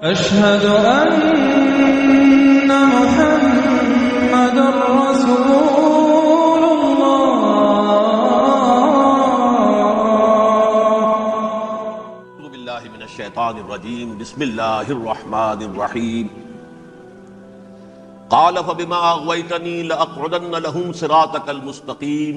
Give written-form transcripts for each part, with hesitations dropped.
أشهد أن محمد رسول أعوذ بالله من الشيطان الرجيم بسم الله الرحمن الرحيم قال فبما أغويتني لأقعدن لهم صراطك المستقيم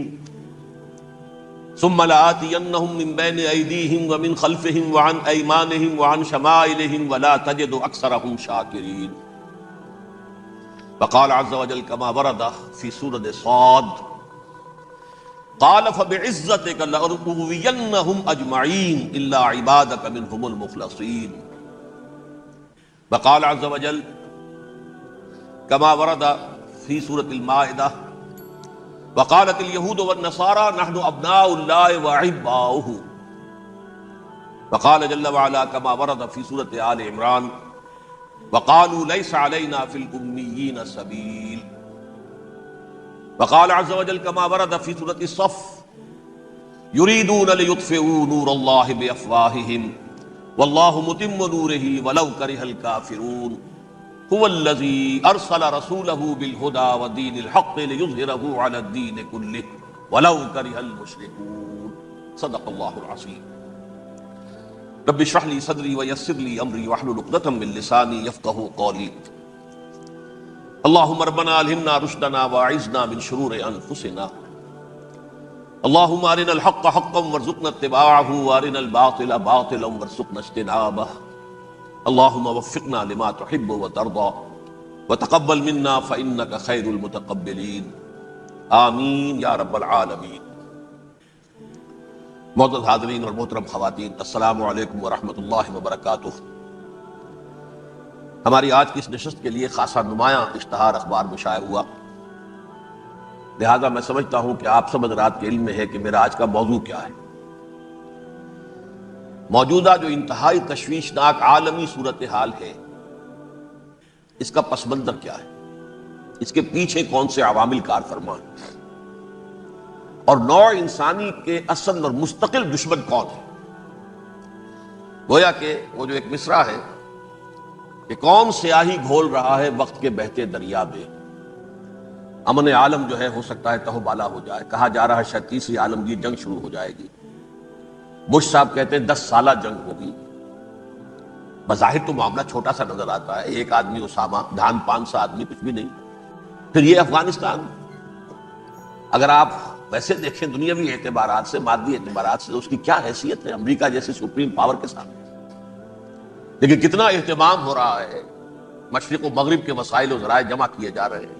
ثم لآتينهم من بين أيديهم ومن خلفهم وعن أيمانهم وعن شمائلهم ولا تجد أكثرهم شاكرين وقال عز وجل كما ورد في سورة صاد قال فبعزتك لأغوينهم أجمعين إلا عبادك منهم المخلصين وقال عز وجل كما ورد في سورة المائدة وقالت اليهود والنصارى نحن أبناء الله وأحباؤه وقال جل وعلا كما ورد في سورة آل عمران وقالوا ليس علينا في الأميين سبيل وقال عز وجل كما ورد في سورة الصف يريدون ليطفئوا نور الله بأفواههم والله متم نوره ولو كره الكافرون هو الذي أرسل رسوله بالهدى ودين الحق ليظهره على الدين كله ولو كره المشركون صدق الله العظيم رب اشرح لي صدري ويسر لي أمري واحلل عقدة من لساني يفقهوا قولي اللهم ربنا ألهمنا رشدنا وأعذنا من شرور أنفسنا اللهم أرنا الحق حقا وارزقنا اتباعه وأرنا الباطل باطلا وارزقنا اجتنابه اللهم وفقنا لما تحب وترضى وتقبل منا فإنك خير المتقبلين آمین یا رب العالمین۔ معزز حاضرین اور محترم خواتین، السلام علیکم ورحمۃ اللہ وبرکاتہ۔ ہماری آج کی اس نشست کے لیے خاصا نمایاں اشتہار اخبار میں شائع ہوا، لہذا میں سمجھتا ہوں کہ آپ سب حضرات کے علم میں ہے کہ میرا آج کا موضوع کیا ہے۔ موجودہ جو انتہائی تشویشناک عالمی صورتحال ہے، اس کا پس منظر کیا ہے، اس کے پیچھے کون سے عوامل کار فرما ہیں، اور نوع انسانی کے اصل اور مستقل دشمن کون ہے۔ گویا کہ وہ جو ایک مصرع ہے کہ کون سیاہی گھول رہا ہے وقت کے بہتے دریا میں، امن عالم جو ہے ہو سکتا ہے تہو بالا ہو جائے، کہا جا رہا ہے شاید تیسری عالمگیر جنگ شروع ہو جائے گی۔ بش صاحب کہتے ہیں 10 سالہ جنگ ہوگی۔ بظاہر تو معاملہ چھوٹا سا نظر آتا ہے، ایک آدمی اسامہ، دھان 500 آدمی، کچھ بھی نہیں۔ پھر یہ افغانستان، اگر آپ ویسے دیکھیں دنیاوی اعتبارات سے، مادی اعتبارات سے، اس کی کیا حیثیت ہے امریکہ جیسے سپریم پاور کے ساتھ، لیکن کتنا اہتمام ہو رہا ہے، مشرق و مغرب کے وسائل و ذرائع جمع کیے جا رہے ہیں،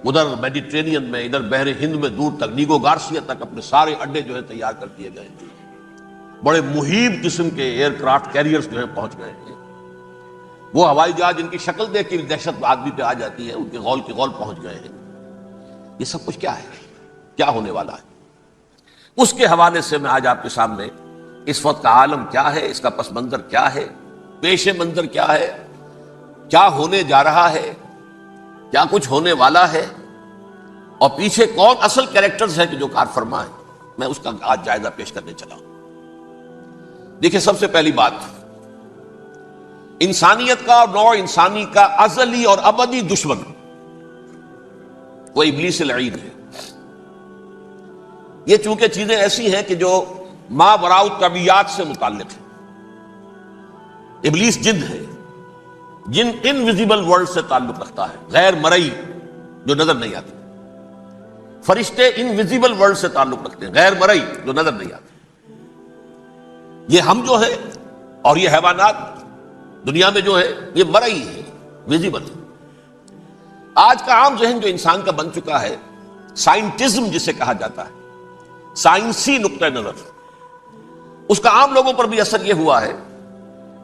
ادھر میڈیٹرینین میں، ادھر بحر ہند میں، دور تک نیگو گارسیا تک اپنے سارے اڈے جو ہے تیار کر دیے گئے ہیں، بڑے مہیب قسم کے ایئر کرافٹ کیریئرز جو ہیں پہنچ گئے ہیں، وہ ہوائی جہاز جن کی شکل دیکھ کے دہشت آدمی پہ آ جاتی ہے، ان کے غول کے غول پہنچ گئے ہیں۔ یہ سب کچھ کیا ہے، کیا ہونے والا ہے، اس کے حوالے سے میں آج آپ کے سامنے اس وقت کا عالم کیا ہے، اس کا پس منظر کیا ہے، پیش منظر کیا ہے، کیا ہونے جا رہا ہے، کیا کچھ ہونے والا ہے، اور پیچھے کون اصل کیریکٹرز ہیں کہ جو کار فرما ہے، میں اس کا آج جائزہ پیش کرنے چلا ہوں۔ دیکھیں، سب سے پہلی بات، انسانیت کا اور نوع انسانی کا ازلی اور ابدی دشمن وہ ابلیس لعین ہے۔ یہ چونکہ چیزیں ایسی ہیں کہ جو ما وراء الطبیعات سے متعلق ہیں۔ ابلیس جن ہے، جن انویزیبل ورلڈ سے تعلق رکھتا ہے، غیر مرئی جو نظر نہیں آتی۔ فرشتے انویزیبل ورلڈ سے تعلق رکھتے ہیں، غیر مرئی جو نظر نہیں آتی۔ یہ ہم جو ہے اور یہ حیوانات دنیا میں جو ہے یہ مرئی ہے، ویزیبل ہے۔ آج کا عام ذہن جو انسان کا بن چکا ہے، سائنٹزم جسے کہا جاتا ہے، سائنسی نقطہ نظر، اس کا عام لوگوں پر بھی اثر یہ ہوا ہے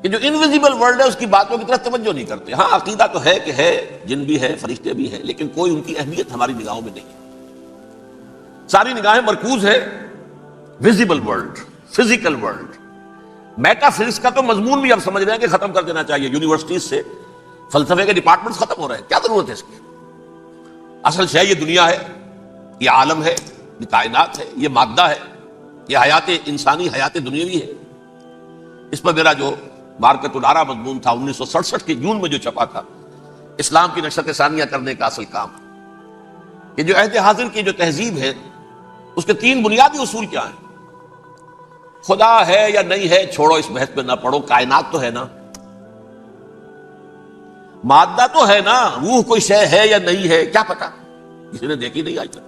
کہ جو انویزیبل ورلڈ ہے اس کی باتوں کی طرف توجہ نہیں کرتے۔ ہاں، عقیدہ تو ہے کہ ہے، جن بھی ہے، فرشتے بھی ہیں، لیکن کوئی ان کی اہمیت ہماری نگاہوں میں نہیں ہے۔ ساری نگاہیں مرکوز ہے visible world, physical world. Meta physics کا تو مضمون بھی اب سمجھ رہے ہیں کہ ختم کر دینا چاہیے، یونیورسٹیز سے فلسفے کے ڈپارٹمنٹس ختم ہو رہے ہیں، کیا ضرورت ہے اس کی؟ اصل شے یہ دنیا ہے، یہ عالم ہے، یہ کائنات ہے، یہ مادہ ہے، یہ حیات انسانی، حیات دنیاوی ہے۔ اس پر میرا جو مارکت الارا مضمون تھا 1967 کے جون میں جو چھپا تھا، اسلام کی نشرت ثانیہ کرنے کا اصل کام کہ جو عہد حاضر کی جو تہذیب ہے اس کے 3 بنیادی اصول کیا ہیں؟ خدا ہے یا نہیں ہے چھوڑو، اس بحث پہ نہ پڑھو، کائنات تو ہے نا، مادہ تو ہے نا، روح کوئی شے ہے یا نہیں ہے کیا پتا، کسی نے دیکھی نہیں آج تک،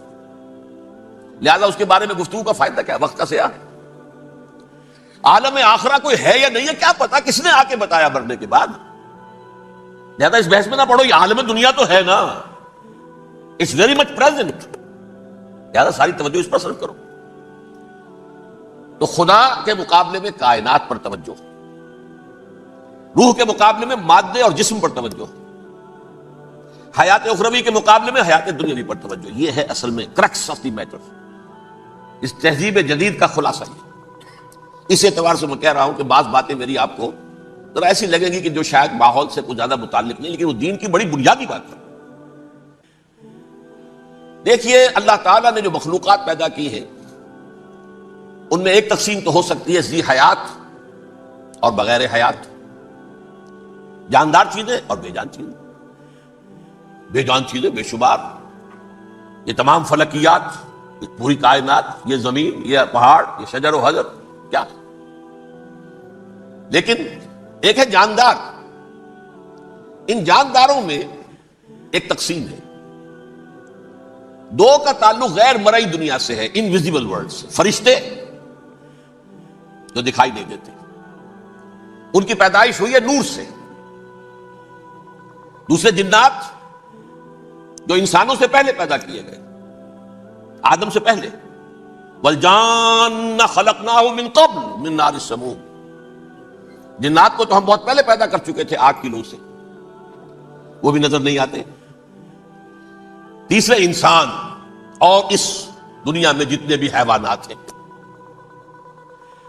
لہذا اس کے بارے میں گفتگو کا فائدہ کیا، وقت کا سیاح ہے۔ عالم آخرہ کوئی ہے یا نہیں ہے کیا پتا، کس نے آ کے بتایا مرنے کے بعد، لہذا اس بحث میں نہ پڑھو، یہ عالم دنیا تو ہے نا، اٹس ویری مچ پریزنٹ، لہذا ساری توجہ اس پر صرف کرو۔ تو خدا کے مقابلے میں کائنات پر توجہ، روح کے مقابلے میں مادے اور جسم پر توجہ، حیات اخروی کے مقابلے میں حیات دنیاوی پر توجہ، یہ ہے اصل میں کرکس آف دی میٹر، اس تہذیب جدید کا خلاصہ یہ۔ اس اعتبار سے میں کہہ رہا ہوں کہ بعض باتیں میری آپ کو ذرا ایسی لگیں گی کہ جو شاید ماحول سے کچھ زیادہ متعلق نہیں، لیکن وہ دین کی بڑی بنیادی بات ہے۔ دیکھیے اللہ تعالیٰ نے جو مخلوقات پیدا کی ہے ان میں ایک تقسیم تو ہو سکتی ہے ذی حیات اور بغیر حیات، جاندار چیزیں اور بے جان چیزیں۔ بے جان چیزیں بے شمار، یہ تمام فلکیات، یہ پوری کائنات، یہ زمین، یہ پہاڑ، یہ شجر و حجر، کیا؟ لیکن ایک ہے جاندار، ان جانداروں میں ایک تقسیم ہے، 2 کا تعلق غیر مرئی دنیا سے ہے، انویزیبل ورلڈ سے، فرشتے جو دکھائی نہیں دیتے، ان کی پیدائش ہوئی ہے نور سے، دوسرے جنات جو انسانوں سے پہلے پیدا کیے گئے، آدم سے پہلے، وَالْجَانَّ خَلَقْنَاهُ مِن قَبْلُ مِن نَارِ السَّمُومِ، جنات کو تو ہم بہت پہلے پیدا کر چکے تھے آگ کی لو سے، وہ بھی نظر نہیں آتے۔ تیسرے انسان اور اس دنیا میں جتنے بھی حیوانات ہیں،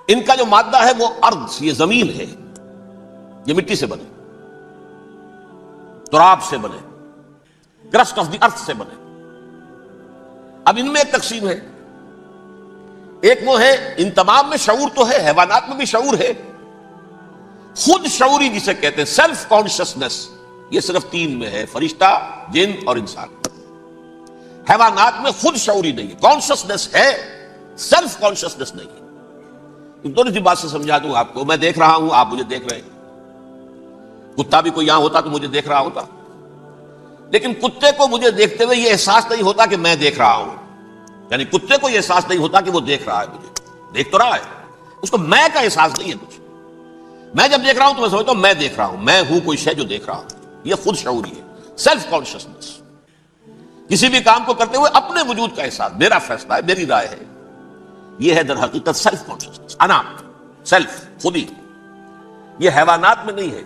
ان کا جو مادہ ہے وہ ارض، یہ زمین ہے، یہ مٹی سے بنے، تراب سے بنے، کرسٹ آف دی ارتھ سے بنے۔ اب ان میں ایک تقسیم ہے، ایک وہ ہے ان تمام میں شعور تو ہے، حیوانات میں بھی شعور ہے، خود شعوری جسے کہتے ہیں سیلف کانشسنس، یہ صرف 3 میں ہے، فرشتہ، جن اور انسان۔ حیوانات میں خود شعوری نہیں ہے، کانشسنس ہے، سیلف کانشسنس نہیں ہے۔ تھوڑی سی بات سے سمجھا دوں آپ کو، میں دیکھ رہا ہوں، آپ مجھے دیکھ رہے ہیں، کتا بھی کوئی یہاں ہوتا تو مجھے دیکھ رہا ہوتا، لیکن کتے کو مجھے دیکھتے ہوئے یہ احساس نہیں ہوتا کہ میں دیکھ رہا ہوں، یعنی کتے کو یہ احساس نہیں ہوتا کہ وہ دیکھ رہا ہے، مجھے دیکھ تو رہا ہے، اس کو میں کا احساس نہیں ہے کچھ۔ میں جب دیکھ رہا ہوں تو میں سمجھتا ہوں میں دیکھ رہا ہوں، میں ہوں کوئی شے جو دیکھ رہا ہوں، یہ خود شعوری ہے، سیلف کانشسنس۔ کسی بھی کام کو کرتے ہوئے اپنے وجود کا احساس، میرا فیصلہ ہے، میری رائے ہے، یہ ہے در حقیقت سیلف کانشسنس، انا، سیلف، خودی۔ یہ حیوانات میں نہیں ہے،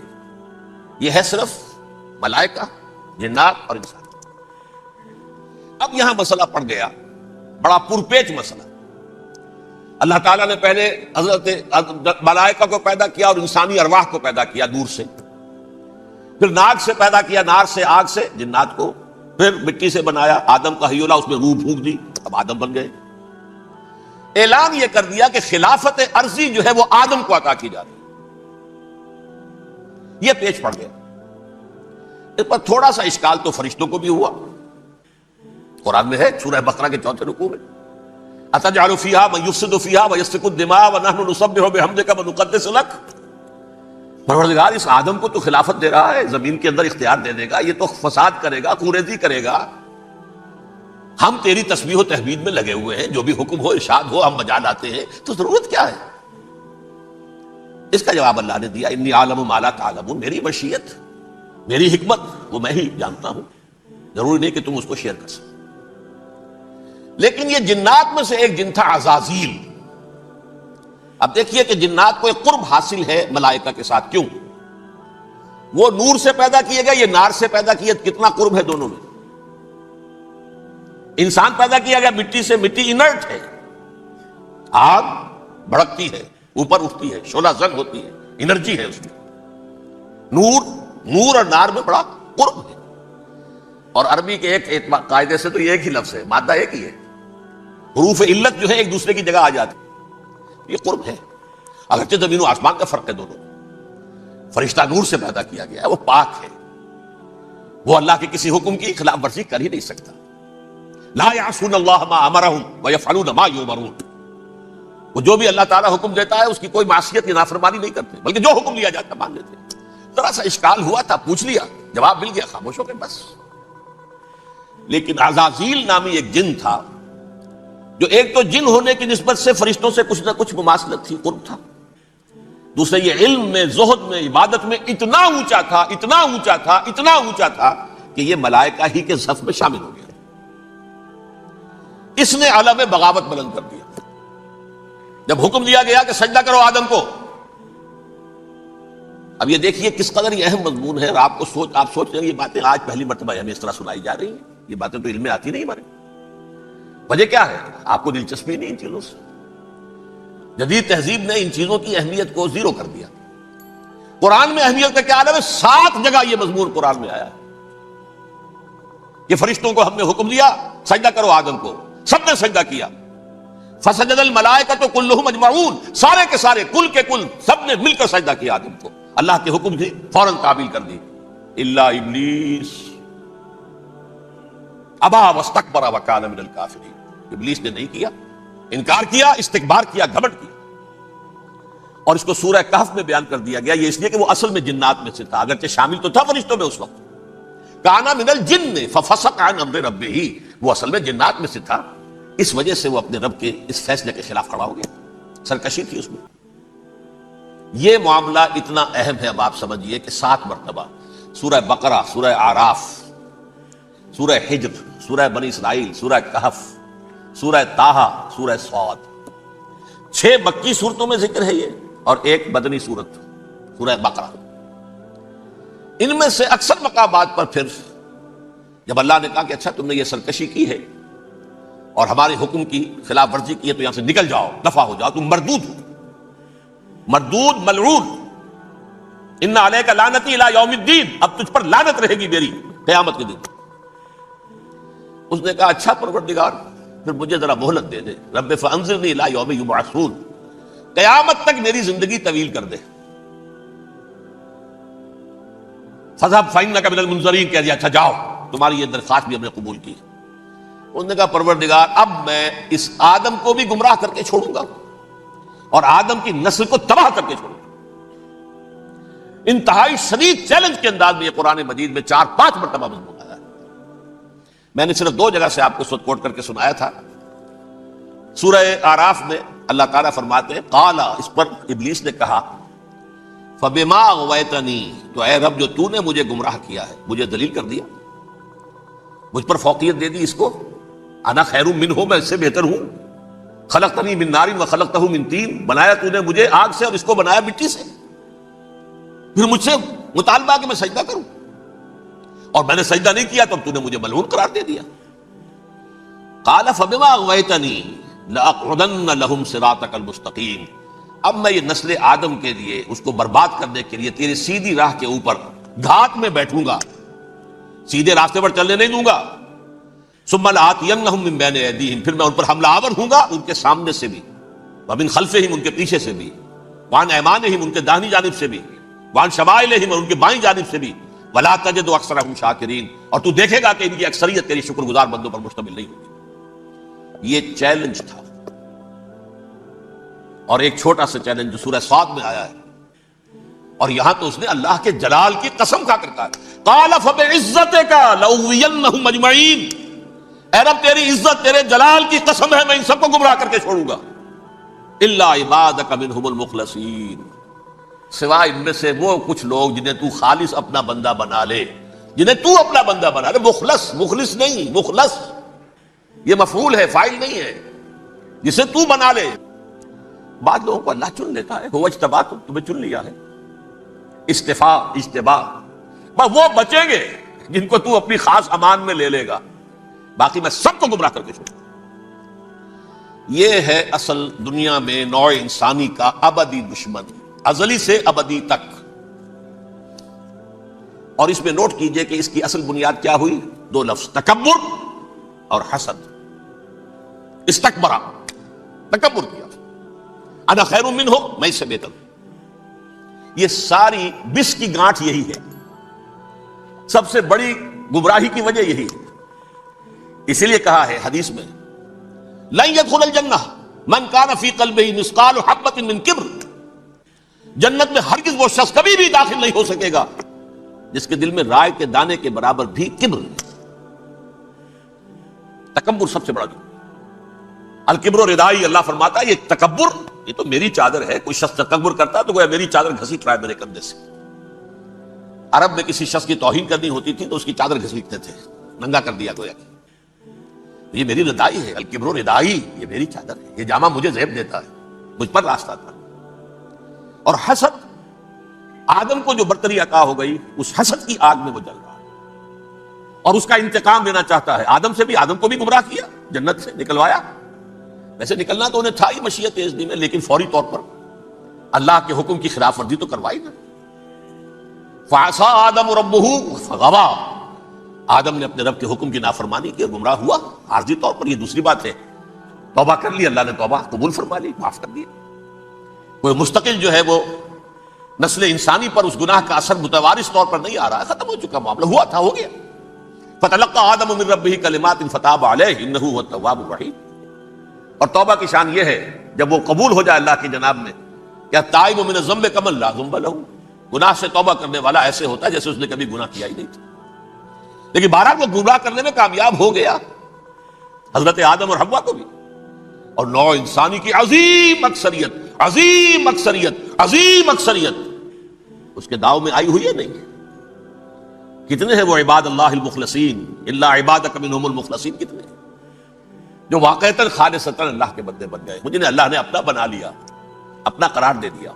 یہ ہے صرف ملائکہ، جنات اور انسان۔ اب یہاں مسئلہ پڑ گیا، بڑا پرپیچ مسئلہ۔ اللہ تعالیٰ نے پہلے حضرت ملائکہ کو پیدا کیا اور انسانی ارواح کو پیدا کیا دور سے، پھر ناک سے پیدا کیا، نار سے، آگ سے جنات کو، پھر مٹی سے بنایا، آدم کا حیولہ، اس میں روح پھونک دی، اب آدم بن گئے۔ اعلان یہ کر دیا کہ خلافت ارضی جو ہے وہ آدم کو عطا کی جا رہی ہے۔ یہ پیچ پڑ گیا، اس پر تھوڑا سا اشکال تو فرشتوں کو بھی ہوا، قرآن میں ہے سورہ بقرہ کے 4 رکوع میں، أَتَجْعَلُ فِيهَا مَن يُفْسِدُ فِيهَا وَيَسْفِكُ الدِّمَاءَ وَنَحْنُ نُسَبِّحُ بِحَمْدِكَ وَنُقَدِّسُ لَكَ۔ پروردگار اس آدم کو تو خلافت دے رہا ہے، زمین کے اندر اختیار دے دے گا، یہ تو فساد کرے گا، کوریزی کرے گا، ہم تیری تسبیح و تحمید میں لگے ہوئے ہیں، جو بھی حکم ہو، ارشاد ہو، ہم بجا لاتے ہیں، تو ضرورت کیا ہے؟ اس کا جواب اللہ نے دیا، انی عالم ما لا تعلمون، میری مشیت، میری حکمت وہ میں ہی جانتا ہوں، ضروری نہیں کہ تم اس کو شیئر کر سکو۔ لیکن یہ جنات میں سے ایک جن تھا عزازیل۔ اب دیکھیے کہ جنات کو ایک قرب حاصل ہے ملائکہ کے ساتھ، کیوں؟ وہ نور سے پیدا کیے گئے، یہ نار سے پیدا کیے، کتنا قرب ہے دونوں میں۔ انسان پیدا کیا گیا مٹی سے، مٹی انرٹ ہے، آگ بھڑکتی ہے، اوپر اٹھتی ہے، شعلہ زن ہوتی ہے، انرجی ہے اس میں۔ نور اور نار میں بڑا قرب ہے، اور عربی کے ایک قاعدے سے تو یہ ایک ہی لفظ ہے، مادہ ایک ہی ہے، حروف علت جو ہے ایک دوسرے کی جگہ آ جاتی، یہ قرب ہے، اگرچہ زمین و آسمان کا فرق ہے دونوں۔ فرشتہ نور سے پیدا کیا گیا ہے، وہ پاک ہے، وہ اللہ کے کسی حکم کی خلاف ورزی کر ہی نہیں سکتا. لا یعصون اللہ ما امرہم ویفعلون ما یؤمرون. وہ جو بھی اللہ تعالیٰ حکم دیتا ہے اس کی کوئی معصیت یا نافرمانی نہیں کرتے، بلکہ جو حکم لیا جاتا مان لیتے. ذرا سا اشکال ہوا تھا، پوچھ لیا، جواب مل گیا، خاموش ہو گئے بس. لیکن عزازیل نامی ایک جن تھا، جو ایک تو جن ہونے کی نسبت سے فرشتوں سے کچھ نہ کچھ مماثلت تھی، قرب تھا. دوسرے یہ علم میں، زہد میں، عبادت میں اتنا اونچا تھا، اتنا اونچا تھا، اتنا اونچا تھا کہ یہ ملائکہ ہی کے صف میں شامل ہو گیا. اس نے علم بغاوت بلند کر دیا. جب حکم دیا گیا کہ سجدہ کرو آدم کو، اب یہ دیکھیے کس قدر یہ اہم مضمون ہے. اور آپ سوچ رہے ہیں یہ باتیں آج پہلی مرتبہ ہمیں اس طرح سنائی جا رہی ہیں. یہ باتیں تو علم میں آتی نہیں ہمارے. وجہ کیا ہے؟ آپ کو دلچسپی نہیں ان چیزوں سے. جدید تہذیب نے ان چیزوں کی اہمیت کو زیرو کر دیا. قرآن میں اہمیت کا کیا عالم ہے؟ 7 جگہ یہ مضمون قرآن میں آیا ہے کہ فرشتوں کو ہم نے حکم دیا سجدہ کرو آدم کو، سب نے سجدہ کیا. فسجد الملائکۃ کلھم اجمعون، سارے کے سارے، کل کے کل، سب نے مل کر سجدہ کیا آدم کو. اللہ کے حکم سے فوراً تعمیل کر دی. الا ابلیس ابا واستکبر وکان من الکافرین. ابلیس نے نہیں کیا، انکار کیا، استکبار کیا، گھمنڈ کیا. اور اس کو سورہ کہف میں بیان کر دیا گیا. یہ اس لیے کہ وہ اصل میں جنات میں سے تھا، اگرچہ شامل تو تھا فرشتوں میں اس وقت. کانا من الجن ففسق عن امر ربہ، وہ اصل میں جنات میں سے تھا. اس وجہ سے وہ اپنے رب کے اس فیصلے کے خلاف کھڑا ہو گیا. سرکشی تھی اس میں. یہ معاملہ اتنا اہم ہے، اب آپ سمجھیے کہ 7 مرتبہ سورہ بقرہ، سورہ اعراف، سورہ حجر، سورہ بنی اسرائیل، سورہ کہف، سورہ طٰہٰ، سورہ صاد، 6 مکی صورتوں میں ذکر ہے یہ، اور ایک مدنی صورت سورہ بقرہ. ان میں سے اکثر مقامات پر پھر جب اللہ نے کہا کہ اچھا تم نے یہ سرکشی کی ہے اور ہمارے حکم کی خلاف ورزی کی ہے تو یہاں سے نکل جاؤ، دفع ہو جاؤ، تم مردود ہو، مردود، ملعون. ان علیک لعنتی الی یوم الدین، اب تجھ پر لعنت رہے گی میری قیامت کے دن. اس نے کہا اچھا پروردگار پھر مجھے ذرا مہلت دے دے. رب فانظرنی الی یوم یبعثون، قیامت تک میری زندگی طویل کر دے. فذهب فإنک من المنظرین، کہہ دیا اچھا جاؤ، تمہاری یہ درخواست بھی ہم نے قبول کی. انہوں نے کہا پروردگار اب میں اس آدم کو بھی گمراہ کر کے چھوڑوں گا اور آدم کی نسل کو تباہ کر کے چھوڑوں گا. انتہائی شدید چیلنج کے انداز میں یہ قرآن مجید میں 4-5 مرتبہ مضمون آیا ہے. میں نے صرف 2 جگہ سے آپ کو سوٹ کوٹ کر کے سنایا تھا. سورہ اعراف میں اللہ تعالیٰ فرماتے ہیں قال، اس پر ابلیس نے کہا فبما اغویتنی، تو اے رب جو تو نے مجھے گمراہ کیا ہے، مجھے دلیل کر دیا، مجھ پر فوقیت دے دی اس کو. انا خیر منہ، میں اس سے بہتر ہوں. خلقتنی من نار وخلقتہ من طین، بنایا تو نے مجھے آگ سے اور اس کو بنایا مٹی سے. پھر مجھ سے مطالبہ کہ میں سجدہ کروں، اور میں نے سجدہ نہیں کیا تو اب تو نے مجھے ملعون قرار دے دیا. قال فبما اغویتنی لاقعدن لهم صراطک المستقیم، اب میں یہ نسل آدم کے لیے، اس کو برباد کرنے کے لیے تیری سیدھی راہ کے اوپر گھات میں بیٹھوں گا، سیدھے راستے پر چلنے نہیں دوں گا. ثم لآتینہم من بین ایدیہم، پھر میں ان پر حملہ آور ہوں گا ان کے سامنے سے بھی، ومن خلفہم، ان کے پیچھے سے بھی، وعن ایمانہم، ان کے داہنی جانب سے بھی، وعن شمائلہم، اور ان کے بائیں جانب سے بھی. ولا تجد اکثرہم شاکرین، اور تو دیکھے گا کہ ان کی اکثریت تیری شکر گزار بندوں پر مشتمل نہیں ہوگی. یہ چیلنج تھا. اور ایک چھوٹا سا چیلنج جو سورہ صاد میں آیا ہے، اور یہاں تو اس نے اللہ کے جلال کی قسم کھا کر کہا قال فبعزتک لأغوینہم اجمعین، اے رب تیری عزت، تیرے جلال کی قسم ہے میں ان سب کو گمراہ کر کے چھوڑوں گا. الا عبادک منہم المخلصین، سوائے ان میں سے وہ کچھ لوگ جنہیں تو خالص اپنا بندہ بنا لے، جنہیں تو اپنا بندہ بنا لے. مخلص، مخلص نہیں، مخلص یہ مفعول ہے، فاعل نہیں ہے. جسے تو بنا لے. بعض لوگوں کو اللہ چن لیتا ہے، هو اجتباکم، تمہیں چن لیا ہے. استفاء، اجتباء، بس وہ بچیں گے جن کو تو اپنی خاص امان میں لے لے گا، باقی میں سب کو گمراہ کر کے چھوڑوں. یہ ہے اصل دنیا میں نوع انسانی کا ابدی دشمن، ازلی سے ابدی تک. اور اس میں نوٹ کیجئے کہ اس کی اصل بنیاد کیا ہوئی؟ 2 لفظ، تکبر اور حسد. استکبرا، تکبر کیا، انا خیر منہ، میں اس سے بہتر ہوں. یہ ساری بس کی گانٹھ یہی ہے، سب سے بڑی گمراہی کی وجہ یہی ہے۔ اسی لیے کہا ہے حدیث میں لن يدخل الجنہ من کان فی قلبہ مثقال حبۃ من کبر، جنت میں ہرگز وہ شخص کبھی بھی داخل نہیں ہو سکے گا جس کے دل میں رائے کے دانے کے برابر بھی کبر ہے۔ تکبر سب سے بڑا جو الکبر و ردائی، اللہ فرماتا ہے یہ تکبر، یہ تو میری چادر ہے۔ کوئی شخص تکبر کرتا تو گویا میری چادر گھسیٹ رہا ہے میرے کندھے سے۔ عرب میں کسی شخص کی توہین کرنی ہوتی تھی تو اس کی چادر گھسیٹتے تھے، ننگا کر دیا گویا کہ یہ میری ردائی ہے، الکبر و ردائی، یہ میری چادر ہے، یہ جامہ مجھے زیب دیتا ہے، مجھ پر راستہ تھا۔ اور حسد، آدم کو جو برتری عطا ہو گئی اس حسد کی آگ میں وہ جل رہا ہے اور اس کا انتقام لینا چاہتا ہے۔ آدم سے بھی، آدم کو بھی گمراہ کیا، جنت سے نکلوایا، ویسے نکلنا تو انہیں تھا ہی مشیت اذن میں، لیکن فوری طور پر اللہ کے حکم کی خلاف ورزی تو کروائی نا۔ فعصى آدم ربہ فغوى، آدم نے اپنے رب کے حکم کی نافرمانی کی اور گمراہ ہوا عارضی طور پر۔ یہ دوسری بات ہے، توبہ کر لی، اللہ نے توبہ قبول فرما لی، معاف کر دیا۔ کوئی مستقل جو ہے وہ نسل انسانی پر اس گناہ کا اثر متوارث طور پر نہیں آ رہا ہے، ختم ہو چکا معاملہ، ہوا تھا ہو گیا۔ فتلقى آدم من ربہ کلمات فتاب علیہ انہ هو التواب الرحیم۔ اور توبہ کی شان یہ ہے جب وہ قبول ہو جائے اللہ کی جناب میں، کیا تائب من الذنب کمن لا ذنب له، گناہ سے توبہ کرنے والا ایسے ہوتا ہے جیسے اس نے کبھی گناہ کیا ہی نہیں تھا۔ لیکن بہرحال وہ گمراہ کرنے میں کامیاب ہو گیا، حضرت آدم اور حوا کو بھی، اور نوع انسانی کی عظیم اکثریت، عظیم اکثریت، عظیم اکثریت اس کے داؤ میں آئی ہوئی ہے نہیں۔ کتنے ہیں وہ عباد اللہ المخلصین، الا عبادک منہم المخلصین، کتنے ہیں جو واقعتاً خالصتاً اللہ کے بندے بن گئے، جنہیں اللہ نے اپنا بنا لیا، اپنا قرار دے دیا۔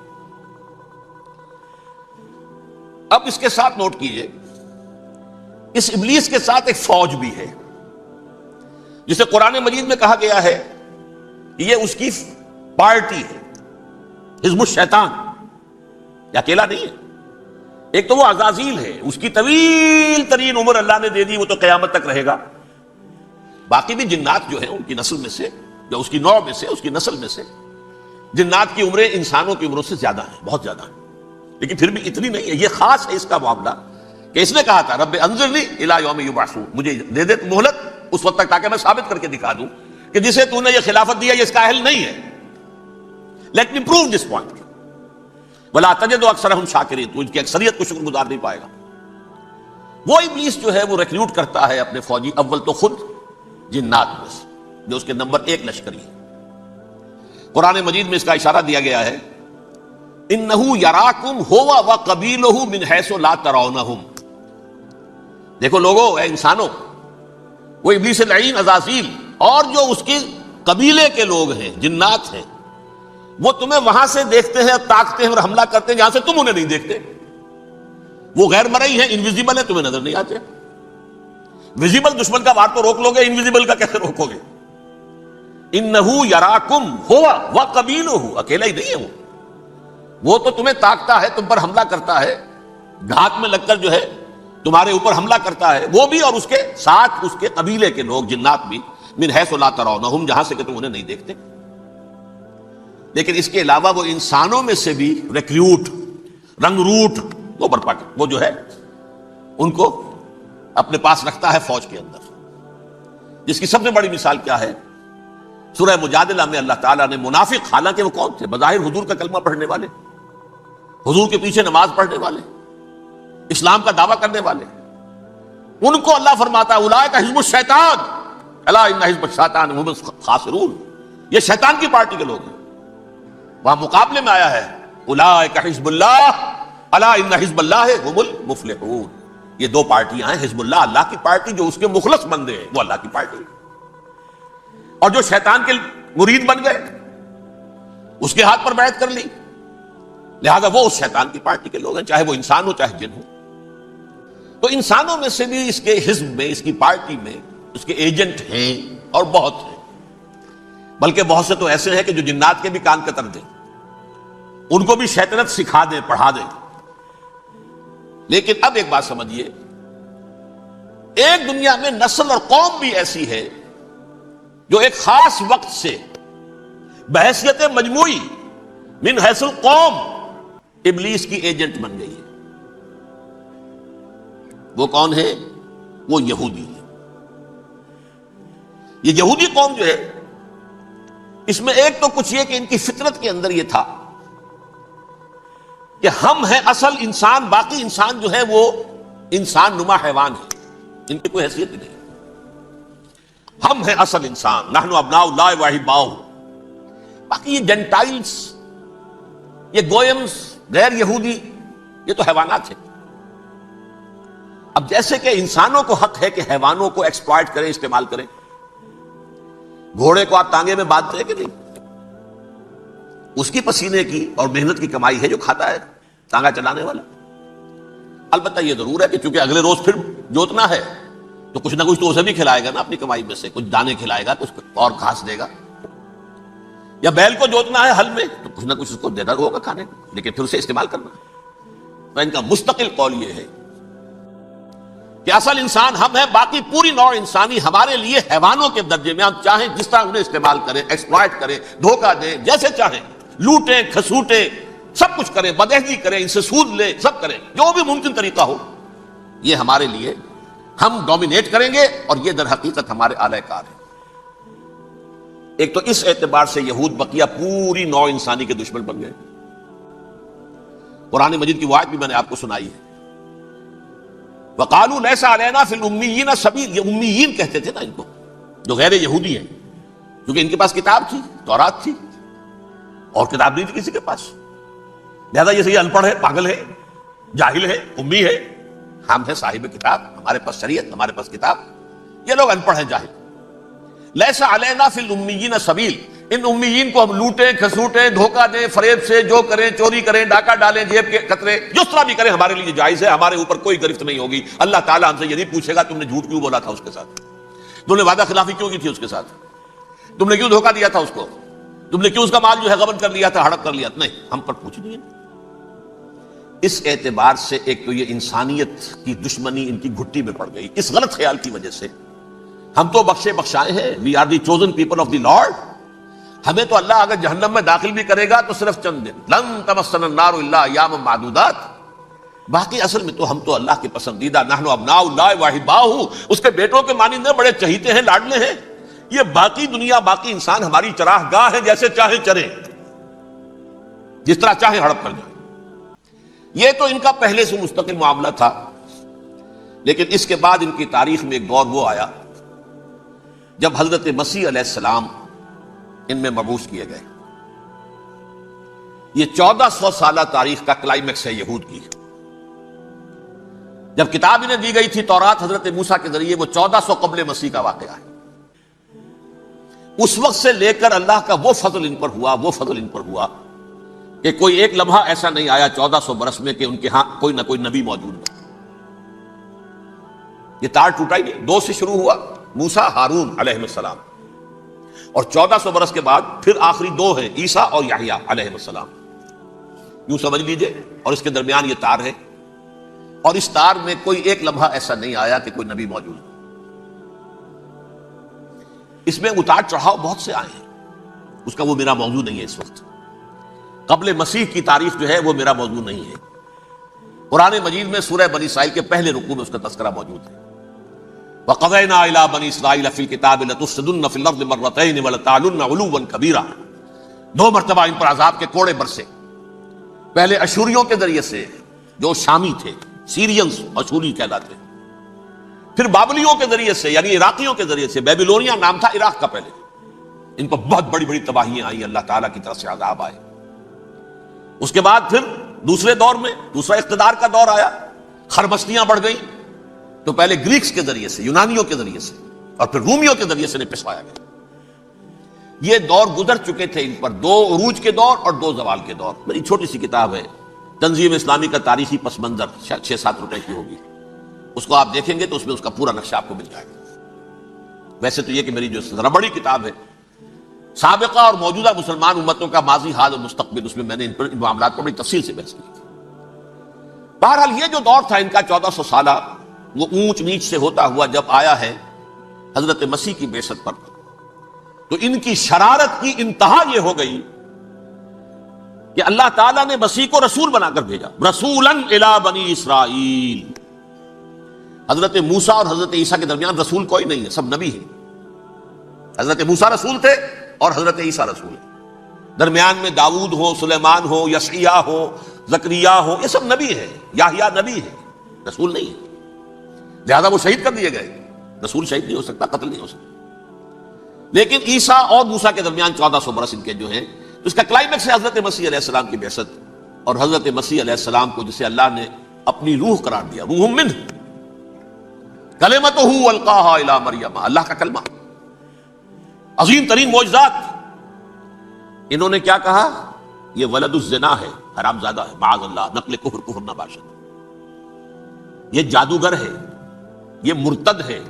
اب اس کے ساتھ نوٹ کیجئے، اس ابلیس کے ساتھ ایک فوج بھی ہے جسے قرآن مجید میں کہا گیا ہے یہ اس کی پارٹی ہے، حزب الشیطان، یہ اکیلا نہیں ہے۔ ایک تو وہ عزازیل ہے، اس کی طویل ترین عمر اللہ نے دے دی، وہ تو قیامت تک رہے گا۔ باقی بھی جنات جو ہیں ان کی نسل میں سے، جو اس کی نوع میں سے، اس کی نسل میں سے، جنات کی عمریں انسانوں کی عمروں سے زیادہ ہیں، بہت زیادہ ہیں، لیکن پھر بھی اتنی نہیں ہے۔ یہ خاص ہے اس کا معاملہ کہ اس نے کہا تھا رب انظرنی الی یوم یبعثون، مجھے دے دے مہلت اس وقت تک تاکہ میں ثابت کر کے دکھا دوں کہ جسے تو نے یہ خلافت دیا یہ اس کا اہل نہیں ہے۔ Let me prove this point ولا تجد اکثرهم شاکرین، تو ان کی اکثریت کو شکر گزار نہیں پائے گا۔ وہ ابلیس جو ہے وہ ریکروٹ کرتا ہے اپنے فوجی، اول تو خود جنات میں سے جو اس کے نمبر 1 لشکری ہے۔ قرآن مجید میں اس کا اشارہ دیا گیا ہے انہو یراکم ہوا وقبیلہ من حیث لا ترونہم۔ دیکھو لوگو، اے انسانوں، وہ ابلیس لعین عزازیل اور جو اس کے قبیلے کے لوگ ہیں، جنات ہیں، وہ تمہیں وہاں سے دیکھتے ہیں اور تاکتے ہیں اور حملہ کرتے ہیں جہاں سے تم انہیں نہیں دیکھتے۔ وہ غیر مرئی ہیں، انویزیبل ہیں، تمہیں نظر نہیں آتے۔ ویزیبل دشمن کا وار تو روک لو گے، انویزیبل کا کیسے روکو گے؟ انہو یراکم ہوا وقبیلہ، اکیلا ہی نہیں ہے وہ تو تمہیں تاکتا ہے، تم پر حملہ کرتا ہے، گھات میں لگ کر جو ہے تمہارے اوپر حملہ کرتا ہے، وہ بھی اور اس کے ساتھ اس کے قبیلے کے لوگ، جنات بھی، من حیث لا ترونہم، جہاں سے کہ تم انہیں نہیں دیکھتے۔ لیکن اس کے علاوہ وہ انسانوں میں سے بھی ریکریوٹ، رنگ روٹ، وہ برپا وہ جو ہے ان کو اپنے پاس رکھتا ہے فوج کے اندر، جس کی سب سے بڑی مثال کیا ہے؟ سورہ مجادلہ میں اللہ تعالیٰ نے منافق، حالانکہ وہ کون تھے؟ بظاہر حضور کا کلمہ پڑھنے والے، حضور کے پیچھے نماز پڑھنے والے، اسلام کا دعویٰ کرنے والے، ان کو اللہ فرماتا ہے اولئک حزب الشیطان الا ان حزب الشیطان هم الخاسرون، یہ شیطان کی پارٹی کے لوگ ہیں۔ وہاں مقابلے میں آیا ہے اولئک حزب اللہ الا ان حزب اللہ هم المفلحون، یہ دو پارٹیاں ہیں، حزب اللہ اللہ کی پارٹی جو اس کے مخلص بندے ہیں، وہ اللہ کی پارٹی، اور جو شیطان کے مرید بن گئے اس کے ہاتھ پر بیعت کر لی، لہذا وہ اس شیطان کی پارٹی کے لوگ ہیں، چاہے وہ انسان ہو چاہے جن ہو۔ تو انسانوں میں سے بھی اس کے حزب میں، اس کی پارٹی میں اس کے ایجنٹ ہیں، اور بہت ہیں، بلکہ بہت سے تو ایسے ہیں کہ جو جنات کے بھی کان کتر دیں، ان کو بھی شیطنت سکھا دیں، پڑھا دیں۔ لیکن اب ایک بات سمجھیے، ایک دنیا میں نسل اور قوم بھی ایسی ہے جو ایک خاص وقت سے بحیثیت مجموعی من حیث القوم ابلیس کی ایجنٹ بن گئی ہے۔ وہ کون ہے؟ وہ یہودی ہے۔ یہ یہودی قوم جو ہے، اس میں ایک تو کچھ یہ کہ ان کی فطرت کے اندر یہ تھا کہ ہم ہیں اصل انسان، باقی انسان جو ہے وہ انسان نما حیوان ہے، ان کی کوئی حیثیت نہیں۔ ہم ہیں اصل انسان، نحن ابناء اللہ واحباؤہ۔ باقی یہ جینٹائلز، یہ گوئمز، غیر یہودی، یہ تو حیوانات ہیں۔ اب جیسے کہ انسانوں کو حق ہے کہ حیوانوں کو ایکسپلائٹ کریں، استعمال کریں۔ گھوڑے کو آپ تانگے میں باندھتے ہیں کہ نہیں؟ اس کی پسینے کی اور محنت کی کمائی ہے جو کھاتا ہے تانگا چلانے والا۔ البتہ یہ ضرور ہے کہ چونکہ اگلے روز پھر جوتنا ہے تو کچھ نہ کچھ تو اسے بھی کھلائے گا نا، اپنی کمائی میں سے کچھ دانے کھلائے گا، کچھ اور گھاس دے گا۔ یا بیل کو جوتنا ہے ہل میں تو کچھ نہ کچھ اس کو دینا ہوگا کھانے کو، لیکن پھر اسے استعمال کرنا۔ تو ان کا مستقل قول یہ ہے کہ اصل انسان ہم ہیں، باقی پوری نوع انسانی ہمارے لیے حیوانوں کے درجے میں، ہم چاہیں جس طرح انہیں استعمال کریں، ایکسپلائٹ کریں، دھوکہ دیں، جیسے چاہیں، لوٹیں، کھسوٹیں، سب کچھ کریں، بدہضی کریں، ان سے سود لیں، سب کریں، جو بھی ممکن طریقہ ہو، یہ ہمارے لیے، ہم ڈومینیٹ کریں گے، اور یہ در حقیقت ہمارے اعلی کار ہے۔ ایک تو اس اعتبار سے یہود بقیہ پوری نوع انسانی کے دشمن بن گئے۔ قرآن مجید کی وہ آیت بھی میں نے آپ کو سنائی ہے، وَقَالُوا لَيْسَ عَلَيْنَا فِي الْأُمِّيِّينَ سَبِيلٌ۔ یہ امیین کہتے تھے نا ان کو، جو غیر یہودی ہیں، کیونکہ ان کے پاس کتاب تھی، تورات تھی، اور کتاب نہیں تھی کسی کے پاس، لہذا یہ ان پڑھ ہے، پاگل ہے، جاہل ہے، امی ہے۔ ہم ہیں صاحب کتاب، ہمارے پاس شریعت، ہمارے پاس کتاب، یہ لوگ ان پڑھ ہیں، جاہل۔ لیسا علینا فی الامیین سبیل، ان امیین کو ہم لوٹیں، کھسوٹیں، دھوکہ دیں، فریب سے جو کریں، چوری کریں، ڈاکہ ڈالیں، جیب کے قطرے، جس طرح بھی کریں ہمارے لیے جائز ہے، ہمارے اوپر کوئی گرفت نہیں ہوگی۔ اللہ تعالیٰ ہم سے یہ نہیں پوچھے گا تم نے جھوٹ کیوں بولا تھا اس کے ساتھ، تم نے وعدہ خلافی کیوں کی تھی اس کے ساتھ، تم نے کیوں دھوکہ دیا تھا اس کو، تم نے کیوں اس کا مال جو ہے غبن کر لیا تھا، ہڑپ کر لیا تھا، نہیں، ہم پر پوچھ نہیں ہے۔ اس اعتبار سے ایک تو یہ انسانیت کی دشمنی ان کی گھٹی میں پڑ گئی، اس غلط خیال کی وجہ سے۔ ہم تو بخشے بخشائے ہیں، we are the chosen people of the Lord, ہمیں تو اللہ اگر جہنم میں داخل بھی کرے گا تو صرف چند دن، لن تمسنا النار الا ایاما معدودات، باقی اصل میں تو ہم تو اللہ کے پسندیدہ، نحن ابناء اللہ واحباؤہ، اس کے بیٹوں کے مانند بڑے چہیتے ہیں، لاڈلے ہیں۔ یہ باقی دنیا، باقی انسان ہماری چراہ گاہ ہے، جیسے چاہیں چریں، جس طرح چاہیں ہڑپ کر جائیں۔ یہ تو ان کا پہلے سے مستقل معاملہ تھا، لیکن اس کے بعد ان کی تاریخ میں ایک دور وہ آیا جب حضرت مسیح علیہ السلام ان میں مبعوث کیے گئے۔ یہ 1400 سالہ تاریخ کا کلائمیکس ہے یہود کی۔ جب کتاب انہیں دی گئی تھی تورات حضرت موسیٰ کے ذریعے، وہ 1400 قبل مسیح کا واقعہ ہے۔ اس وقت سے لے کر اللہ کا وہ فضل ان پر ہوا، وہ فضل ان پر ہوا کہ کوئی ایک لمحہ ایسا نہیں آیا 1400 برس میں کہ ان کے ہاں کوئی نہ کوئی نبی موجود نہ۔ یہ تار ٹوٹا ہی نہیں، 2 سے شروع ہوا، موسیٰ، ہارون علیہ السلام، اور 1400 برس کے بعد پھر آخری 2 ہیں، عیسیٰ اور یحییٰ علیہ السلام۔ یوں سمجھ لیجئے، اور اس کے درمیان یہ تار ہے، اور اس تار میں کوئی ایک لمحہ ایسا نہیں آیا کہ کوئی نبی موجود نہ۔ اس میں اتار چڑھاؤ بہت سے آئے ہیں، اس کا وہ میرا موضوع نہیں ہے اس وقت۔ قبل مسیح کی تاریخ جو ہے وہ میرا موضوع نہیں ہے۔ قرآن مجید میں سورہ بنی اسرائیل کے پہلے رکوع میں اس کا تذکرہ موجود ہے۔ وَقَضَيْنَا إِلَىٰ بَنِي إِسْرَائِيلَ فِي الْكِتَابِ لَتُفْسِدُنَّ فِي الْأَرْضِ مَرَّتَيْنِ وَلَتَعْلُنَّ عُلُوًّا كَبِيرًا۔ 2 مرتبہ ان پر عذاب کے کوڑے برسے، پہلے اشوریوں کے ذریعے سے جو شامی تھے، سیرینز اشوری کہلاتے، پھر بابلیوں کے ذریعے سے یعنی عراقیوں کے ذریعے سے، بیبیلونیا نام تھا عراق کا پہلے، ان پر بہت بڑی بڑی تباہیاں آئیں، اللہ تعالیٰ کی طرف سے عذاب آئے۔ اس کے بعد پھر دوسرے دور میں دوسرا اقتدار کا دور آیا، خربستیاں بڑھ گئیں، تو پہلے گریکس کے ذریعے سے، یونانیوں کے ذریعے سے، اور پھر رومیوں کے ذریعے سے پسوایا گیا۔ یہ دور گزر چکے تھے ان پر، 2 عروج کے دور اور 2 زوال کے دور۔ میری چھوٹی سی کتاب ہے تنظیم اسلامی کا تاریخی پس منظر، 6-7 روپے کی ہوگی، اس کو آپ دیکھیں گے تو اس میں اس کا پورا نقشہ آپ کو مل جائے گا۔ ویسے تو یہ کہ میری جو ذرا بڑی کتاب ہے سابقہ اور موجودہ مسلمان امتوں کا ماضی، حال اور مستقبل، اس میں میں نے ان معاملات پر بڑی تفصیل سے بحث کی تھی۔ بہرحال یہ جو دور تھا ان کا 1400 سالہ، وہ اونچ نیچ سے ہوتا ہوا جب آیا ہے حضرت مسیح کی بعثت پر، تو ان کی شرارت کی انتہا یہ ہو گئی کہ اللہ تعالیٰ نے مسیح کو رسول بنا کر بھیجا، رسولاً الی بنی اسرائیل۔ حضرت موسیٰ اور حضرت عیسیٰ کے درمیان رسول کوئی نہیں ہے، سب نبی ہیں۔ حضرت موسیٰ رسول تھے اور حضرت عیسیٰ رسول ہیں۔ درمیان میں داؤد ہو، سلیمان ہو، یشعیاء ہو، زکریا ہو، یہ سب نبی ہیں۔ یحییٰ نبی ہے، رسول نہیں ہے، لہذا وہ شہید کر دیے گئے۔ رسول شہید نہیں ہو سکتا، قتل نہیں ہو سکتا۔ لیکن عیسیٰ اور موسیٰ کے درمیان 1400 برس ان کے جو ہیں، تو اس کا کلائمیکس ہے حضرت مسیح علیہ السلام کی بعثت، اور حضرت مسیح علیہ السلام کو جسے اللہ نے اپنی روح قرار دیا، روح منہ، کلمتہ القاہا الی مریم، اللہ کا کلمہ، عظیم ترین معجزات۔ انہوں نے کیا کہا؟ یہ ولد الزنا ہے، حرام زادہ ہے، معاذ اللہ، نقل کفر نہ باشد، یہ جادوگر ہے، یہ مرتد ہے،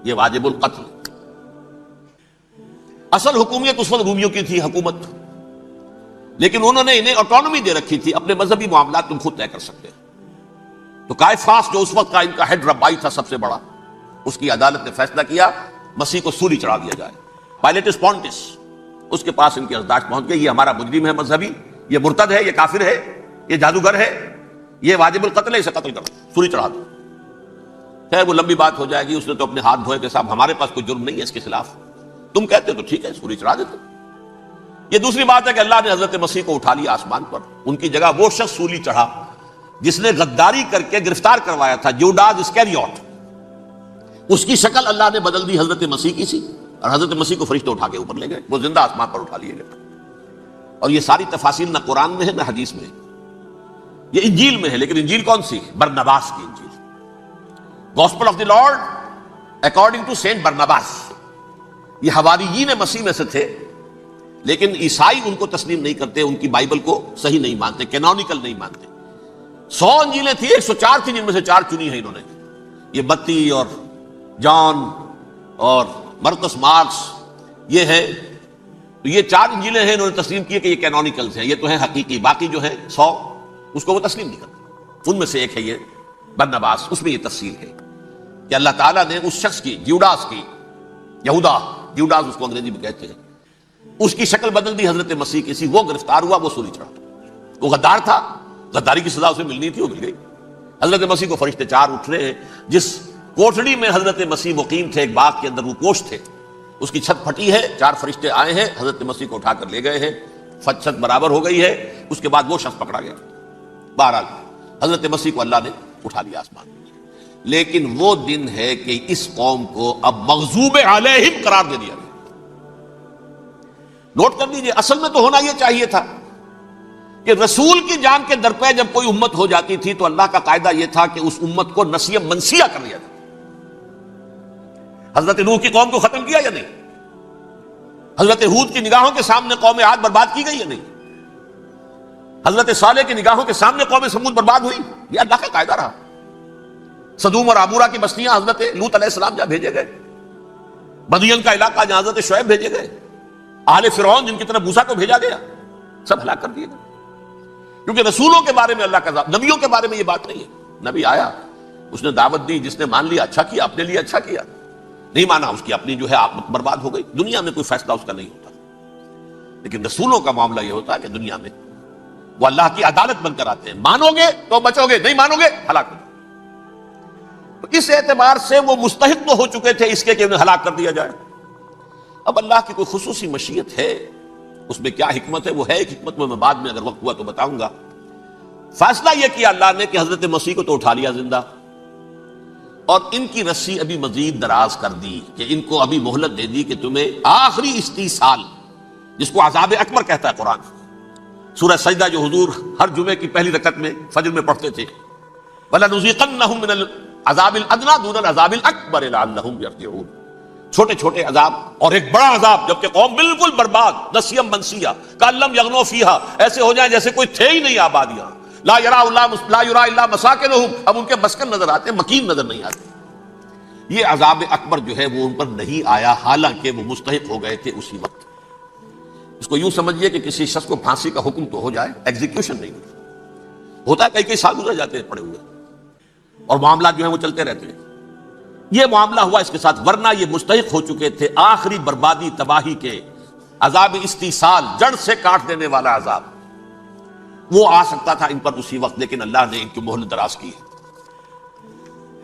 یہ واجب القتل۔ اصل حکومت اس وقت رومیوں کی تھی حکومت، لیکن انہوں نے انہیں آٹونومی دے رکھی تھی، اپنے مذہبی معاملات تم خود طے کر سکتے ہیں۔ تو قائفاس جو اس وقت کا ان کا ہیڈ ربائی تھا سب سے بڑا، اس کی عدالت نے فیصلہ کیا مسیح کو سولی چڑھا دیا جائے۔ پائلیٹس پونٹس اس کے پاس ان کی ارزداشت پہنچ گئی، یہ ہمارا مجرم ہے مذہبی، یہ مرتد ہے، یہ کافر ہے، یہ جادوگر ہے، یہ واجب القتل ہے، اسے قتل کرو، سولی چڑھا دو۔ خیر وہ لمبی بات ہو جائے گی، اس نے تو اپنے ہاتھ دھوئے کہ صاحب ہمارے پاس کوئی جرم نہیں ہے اس کے خلاف، تم کہتے تو ٹھیک ہے سولی چڑھا دیتے۔ یہ دوسری بات ہے کہ اللہ نے حضرت مسیح کو اٹھا لیا آسمان پر، ان کی جگہ وہ شخص سولی چڑھا جس نے غداری کر کے گرفتار کروایا تھا، جوڈاس اسکیریوٹ، اس کی شکل اللہ نے بدل دی حضرت مسیح کی سی، اور حضرت مسیح کو فرشتے اٹھا کے اوپر لے گئے، وہ زندہ آسمان پر اٹھا لیے گئے۔ اور یہ ساری تفاصیل نہ قرآن میں ہے نہ حدیث میں ہے، یہ انجیل میں ہے، لیکن انجیل کون سی؟ برنباس کی انجیل، gospel of the Lord according to Saint Barnabas. یہ حواریین مسیح میں سے تھے، لیکن عیسائی ان کو تسلیم نہیں کرتے، ان کی بائبل کو صحیح نہیں مانتے، کینونیکل نہیں مانتے۔ 100 انجیلیں تھیں، 104 تھیں، جن میں سے 4 چنی ہیں انہوں نے، یہ متی اور جان اور مرکس مارکس، یہ ہے، تو یہ 4 انجیلیں ہیں، انہوں نے تسلیم کیے کہ یہ کینونیکلز ہیں، یہ تو ہیں حقیقی، باقی جو ہے 100 اس کو وہ تسلیم نہیں کرتے۔ ان میں سے ایک ہے یہ برنباس، اس میں یہ تفصیل ہے کہ اللہ تعالیٰ نے اس شخص کی، جیوڈاس کی، یہودا جیوڈاس اس کو انگریزی میں کہتے ہیں، اس کی شکل بدل دی حضرت مسیح کی سی، وہ گرفتار ہوا، وہ سولی چڑھا۔ وہ غدار تھا، غداری کی سزا اسے ملنی تھی، وہ مل گئی۔ حضرت مسیح کو فرشتے 4 اٹھ رہے ہیں، جس کوٹڑی میں حضرت مسیح مقیم تھے، ایک باغ کے اندر وہ کوش تھے، اس کی چھت پھٹی ہے، 4 فرشتے آئے ہیں، حضرت مسیح کو اٹھا کر لے گئے ہیں، چھت برابر ہو گئی ہے، اس کے بعد وہ شخص پکڑا گیا۔ بہرحال حضرت مسیح کو اللہ نے اٹھا لیا آسمان۔ لیکن وہ دن ہے کہ اس قوم کو اب مغضوب علیہم قرار دے دیا گیا۔ نوٹ کر لیجیے، اصل میں تو ہونا یہ چاہیے تھا کہ رسول کی جان کے درپے جب کوئی امت ہو جاتی تھی تو اللہ کا قاعدہ یہ تھا کہ اس امت کو نسیہ منسیہ کر لیا جاتا۔ حضرت نوح کی قوم کو ختم کیا یا نہیں؟ حضرت ہود کی نگاہوں کے سامنے قوم عاد برباد کی گئی یا نہیں؟ حضرت صالح کی نگاہوں کے سامنے قوم سمود برباد ہوئی؟ یہ اللہ کا قاعدہ رہا۔ سدوم اور عمورہ کی بستیاں حضرت لوط علیہ السلام جہاں بھیجے گئے، مدین کا علاقہ جہاں حضرت شعیب بھیجے گئے، اہل فرعون جن کی طرف موسیٰ کو بھیجا گیا، سب ہلاک کر دیے گئے۔ کیونکہ رسولوں کے بارے میں اللہ کا ذات، نبیوں کے بارے میں یہ بات نہیں ہے۔ نبی آیا، اس نے دعوت دی، جس نے مان لیا اچھا کیا، اپنے لیے اچھا کیا، نہیں مانا اس کی اپنی جو ہے آخرت برباد ہو گئی۔ دنیا میں کوئی فیصلہ اس کا نہیں ہوتا، لیکن رسولوں کا معاملہ یہ ہوتا ہے کہ دنیا میں وہ اللہ کی عدالت بن کر آتے ہیں، مانو گے تو بچو گے، نہیں مانو گے ہلاک ہو۔ تو اس اعتبار سے وہ مستحق تو ہو چکے تھے اس کے کہ انہیں ہلاک کر دیا جائے۔ اب اللہ کی کوئی خصوصی مشیت ہے، اس میں کیا حکمت ہے، وہ ہے ایک حکمت، میں بعد میں اگر وقت ہوا تو بتاؤں گا۔ فیصلہ یہ کیا اللہ نے کہ حضرت مسیح کو تو اٹھا لیا زندہ، اور ان کی رسی ابھی مزید دراز کر دی، کہ ان کو ابھی مہلت دے دی کہ تمہیں آخری استیصال، جس کو عذاب اکبر کہتا ہے قرآن، سورہ سجدہ جو حضور ہر جمعے کی پہلی رکعت میں فجر میں پڑھتے تھے، وَلَنُذِيقَنَّهُم مِّنَ الْعَذَابِ الْأَدْنَىٰ دُونَ الْعَذَابِ الْأَكْبَرِ لَعَلَّهُمْ يَرْجِعُونَ۔ چھوٹے چھوٹے عذاب اور ایک بڑا عذاب، جبکہ قوم بالکل برباد، نسیم منسیہ، کأن لم یغنوا فیہا، ایسے ہو جائیں جیسے کوئی تھے ہی نہیں آبادیاں، لا یرا الا مساکنہم، اب ان کے مسکن نظر آتے، مکین نظر نہیں آتے۔ یہ عذاب اکبر جو ہے وہ ان پر نہیں آیا، حالانکہ وہ مستحق ہو گئے تھے اسی وقت۔ اس کو یوں سمجھیے کہ کسی شخص کو پھانسی کا حکم تو ہو جائے، ایگزیکیوشن نہیں ہوتا ہے، کئی سال گزر جاتے ہیں پڑے ہوئے، اور معاملات جو ہیں وہ چلتے رہتے ہیں۔ یہ معاملہ ہوا اس کے ساتھ، ورنہ یہ مستحق ہو چکے تھے آخری بربادی تباہی کے، عذاب استیصال، جڑ سے کاٹ دینے والا عذاب۔ وہ آ سکتا تھا ان پر اسی وقت، لیکن اللہ نے ان کی مہلت دراز کی ہے۔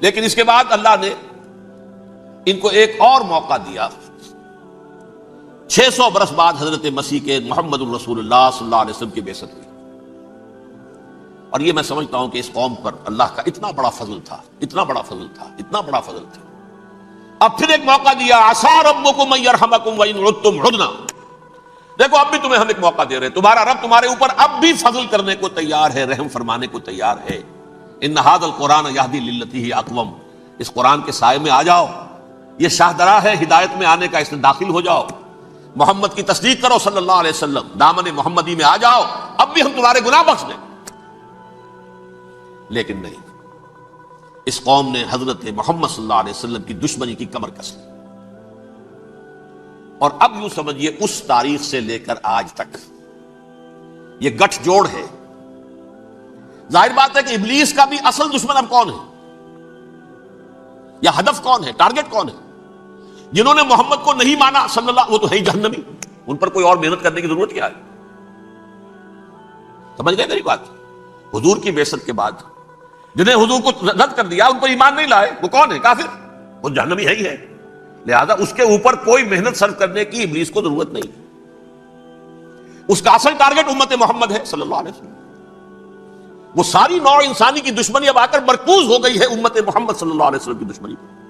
لیکن اس کے بعد اللہ نے ان کو ایک اور موقع دیا۔ 600 برس بعد حضرت مسیح کے محمد الرسول اللہ صلی اللہ علیہ وسلم کی بعثت ہوئی، اور یہ میں سمجھتا ہوں کہ اس قوم پر اللہ کا اتنا بڑا فضل تھا، اتنا بڑا فضل تھا، اتنا بڑا فضل تھا۔ اب پھر ایک موقع دیا، عسیٰ ربکم ان یرحمکم وان عدتم عدنا۔ دیکھو اب بھی تمہیں ہم ایک موقع دے رہے ہیں، تمہارا رب تمہارے اوپر اب بھی فضل کرنے کو تیار ہے، رحم فرمانے کو تیار ہے۔ ان ھذا القرآن یہدی للتی ہی اقوم، اس قرآن کے سائے میں آ جاؤ، یہ شاہدرا ہے ہدایت میں آنے کا، اس میں داخل ہو جاؤ، محمد کی تصدیق کرو صلی اللہ علیہ وسلم، دامن محمدی میں آ جاؤ، اب بھی ہم تمہارے گناہ بخش دیں۔ لیکن نہیں، اس قوم نے حضرت محمد صلی اللہ علیہ وسلم کی دشمنی کی کمر کس لی، اور اب یوں سمجھیے اس تاریخ سے لے کر آج تک یہ گٹھ جوڑ ہے۔ ظاہر بات ہے کہ ابلیس کا بھی اصل دشمن اب کون ہے، یا ہدف کون ہے، ٹارگٹ کون ہے؟ جنہوں نے محمد کو نہیں مانا صلی اللہ، وہ تو ہے ہی جہنمی، ان پر کوئی اور محنت کرنے کی ضرورت کیا ہے؟ سمجھ گئے میری بات؟ حضور کی بعثت کے بعد جنہیں حضور کو رد کر دیا، ان پر ایمان نہیں لائے، وہ کون ہے؟ کافر، وہ جہنمی ہے ہی ہے۔ لہذا اس کے اوپر کوئی محنت صرف کرنے کی ابلیس کو ضرورت نہیں، اس کا اصل ٹارگٹ امت محمد ہے صلی اللہ علیہ وسلم۔ وہ ساری نوع انسانی کی دشمنی اب آ کر مرکوز ہو گئی ہے امت محمد صلی اللہ علیہ وسلم کی دشمنی پر۔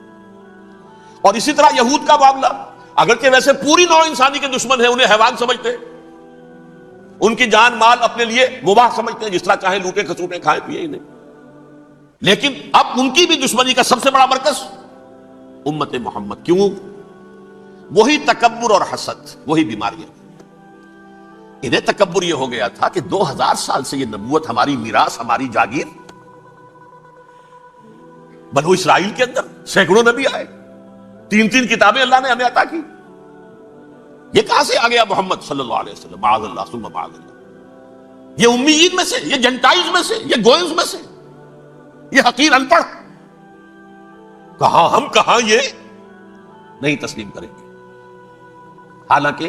اور اسی طرح یہود کا معاملہ، اگرچہ ویسے پوری نوع انسانی کے دشمن ہے، انہیں حیوان سمجھتے، ان کی جان مال اپنے لیے مباح سمجھتے ہیں، جس طرح چاہے لوٹے کھسوٹے کھائیں پیئے انہیں، لیکن اب ان کی بھی دشمنی کا سب سے بڑا مرکز امت محمد۔ کیوں؟ وہی تکبر اور حسد، وہی بیماریاں۔ انہیں تکبر یہ ہو گیا تھا کہ 2000 سال سے یہ نبوت ہماری میراث، ہماری جاگیر، بنو اسرائیل کے اندر سینکڑوں نبی آئے، 3 کتابیں اللہ نے ہمیں عطا کی، یہ کہاں سے آ گیا محمد صلی اللہ علیہ وسلم؟ معاذ اللہ ثم معاذ اللہ، یہ امیین میں سے، یہ جنٹائلز میں سے، یہ گوئنز میں سے، یہ حقیر ان پڑھ، کہاں ہم کہاں یہ نہیں تسلیم کریں گے۔ حالانکہ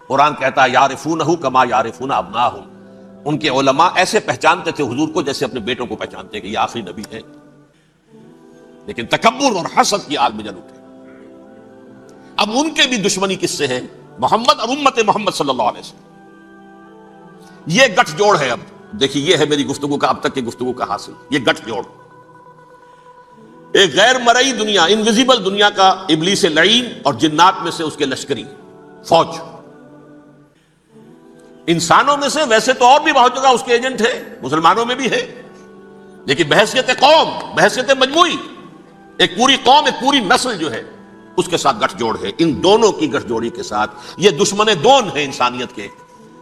قرآن کہتا ہے یعرفونہ کما یعرفون ابناہم، ان کے علماء ایسے پہچانتے تھے حضور کو جیسے اپنے بیٹوں کو پہچانتے کہ یہ آخری نبی ہے، لیکن تکبر اور حسد کی آگ میں جل اٹھے۔ اب ان کے بھی دشمنی کس سے ہے؟ محمد اور امت محمد صلی اللہ علیہ وسلم۔ یہ گٹھ جوڑ ہے۔ اب دیکھیے، یہ ہے میری گفتگو کا اب تک کی گفتگو کا حاصل، یہ گٹھ جوڑ، ایک غیر مرئی دنیا، انویزیبل دنیا کا ابلیس لعین اور جنات میں سے اس کے لشکری فوج، انسانوں میں سے ویسے تو اور بھی بہت جگہ اس کے ایجنٹ ہے، مسلمانوں میں بھی ہے، لیکن بحیثیت قوم، بحیثیت مجموعی، ایک پوری قوم، ایک پوری نسل جو ہے اس کے ساتھ گٹھ جوڑ ہے۔ ان دونوں کی گٹھ جوڑی کے ساتھ یہ دشمن دون ہیں انسانیت کے،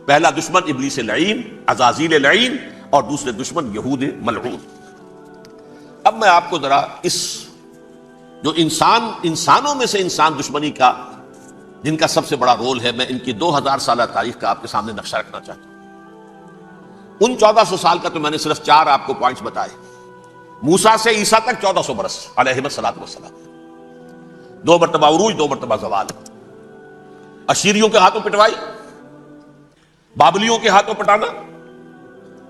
پہلا دشمن ابلیس لعین، عزازیل لعین، اور دوسرے دشمن یہود ملعون۔ اب میں آپ کو ذرا اس جو انسانوں میں سے انسان دشمنی کا، جن کا سب سے بڑا رول ہے، میں ان کی 2000 سالہ تاریخ کا آپ کے سامنے نقشہ رکھنا چاہتا ہوں۔ ان 1400 سال کا تو میں نے صرف 4 آپ کو پوائنٹس بتائے۔ موسیٰ سے عیسیٰ تک 1400 برس علیہ السلام، 2 مرتبہ عروج، 2 مرتبہ زوال، اشیریوں کے ہاتھوں پٹوائی، بابلیوں کے ہاتھوں پٹانا،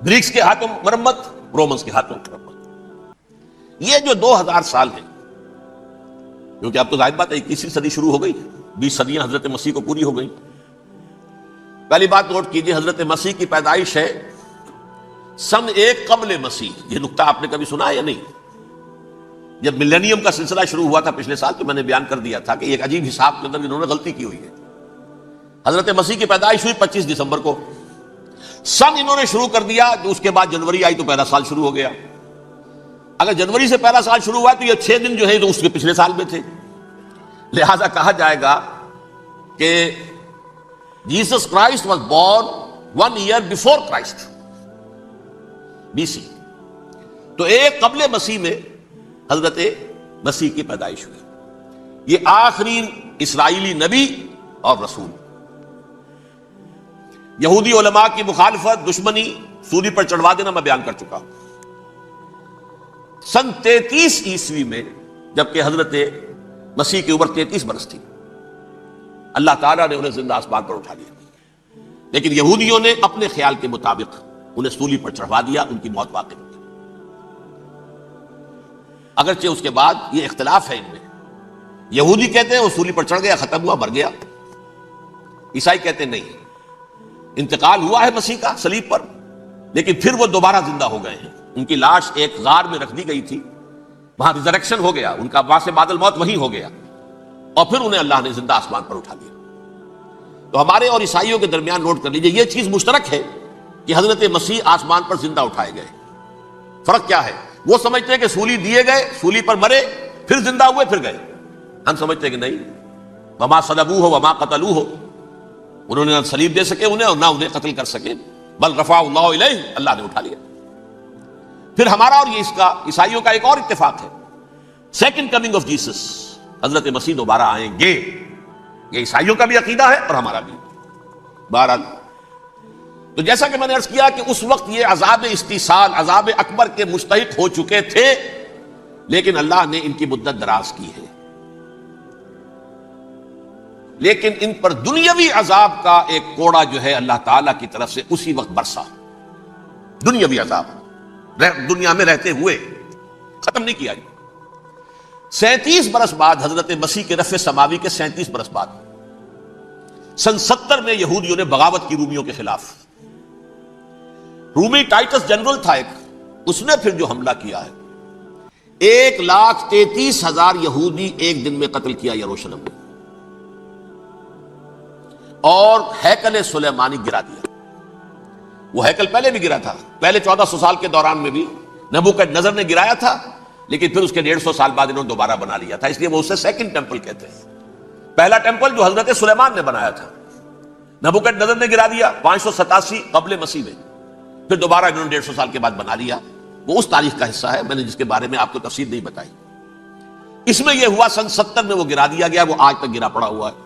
گریکس کے ہاتھوں مرمت، رومنز کے ہاتھوں مرمت۔ یہ جو 2000 سال ہیں، کیونکہ اب تو ظاہر بات ہے 21ویں صدی شروع ہو گئی، 20 صدیاں حضرت مسیح کو پوری ہو گئی۔ پہلی بات نوٹ کیجئے، حضرت مسیح کی پیدائش ہے سن 1 قبل مسیح۔ یہ نقطہ آپ نے کبھی سنا ہے یا نہیں؟ جب ملینیم کا سلسلہ شروع ہوا تھا پچھلے سال، تو میں نے بیان کر دیا تھا کہ ایک عجیب حساب کے اندر انہوں نے غلطی کی ہوئی ہے۔ حضرت مسیح کی پیدائش ہوئی 25 دسمبر کو، سن انہوں نے شروع کر دیا، تو اس کے بعد جنوری آئی تو پہلا سال شروع ہو گیا۔ اگر جنوری سے پہلا سال شروع ہوا تو یہ 6 دن جو ہے تو اس کے پچھلے سال میں تھے، لہذا کہا جائے گا کہ Jesus Christ was born 1 year before Christ, BC۔ تو 1 قبل مسیح میں حضرت مسیح کی پیدائش ہوئی۔ یہ آخری اسرائیلی نبی اور رسول۔ یہودی علماء کی مخالفت، دشمنی، سولی پر چڑھوا دینا میں بیان کر چکا ہوں۔ سن 33 عیسوی میں، جبکہ حضرت مسیح کی عمر 33 برس تھی، اللہ تعالیٰ نے انہیں زندہ آسمان پر اٹھا لیا، لیکن یہودیوں نے اپنے خیال کے مطابق انہیں سولی پر چڑھوا دیا، ان کی موت واقع ہو گئی۔ اگرچہ اس کے بعد یہ اختلاف ہے ان میں، یہودی کہتے ہیں وہ سولی پر چڑھ گیا، ختم ہوا، مر گیا، عیسائی کہتے ہیں نہیں، انتقال ہوا ہے مسیح کا صلیب پر، لیکن پھر وہ دوبارہ زندہ ہو گئے ہیں۔ ان کی لاش ایک غار میں رکھ دی گئی تھی، وہاں ریزریکشن ہو گیا، ان کا وہاں سے بعد الموت وہیں ہو گیا، اور پھر انہیں اللہ نے زندہ آسمان پر اٹھا لیا۔ تو ہمارے اور عیسائیوں کے درمیان نوٹ کر لیجئے، یہ چیز مشترک ہے کہ حضرت مسیح آسمان پر زندہ اٹھائے گئے۔ فرق کیا ہے؟ وہ سمجھتے ہیں کہ سولی دیے گئے، سولی پر مرے، پھر زندہ ہوئے، پھر گئے۔ ہم سمجھتے ہیں کہ نہیں، وما صلبوہ وما قتلوہ، انہوں نے نہ صلیب دے سکے انہیں اور نہ انہیں قتل کر سکے، بل رفع اللہ الیہ، اللہ نے اٹھا لیا۔ پھر ہمارا اور یہ اس کا عیسائیوں کا ایک اور اتفاق ہے، سیکنڈ کمنگ آف جیسس، حضرت مسیح دوبارہ آئیں گے، یہ عیسائیوں کا بھی عقیدہ ہے اور ہمارا بھی۔ بہرحال تو جیسا کہ میں نے عرض کیا کہ اس وقت یہ عذاب استیصال، عذاب اکبر کے مستحق ہو چکے تھے، لیکن اللہ نے ان کی مدت دراز کی ہے، لیکن ان پر دنیاوی عذاب کا ایک کوڑا جو ہے اللہ تعالیٰ کی طرف سے اسی وقت برسا۔ دنیاوی عذاب دنیا میں رہتے ہوئے ختم نہیں کیا۔ 37 برس بعد، حضرت مسیح کے رفع سماوی کے 37 برس بعد، سن 70 میں یہودیوں نے بغاوت کی رومیوں کے خلاف۔ رومی ٹائٹس جنرل تھا ایک، اس نے پھر جو حملہ کیا ہے، 1,33,000 یہودی ایک دن میں قتل کیا یروشلم میں، اور ہیکل سلیمانی گرا دیا۔ وہ ہیکل پہلے بھی گرا تھا، پہلے 1400 سال کے دوران میں بھی نبوکدنضر نے گرایا تھا، لیکن پھر اس کے 150 سال بعد انہوں نے دوبارہ بنا لیا تھا، اس لیے وہ اسے سیکنڈ ٹیمپل کہتے ہیں۔ پہلا ٹیمپل جو حضرت سلیمان نے بنایا تھا، نبوکدنضر نے گرا دیا 587 قبل مسیح میں، پھر دوبارہ انہوں نے 150 سال کے بعد بنا لیا۔ وہ اس تاریخ کا حصہ ہے، میں نے جس کے بارے میں آپ کو تفصیل نہیں بتائی۔ اس میں یہ ہوا سن 70 میں وہ گرا دیا گیا، وہ آج تک گرا پڑا ہوا ہے۔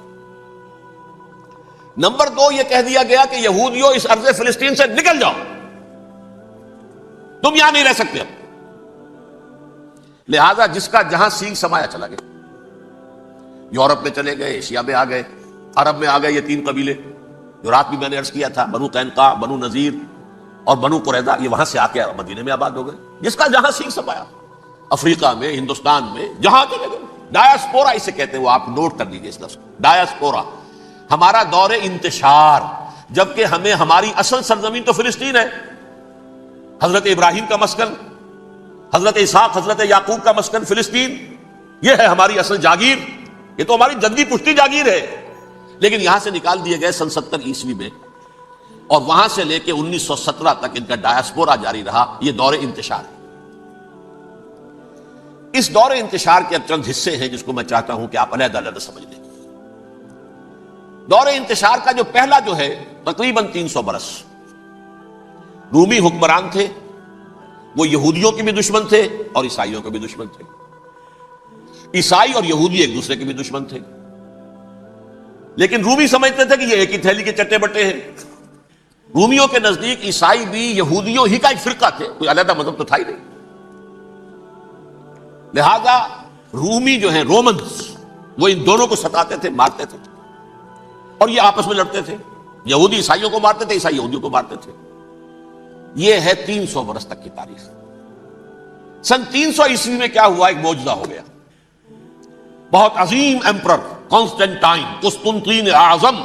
نمبر 2، یہ کہہ دیا گیا کہ یہودیوں اس ارض فلسطین سے نکل جاؤ، تم یہاں نہیں رہ سکتے اب۔ لہذا جس کا جہاں سینگ سمایا چلا گیا، یورپ میں چلے گئے، ایشیا میں آ گئے، عرب میں آ گئے، یہ 3 قبیلے جو رات بھی میں نے عرض کیا تھا، بنو قینقاع، بنو نذیر اور بنو قریظہ، یہ وہاں سے آ کے مدینے میں آباد ہو گئے، جس کا جہاں سینگ سمایا، افریقہ میں، ہندوستان میں، جہاں چلے گئے۔ ڈایاسپورا اسے کہتے ہیں، وہ آپ نوٹ کر لیجیے اس لفظ کو، ڈایاسپورا، ہمارا دور انتشار، جبکہ ہمیں ہماری اصل سرزمین تو فلسطین ہے، حضرت ابراہیم کا مسکن، حضرت اسحاق، حضرت یعقوب کا مسکن فلسطین، یہ ہے ہماری اصل جاگیر، یہ تو ہماری جدی پشتی جاگیر ہے، لیکن یہاں سے نکال دیے گئے سن 70 عیسوی میں، اور وہاں سے لے کے 1917 تک ان کا ڈایاسپورا جاری رہا۔ یہ دور انتشار ہے۔ اس دور انتشار کے اب چند حصے ہیں جس کو میں چاہتا ہوں کہ آپ علیحدہ علیحدہ سمجھ لیں۔ دور انتشار کا جو پہلا جو ہے، تقریباً 300 برس رومی حکمران تھے، وہ یہودیوں کے بھی دشمن تھے اور عیسائیوں کے بھی دشمن تھے۔ عیسائی اور یہودی ایک دوسرے کے بھی دشمن تھے، لیکن رومی سمجھتے تھے کہ یہ ایک ہی تھیلی کے چٹے بٹے ہیں۔ رومیوں کے نزدیک عیسائی بھی یہودیوں ہی کا ایک فرقہ تھے، کوئی علیحدہ مذہب تو تھا ہی نہیں۔ لہذا رومی جو ہیں، رومنز، وہ ان دونوں کو ستاتے تھے، مارتے تھے، اور یہ آپس میں لڑتے تھے، یہودی عیسائیوں کو مارتے تھے، عیسائی یہودیوں کو مارتے تھے۔ یہ ہے 300 برس تک کی تاریخ۔ سن 300 عیسوی میں کیا ہوا؟ ایک معجزہ ہو گیا۔ بہت عظیم ایمپرر کانسٹینٹائن، قسطنطین اعظم،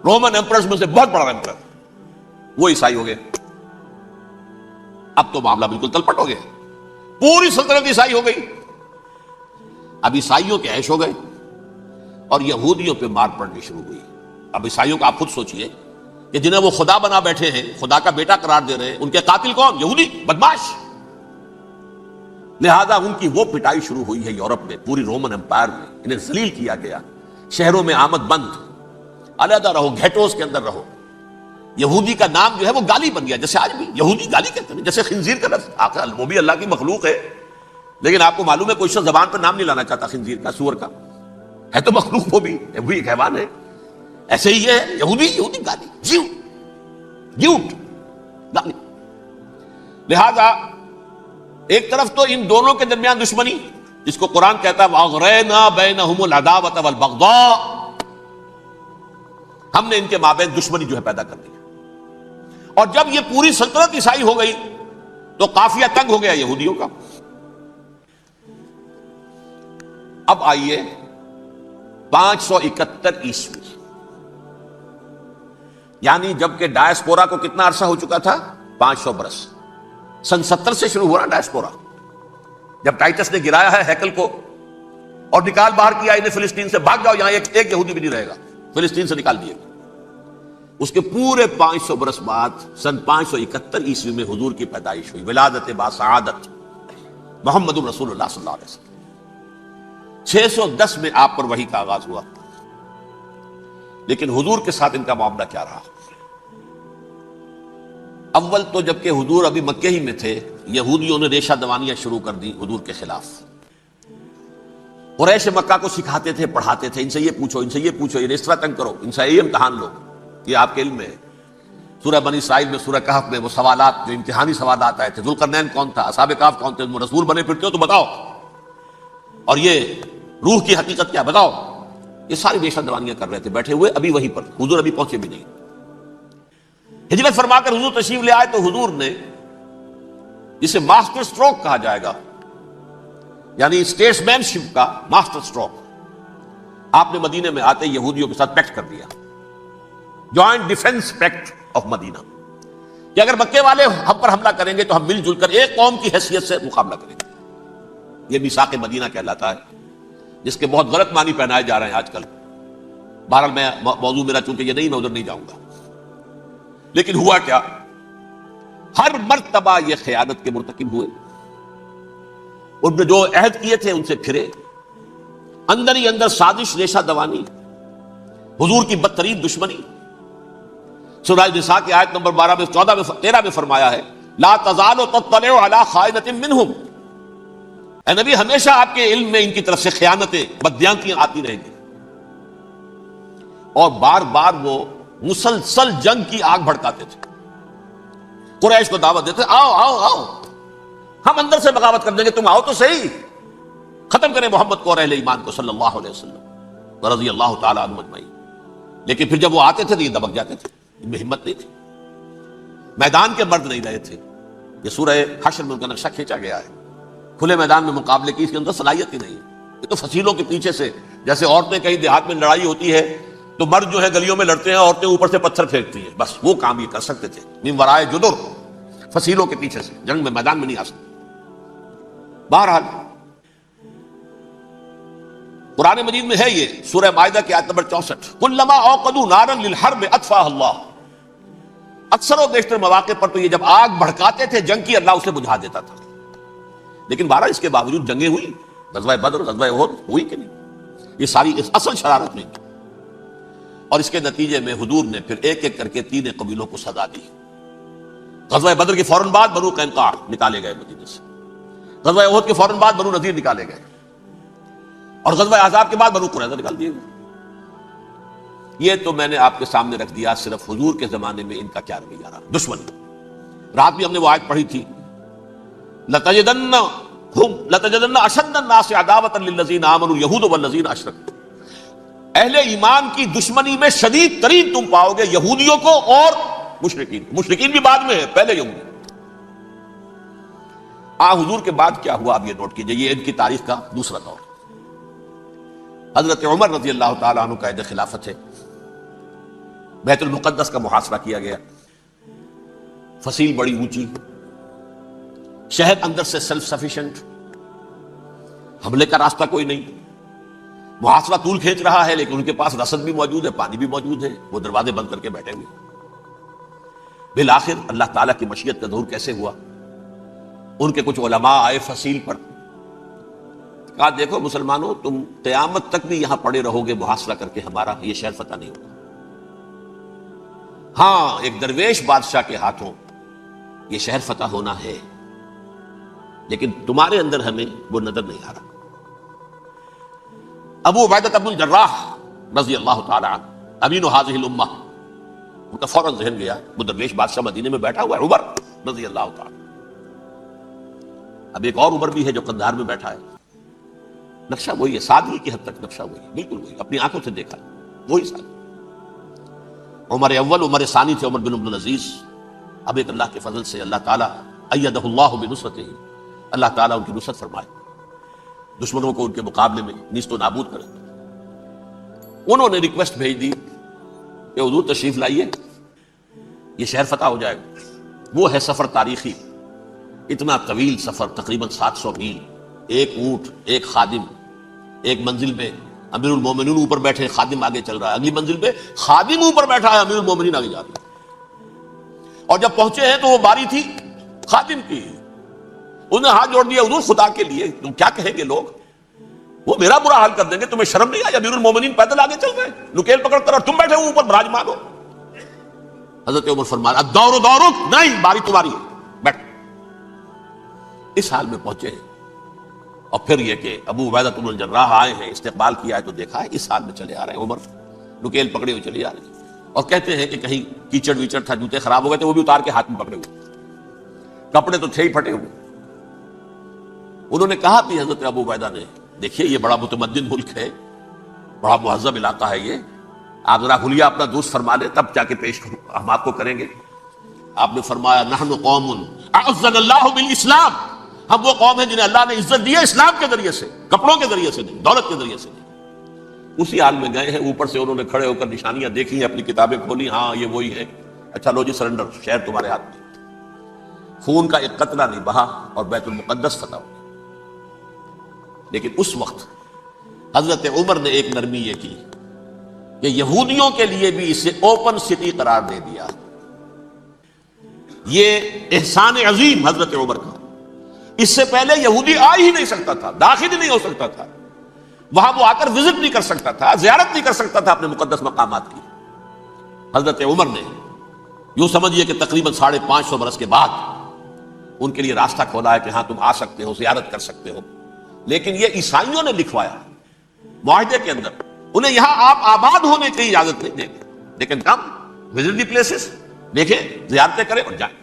رومن ایمپررز میں سے بہت بڑا ایمپرر، وہ عیسائی ہو گئے۔ اب تو معاملہ بالکل تلپٹ ہو گیا، پوری سلطنت عیسائی ہو گئی۔ اب عیسائیوں کے عیش ہو گئے اور یہودیوں پہ مار پڑنی شروع ہوئی۔ اب عیسائیوں کا آپ خود سوچئے کہ جنہیں وہ خدا بنا بیٹھے ہیں، خدا کا بیٹا قرار دے رہے ہیں، ان کے قاتل کون؟ یہودی، بدماش۔ لہذا ان کی وہ پٹائی شروع ہوئی ہے یورپ میں، پوری رومن امپائر میں، انہیں ذلیل کیا گیا، شہروں میں آمد بند، علیحدہ رہو، گھیٹوز کے اندر رہو۔ یہودی کا نام جو ہے وہ گالی بن گیا، جیسے آج بھی یہودی گالی کہتے ہیں، جیسے خنزیر کا لفظ، آخر وہ بھی اللہ کی مخلوق ہے، لیکن آپ کو معلوم ہے کوئی شخص زبان پر نام نہیں لانا چاہتا خنزیر کا، سور کا، ہے تو مخلوق، وہ بھی ایک حیوان ہے۔ ایسے ہی ہے یہودی، یہودی گالی، جیوٹ گالی۔ لہذا ایک طرف تو ان دونوں کے درمیان دشمنی، جس کو قرآن کہتا ہے وَأَغْرَيْنَا بَيْنَهُمُ الْعَدَاوَةَ وَالْبَغْضَاءَ، ہم نے ان کے مابین دشمنی جو ہے پیدا کر دی، اور جب یہ پوری سلطنت عیسائی ہو گئی تو قافیہ تنگ ہو گیا یہودیوں کا. اب آئیے 571 عیسوی، یعنی جبکہ ڈائسپورا کو کتنا عرصہ ہو چکا تھا؟ 500 برس. سن 70 سے شروع ہوا نا ڈائسپورا، جب ٹائٹس نے گرایا ہے ہیکل کو اور نکال باہر کیا انہیں فلسطین سے، بھاگ جاؤ یہاں ایک یہودی بھی نہیں رہے گا، فلسطین سے نکال دیے گا. اس کے پورے 500 برس بعد سن 571 عیسوی میں حضور کی پیدائش ہوئی، ولادت باسعادت محمد رسول اللہ صلی اللہ علیہ وسلم. 610 میں آپ پر وحی کا آغاز ہوا. لیکن حضور کے ساتھ ان کا معاملہ کیا رہا؟ اول تو جبکہ حضور ابھی مکے ہی میں تھے، یہودیوں نے ریشہ دوانیاں شروع کر دی حضور کے خلاف. قریش مکہ کو سکھاتے تھے، پڑھاتے تھے، ان سے یہ پوچھو، ان سے یہ پوچھو، یہ اس طرح تنگ کرو، ان سے یہ امتحان لو. یہ آپ کے علم میں ہے. سورہ بنی اسرائیل میں، سورہ کہف میں وہ سوالات، جو امتحانی سوالات آئے تھے، ذوالقرنین کون تھا، اصحاب کہف کون تھے، تم رسول بنے پھرتے ہو تو بتاؤ، اور یہ روح کی حقیقت کیا بتاؤ. یہ ساری ریشہ دوانیاں کر رہے تھے بیٹھے ہوئے ابھی وہیں پر. حضور ابھی پہنچے بھی نہیں. ہجرت فرما کر حضور تشریف لے آئے تو حضور نے جسے ماسٹر سٹروک کہا جائے گا، یعنی اسٹیٹس مین شپ کا ماسٹر سٹروک، آپ نے مدینے میں آتے یہودیوں کے ساتھ پیکٹ کر دیا، جوائنٹ ڈیفنس پیکٹ آف مدینہ، کہ اگر مکے والے ہم پر حملہ کریں گے تو ہم مل جل کر ایک قوم کی حیثیت سے مقابلہ کریں گے. یہ میثاق مدینہ کہلاتا ہے، جس کے بہت غلط معنی پہنائے جا رہے ہیں آج کل. بہرحال میں موضوع میرا چونکہ یہ نہیں، میں ادھر نہیں جاؤں گا. لیکن ہوا کیا؟ ہر مرتبہ یہ خیانت کے مرتکب ہوئے. ان نے جو عہد کیے تھے ان سے پھرے، اندر ہی اندر سازش، ریشہ دوانی، حضور کی بدترین دشمنی. سورہ نساء کی آیت نمبر 12 میں، 14 میں، 13 میں فرمایا ہے لا تزال تطلع علی خائنۃ منہم. اے نبی، ہمیشہ آپ کے علم میں ان کی طرف سے خیانتیں، بددیانتیاں آتی رہیں گی. اور بار بار وہ مسلسل جنگ کی آگ بھڑکاتے تھے. قریش کو دعوت دیتے، آؤ آؤ آؤ، ہم اندر سے بغاوت کر دیں گے، تم آؤ تو صحیح، ختم کریں محمد کو اور اہل ایمان کو صلی اللہ علیہ وسلم رضی اللہ تعالی عنہ اجمعین. لیکن پھر جب وہ آتے تھے تو یہ دبک جاتے تھے، ان میں ہمت نہیں تھی، میدان کے مرد نہیں رہے تھے. یہ سورہ حشر میں ان کا نقشہ کھینچا گیا ہے. کھلے میدان میں مقابلے کی اس کے اندر صلاحیت ہی نہیں ہے. یہ تو فصیلوں کے پیچھے سے، جیسے عورتیں کہیں دیہات میں لڑائی ہوتی ہے تو مرد جو ہے گلیوں میں لڑتے ہیں، عورتیں اوپر سے پتھر پھینکتی ہیں، بس وہ کام یہ کر سکتے تھے. من ورائے جدر، فصیلوں کے پیچھے سے، جنگ میں میدان میں نہیں آ سکتے. بہرحال قرآن مجید میں ہے یہ سورہ مائدہ کی آیت نمبر 64، کلما اوقدوا نارا للحرب اطفاها اللہ. اکثر و بیشتر مواقع پر تو یہ جب آگ بھڑکاتے تھے جنگ کی، اللہ اسے بجھا دیتا تھا. لیکن بہرحال اس کے باوجود جنگیں ہوئی، غزوہ بدر، غزوہ احد ہوئی کہ نہیں؟ یہ ساری اصل شرارت میں. اور اس کے نتیجے میں حضور نے پھر ایک ایک کر کے 3 قبیلوں کو سزا دی. غزوہ بدر کے فوراً بعد بنو قینقاع نکالے گئے مدینے سے، غزوہ احد کے فوراً بعد بنو نذیر نکالے گئے، اور غزوہ احزاب کے بعد بنو قریظہ نکال دیے گئے. یہ تو میں نے آپ کے سامنے رکھ دیا صرف حضور کے زمانے میں ان کا کیا رویہ رہا، دشمنی. رات بھی ہم نے وہ آیت پڑھی تھی، لَتَجِدَنَّ أَشَدَّ النَّاسِ عَدَاوَةً لِلَّذِينَ آمَنُوا الْيَهُودُ وَالَّذِينَ أَشْرَكُوا. اہل ایمان کی دشمنی میں شدید ترین تم پاؤ گے یہودیوں کو اور مشرکین. مشرکین بھی بعد میں ہے، پہلے یہودی. حضور کے بعد کیا ہوا اب یہ نوٹ کیجئے، یہ ان کی تاریخ کا دوسرا دور. حضرت عمر رضی اللہ تعالیٰ عنہ قائد خلافت ہے. بیت المقدس کا محاصرہ کیا گیا، فصیل بڑی اونچی، شہر اندر سے سیلف سفیشنٹ، حملے کا راستہ کوئی نہیں. محاصرہ طول کھینچ رہا ہے لیکن ان کے پاس رسد بھی موجود ہے، پانی بھی موجود ہے، وہ دروازے بند کر کے بیٹھے ہوئے. بالآخر اللہ تعالیٰ کی مشیت کا ظہور کیسے ہوا؟ ان کے کچھ علماء آئے فصیل پر، کہا دیکھو مسلمانوں، تم قیامت تک بھی یہاں پڑے رہو گے محاصرہ کر کے، ہمارا یہ شہر فتح نہیں ہوگا. ہاں، ایک درویش بادشاہ کے ہاتھوں یہ شہر فتح ہونا ہے، لیکن تمہارے اندر ہمیں وہ نظر نہیں آ رہا. ابو عبیدہ بن الجراح رضی اللہ تعالی عنہ، امین هذه الامہ، ان کا فوراً ذہن گیا وہ درویش بادشاہ مدینے میں بیٹھا ہوا ہے، عمر رضی اللہ تعالی. اب ایک اور عمر بھی ہے جو قندھار میں بیٹھا ہے. نقشہ وہی ہے، سادگی کی حد تک نقشہ وہی ہے، بالکل وہی، اپنی آنکھوں سے دیکھا وہی سادگی. عمر اول، عمر ثانی تھے عمر بن عبد العزیز اب ایک اللہ کے فضل سے اللہ تعالیٰ ایدہ اللہ بنصرتہ، اللہ تعالیٰ ان کی نصرت فرمائے، دشمنوں کو ان کے مقابلے میں نیست و نابود کرے۔ انہوں نے ریکویسٹ بھیج دی کہ حضور تشریف لائیے، یہ شہر فتح ہو جائے گا۔ وہ ہے سفر تاریخی، اتنا طویل سفر، تقریباً 700 میل، ایک اونٹ، ایک خادم، ایک منزل پہ امیر المومنین اوپر بیٹھے، خادم آگے چل رہا ہے، اگلی منزل پہ خادم اوپر بیٹھا ہے، امیر المومنین آگے جا رہا ہے۔ اور جب پہنچے ہیں تو وہ باری تھی خادم کی، انہوں نے ہاتھ جوڑ دیا، حضور خدا کے لیے تم کیا کہیں گے لوگ، وہ میرا برا حال کر دیں گے، تمہیں شرم نہیں آئی؟ امیر المومنین پیدل آگے چل رہے ہیں نکیل پکڑ کر، اور تم بیٹھے ہو اوپر براجمان ہو۔ حضرت عمر فرمایا الدور دورک، نہیں باری تمہاری ہے، بیٹھ۔ اس حال میں پہنچے ہیں، اور پھر یہ کہ ابو عبیدہ بن الجراح آئے ہیں، استقبال کیا ہے تو دیکھا ہے، اس حال میں چلے آ رہے ہیں عمر، نکیل پکڑے ہوئے چلے آ رہے ہیں، اور کہتے ہیں کہ کہیں کیچڑ ویچڑ تھا، جوتے خراب ہو گئے تھے، وہ بھی اتار کے ہاتھ میں پکڑے ہوئے، کپڑے تو تھے ہی پھٹے ہوئے۔ انہوں نے کہا بھی حضرت ابو عبیدہ نے، دیکھیے یہ بڑا متمدن ملک ہے، بڑا مہذب علاقہ ہے یہ، آپ ذرا حلیہ اپنا دوست فرما لیں تب جا کے پیش ہم آپ کو کریں گے۔ آپ نے فرمایا نحن قوم اعزنا اللہ بالاسلام، ہم وہ قوم ہیں جنہیں اللہ نے عزت دی ہے اسلام کے ذریعے سے، کپڑوں کے ذریعے سے نہیں، دولت کے ذریعے سے نہیں۔ اسی حال میں گئے ہیں، اوپر سے انہوں نے کھڑے ہو کر نشانیاں دیکھی ہیں، اپنی کتابیں کھولی، ہاں یہ وہی ہے، اچھا لو جی سرنڈر، شہر تمہارے ہاتھ میں۔ خون کا ایک قطرہ نہیں بہا اور بیت المقدس فتح ہو گیا۔ لیکن اس وقت حضرت عمر نے ایک نرمی یہ کی کہ یہودیوں کے لیے بھی اسے اوپن سٹی قرار دے دیا۔ یہ احسان عظیم حضرت عمر کا، اس سے پہلے یہودی آ ہی نہیں سکتا تھا، داخل ہی نہیں ہو سکتا تھا، وہاں وہ آ کر وزٹ نہیں کر سکتا تھا، زیارت نہیں کر سکتا تھا اپنے مقدس مقامات کی۔ حضرت عمر نے یوں سمجھیے کہ تقریباً 550 برس کے بعد ان کے لیے راستہ کھولا ہے کہ ہاں تم آ سکتے ہو، زیارت کر سکتے ہو۔ لیکن یہ عیسائیوں نے لکھوایا معاہدے کے اندر، انہیں یہاں آپ آباد ہونے کی اجازت نہیں دیں گے، لیکن کم وزٹ دی پلیسز، دیکھیں زیارتیں کریں اور جائیں۔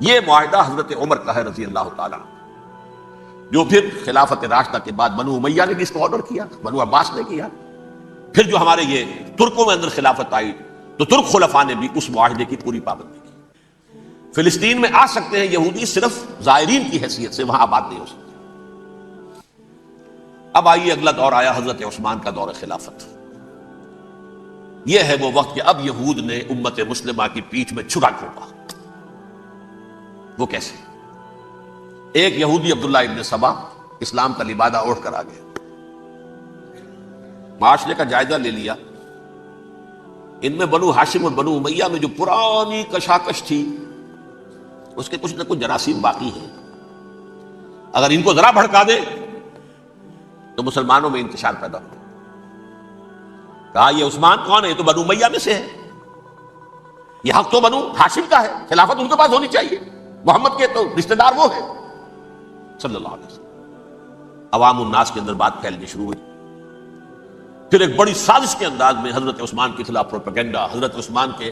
یہ معاہدہ حضرت عمر کا ہے رضی اللہ تعالیٰ، جو پھر خلافت راشدہ کے بعد بنو امیہ نے بھی اس کو آرڈر کیا، بنو عباس نے کیا، پھر جو ہمارے یہ ترکوں میں اندر خلافت آئی تو ترک خلفاء نے بھی اس معاہدے کی پوری پابندی کی۔ فلسطین میں آ سکتے ہیں یہودی صرف زائرین کی حیثیت سے، وہاں آباد نہیں ہو سکتے۔ اب آئیے اگلا دور آیا حضرت عثمان کا دور خلافت۔ یہ ہے وہ وقت کہ اب یہود نے امت مسلمہ کی پیٹھ میں چھرا گھونپا۔ وہ کیسے؟ ایک یہودی عبداللہ ابن سبا اسلام کا لبادہ اوڑھ کر آ گیا، معاشرے کا جائزہ لے لیا، ان میں بنو ہاشم اور بنو امیہ میں جو پرانی کشاکش تھی اس کے کچھ نہ کچھ جراثیم باقی ہیں، اگر ان کو ذرا بھڑکا دے تو مسلمانوں میں انتشار پیدا ہو۔ کہا یہ عثمان کون ہے؟ یہ تو بنو امیہ میں سے ہے، یہ حق تو بنو ہاشم کا ہے، خلافت ان کے پاس ہونی چاہیے، محمد کے تو رشتہ دار وہ ہے صلی اللہ علیہ وسلم۔ عوام الناس کے اندر بات پھیلنی شروع ہوئی، پھر ایک بڑی سازش کے انداز میں حضرت عثمان کے خلاف پروپیگنڈا، حضرت عثمان کے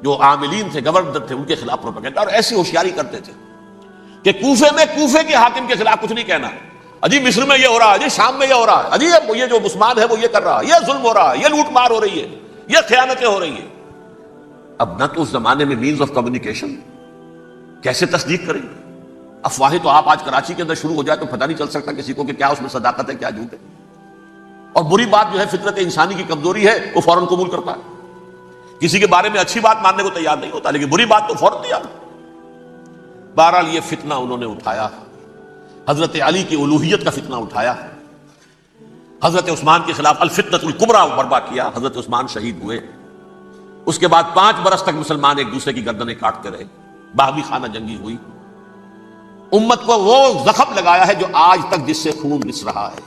جو عاملین تھے، گورنر تھے، ان کے خلاف پروپیگنڈا، اور ایسی ہوشیاری کرتے تھے کہ کوفے میں کوفے کے حاکم کے خلاف کچھ نہیں کہنا، اجی مصر میں یہ ہو رہا ہے، اجی شام میں یہ ہو رہا ہے، اجی یہ جو عثمان ہے وہ یہ کر رہا ہے، یہ ظلم ہو رہا ہے، یہ لوٹ مار ہو رہی ہے، یہ خیانتیں ہو رہی ہیں۔ اب نہ تو اس زمانے میں مینز آف کمیونیکیشن، کیسے تصدیق کریں؟ افواہیں تو آپ آج کراچی کے اندر شروع ہو جائے تو پتہ نہیں چل سکتا کسی کو کہ کیا اس میں صداقت ہے کیا جھوٹ ہے، اور بری بات جو ہے فطرت انسانی کی کمزوری ہے، وہ فوراً قبول کرتا ہے، کسی کے بارے میں اچھی بات ماننے کو تیار نہیں ہوتا، لیکن بری بات تو فوراً تیار۔ بہرحال یہ فتنہ انہوں نے اٹھایا، حضرت علی کی الوہیت کا فتنہ اٹھایا، حضرت عثمان کے خلاف الفتنۃ الکبریٰ برپا کیا، حضرت عثمان شہید ہوئے۔ اس کے بعد 5 برس تک مسلمان ایک دوسرے کی گردنیں کاٹتے رہے، باہمی خانہ جنگی ہوئی، امت کو وہ زخم لگایا ہے جو آج تک جس سے خون رس رہا ہے۔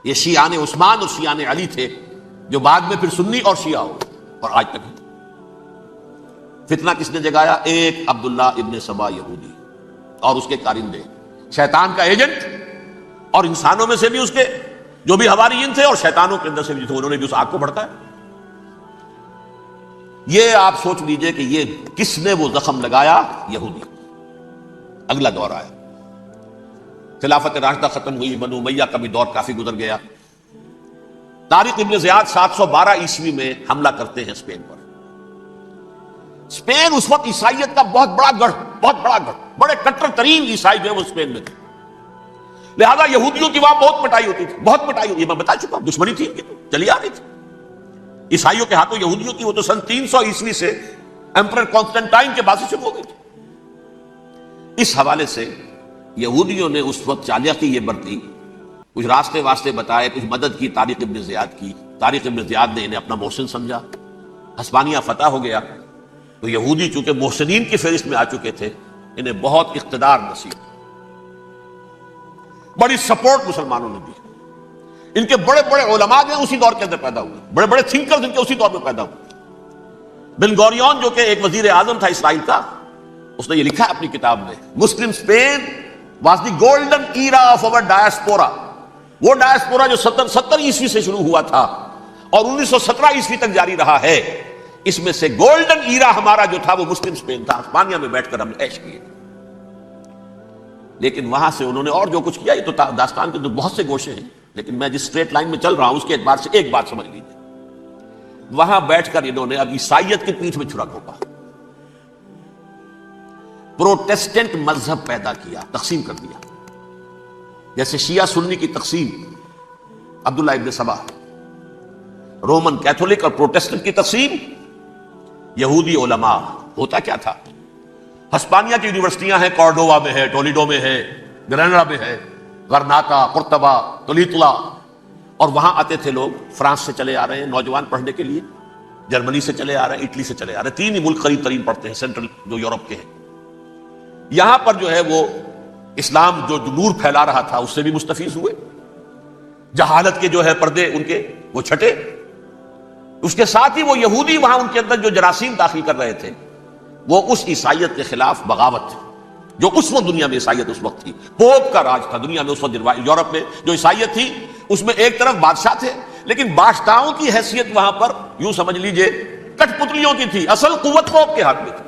یہ شیعان عثمان اور شیعان علی تھے جو بعد میں پھر سنی اور شیعہ ہو، اور آج تک فتنہ کس نے جگایا؟ ایک عبداللہ ابن سبا یہودی اور اس کے کارندے، شیطان کا ایجنٹ، اور انسانوں میں سے بھی اس کے جو بھی حواریین تھے اور شیطانوں کے اندر سے بھی تھے، انہوں نے بھی اس آگ کو بھڑکایا۔ یہ آپ سوچ لیجئے کہ یہ کس نے وہ زخم لگایا؟ یہودی۔ اگلا دور آیا، خلافت راشدہ ختم ہوئی، بنو امیہ کا بھی دور کافی گزر گیا۔ طارق ابن زیاد 712 عیسوی میں حملہ کرتے ہیں اسپین پر، اسپین اس وقت عیسائیت کا بہت بڑا گڑھ، بڑے کٹر ترین عیسائی جو ہے وہ اسپین میں تھے، لہذا یہودیوں کی وہاں بہت پٹائی ہوتی تھی، بہت پٹائی ہوتی، یہ میں بتا چکا ہوں، دشمنی تھی ان کی تو چلی آ رہی تھی عیسائیوں کے ہاتھوں یہودیوں کی، وہ تو سن 300 عیسوی سے ایمپرر کانسٹنٹائن کے بعد سے شروع ہو گئی تھی۔ اس حوالے سے یہودیوں نے اس وقت چالاکی یہ برتی، کچھ راستے واسطے بتائے، کچھ مدد کی طارق ابن زیاد کی، طارق ابن زیاد نے انہیں اپنا محسن سمجھا، ہسپانیہ فتح ہو گیا، تو یہودی چونکہ محسنین کی فہرست میں آ چکے تھے، انہیں بہت اقتدار نصیب، بڑی سپورٹ مسلمانوں نے دی۔ ان کے بڑے بڑے علماء جو اسی دور کے اندر پیدا ہوئے، بڑے بڑے تھنکرز ان کے اسی دور میں پیدا ہوئے۔ بن گوریون جو کہ ایک وزیر اعظم تھا اسرائیل کا، اس نے یہ لکھا ہے اپنی کتاب میں، Muslim Spain was the golden era of our diaspora, وہ ڈائسپورا جو 70 عیسوی سے شروع ہوا تھا اور 1917 عیسوی تک جاری رہا ہے، اس میں سے گولڈن ایرا ہمارا جو تھا وہ مسلم اسپین تھا، اسپانیہ میں بیٹھ کر ہم نے عیش کیے۔ لیکن وہاں سے انہوں نے اور جو کچھ کیا، یہ تو داستان کے بہت سے گوشے ہیں، لیکن میں جس اسٹریٹ لائن میں چل رہا ہوں اس کے اعتبار سے ایک بات سمجھ لیجیے، وہاں بیٹھ کر انہوں نے اب عیسائیت کی پیٹھ میں چھرا گھونپا، پروٹیسٹنٹ مذہب پیدا کیا، تقسیم کر دیا، جیسے شیعہ سنی کی تقسیم، عبداللہ ابن سبا، رومن کیتھولک اور پروٹیسٹنٹ کی تقسیم، یہودی علماء۔ ہوتا کیا تھا، ہسپانیہ کی یونیورسٹیاں ہیں، کارڈووا میں ہے، ٹولیڈو میں ہے، گریناڈا میں ہے، غرناطہ، قرطبہ، تولیتلا، اور وہاں آتے تھے لوگ، فرانس سے چلے آ رہے ہیں نوجوان پڑھنے کے لیے، جرمنی سے چلے آ رہے ہیں، اٹلی سے چلے آ رہے ہیں، 3 ہی ملک قریب ترین پڑھتے ہیں سینٹرل جو یورپ کے ہیں۔ یہاں پر جو ہے وہ اسلام جو نور پھیلا رہا تھا اس سے بھی مستفیض ہوئے، جہالت کے جو ہے پردے ان کے وہ چھٹے، اس کے ساتھ ہی وہ یہودی وہاں ان کے اندر جو جراثیم داخل کر رہے تھے، وہ اس عیسائیت کے خلاف بغاوت جو اس وقت دنیا میں عیسائیت اس وقت تھی، پوپ کا راج تھا دنیا میں اس وقت، یورپ میں جو عیسائیت تھی اس میں ایک طرف بادشاہ تھے، لیکن بادشاہوں کی حیثیت وہاں پر یوں سمجھ لیجئے کٹ پتلیوں کی تھی، اصل قوت پوپ کے ہاتھ میں تھی۔